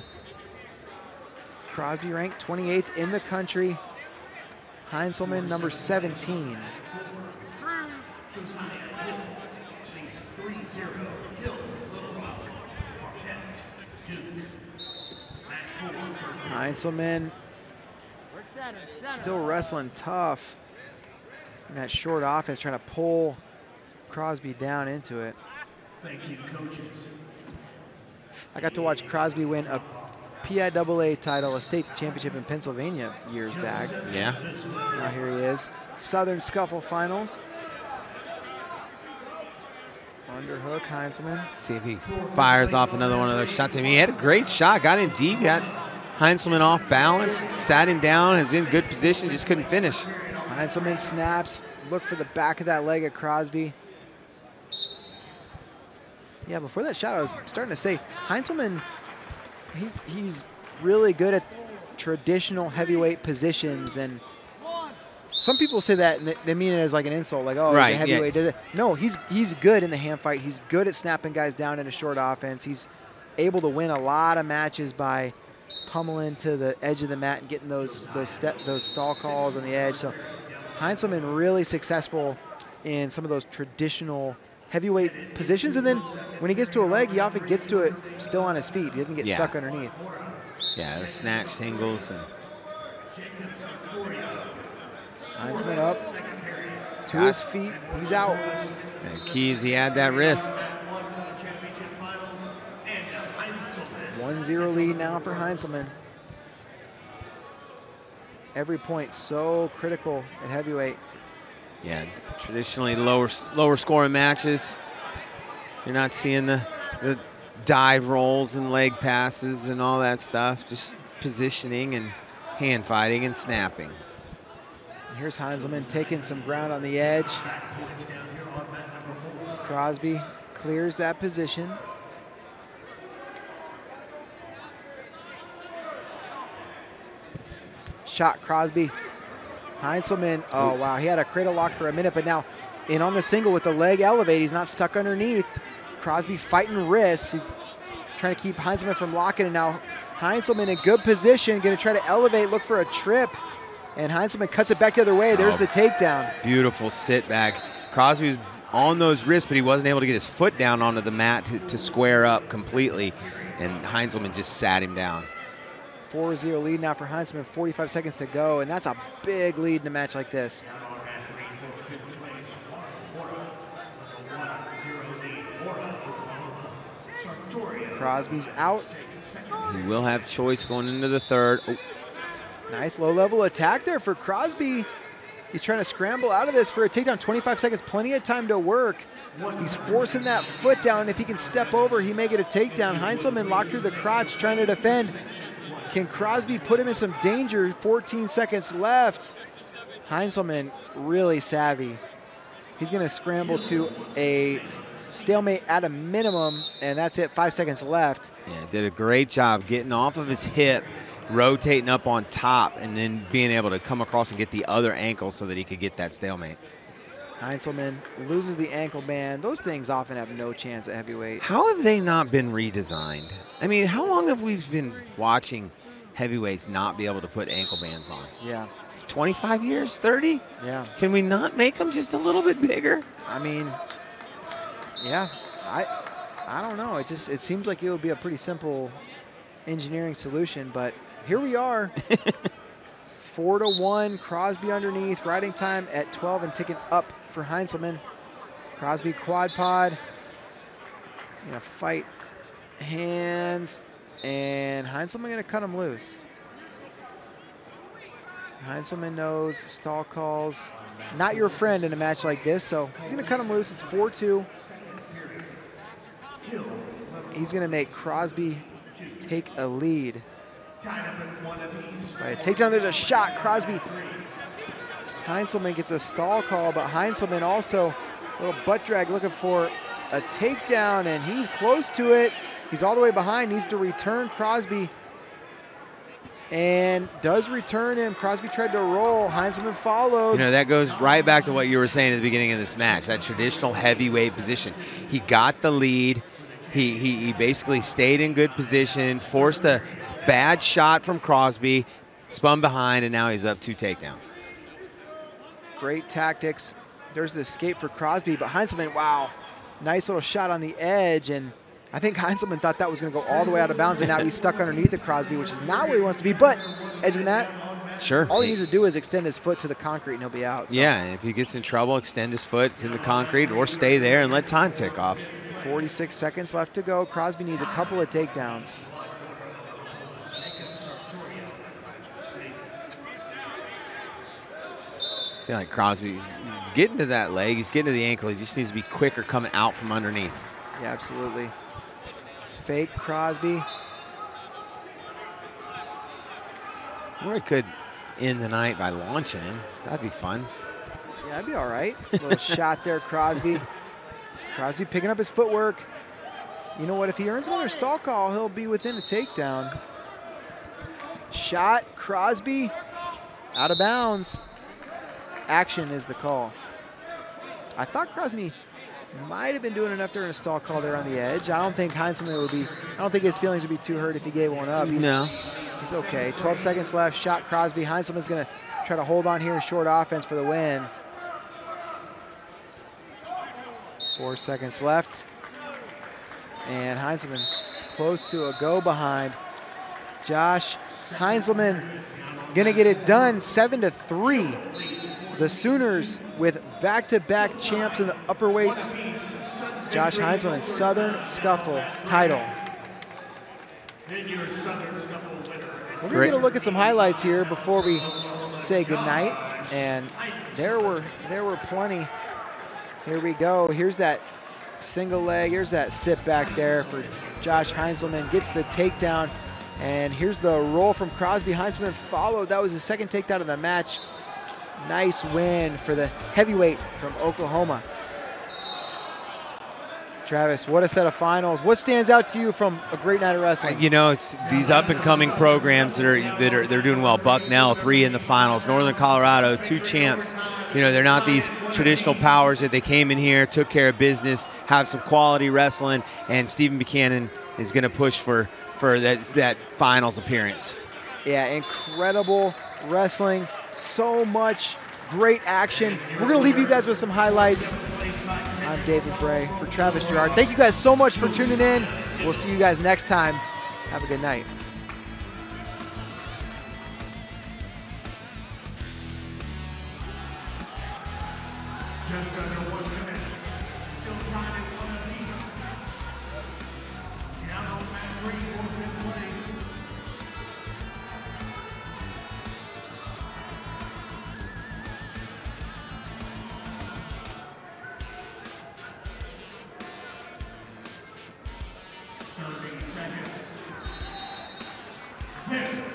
Crosby ranked 28th in the country. Heinzelman, number 17. Heinzelman still wrestling tough in that short offense, trying to pull Crosby down into it. Thank you, coaches. I got to watch Crosby win a PIAA title, a state championship in Pennsylvania years back. Yeah. Now here he is. Southern Scuffle finals. Underhook, Heinzelman. See if he fires off another one of those shots. I mean, he had a great shot, got in deep, got Heinzelman off balance, sat him down, is in good position, just couldn't finish. Heinzelman snaps, look for the back of that leg of Crosby. Yeah, before that shot, I was starting to say, Heinzelman, he's really good at traditional heavyweight positions, and some people say that and they mean it as like an insult, like, oh, right, he's a heavyweight. yeah. No, he's good in the hand fight. He's good at snapping guys down in a short offense. He's able to win a lot of matches by pummeling to the edge of the mat and getting those stall calls on the edge. So Heinzelman really successful in some of those traditional heavyweight positions, and then when he gets to a leg, he often gets to it still on his feet. He doesn't get stuck underneath. Yeah, the snatch singles. And Heinzelman up to his feet. He's out. the key is he had that wrist. 1-0 lead now for Heinzelman. Every point so critical at heavyweight. Yeah, traditionally lower scoring matches. You're not seeing the dive rolls and leg passes and all that stuff. Just positioning and hand fighting and snapping. Here's Heinzelman taking some ground on the edge. Crosby clears that position. Shot Crosby. Heinzelman, oh wow, he had a cradle lock for a minute, but now in on the single with the leg elevated, he's not stuck underneath. Crosby fighting wrists. He's trying to keep Heinzelman from locking, and now Heinzelman in good position, gonna try to elevate, look for a trip, and Heinzelman cuts it back the other way. There's the takedown. Beautiful sit back. Crosby was on those wrists, but he wasn't able to get his foot down onto the mat to square up completely, and Heinzelman just sat him down. 4-0 lead now for Heinzelman, 45 seconds to go, and that's a big lead in a match like this. Crosby's out. He will have choice going into the third. Oh. Nice low-level attack there for Crosby. He's trying to scramble out of this for a takedown. 25 seconds, plenty of time to work. He's forcing that foot down. If he can step over, he may get a takedown. Heinzelman locked through the crotch, trying to defend. Can Crosby put him in some danger? 14 seconds left. Heinzelman really savvy. He's going to scramble to a stalemate at a minimum, and that's it. 5 seconds left. Yeah, did a great job getting off of his hip, rotating up on top, and then being able to come across and get the other ankle so that he could get that stalemate. Heinzelman loses the ankle band. Those things often have no chance at heavyweight. How have they not been redesigned? I mean, how long have we been watching heavyweights not be able to put ankle bands on? Yeah. 25 years, 30? Yeah. Can we not make them just a little bit bigger? I mean, yeah, I don't know. It seems like it would be a pretty simple engineering solution, but here we are. 4-1, Crosby underneath, riding time at 12 and ticking up for Heinzelman. Crosby quad pod. Gonna fight hands, and Heinzelman gonna cut him loose. Heinzelman knows stall calls, not your friend in a match like this, so he's gonna cut him loose. It's 4-2. He's gonna make Crosby take a lead. Right, takedown, there's a shot. Crosby, Heinzelman gets a stall call, but Heinzelman also a little butt drag looking for a takedown, and he's close to it. He's all the way behind, needs to return Crosby, and does return him. Crosby tried to roll, Heinzelman followed. You know, that goes right back to what you were saying at the beginning of this match, that traditional heavyweight position. He got the lead. He basically stayed in good position, forced a bad shot from Crosby, spun behind, and now he's up 2 takedowns. Great tactics. There's the escape for Crosby, but Heinzelman, wow, nice little shot on the edge, and I think Heinzelman thought that was going to go all the way out of bounds, and now he's stuck underneath the Crosby, which is not where he wants to be, but edge of the mat. Sure. All he needs to do is extend his foot to the concrete, and he'll be out. So. Yeah, and if he gets in trouble, extend his foot in the concrete or stay there and let time tick off. 46 seconds left to go. Crosby needs a couple of takedowns. I feel like Crosby's he's getting to that leg, he's getting to the ankle, he just needs to be quicker coming out from underneath. Yeah, absolutely. Fake Crosby. Or it could end the night by launching him. That'd be fun. Yeah, that'd be all right. A little shot there, Crosby. Crosby picking up his footwork. You know what? If he earns another stall call, he'll be within a takedown. Shot, Crosby, out of bounds. Action is the call. I thought Crosby might have been doing enough during a stall call there on the edge. I don't think Heinzelman would be, I don't think his feelings would be too hurt if he gave one up. He's okay. 12 seconds left. Shot Crosby. Heinzelman's going to try to hold on here in short offense for the win. 4 seconds left. And Heinzelman close to a go behind. Josh Heinzelman going to get it done, 7-3. The Sooners with back-to-back champs in the upper weights. Josh Heinzelman, Southern Scuffle title. We're going to get a look at some highlights here before we say goodnight. And there were plenty. Here we go. Here's that single leg. Here's that sit back there for Josh Heinzelman. Gets the takedown. And here's the roll from Crosby. Heinzelman followed. That was his second takedown of the match. Nice win for the heavyweight from Oklahoma. Travis, what a set of finals. What stands out to you from a great night of wrestling? You know, it's these up-and-coming programs they're doing well. Bucknell, 3 in the finals. Northern Colorado, 2 champs. You know, they're not these traditional powers that they came in here, took care of business, have some quality wrestling, and Stephen Buchanan is going to push for that finals appearance. Yeah, incredible wrestling. So much great action. We're going to leave you guys with some highlights. I'm David Bray for Travis Gerard. Thank you guys so much for tuning in. We'll see you guys next time. Have a good night. Just under 1 minute. Still tied at 1 apiece. Down on mat 3 for 5th place. 30 seconds. 10,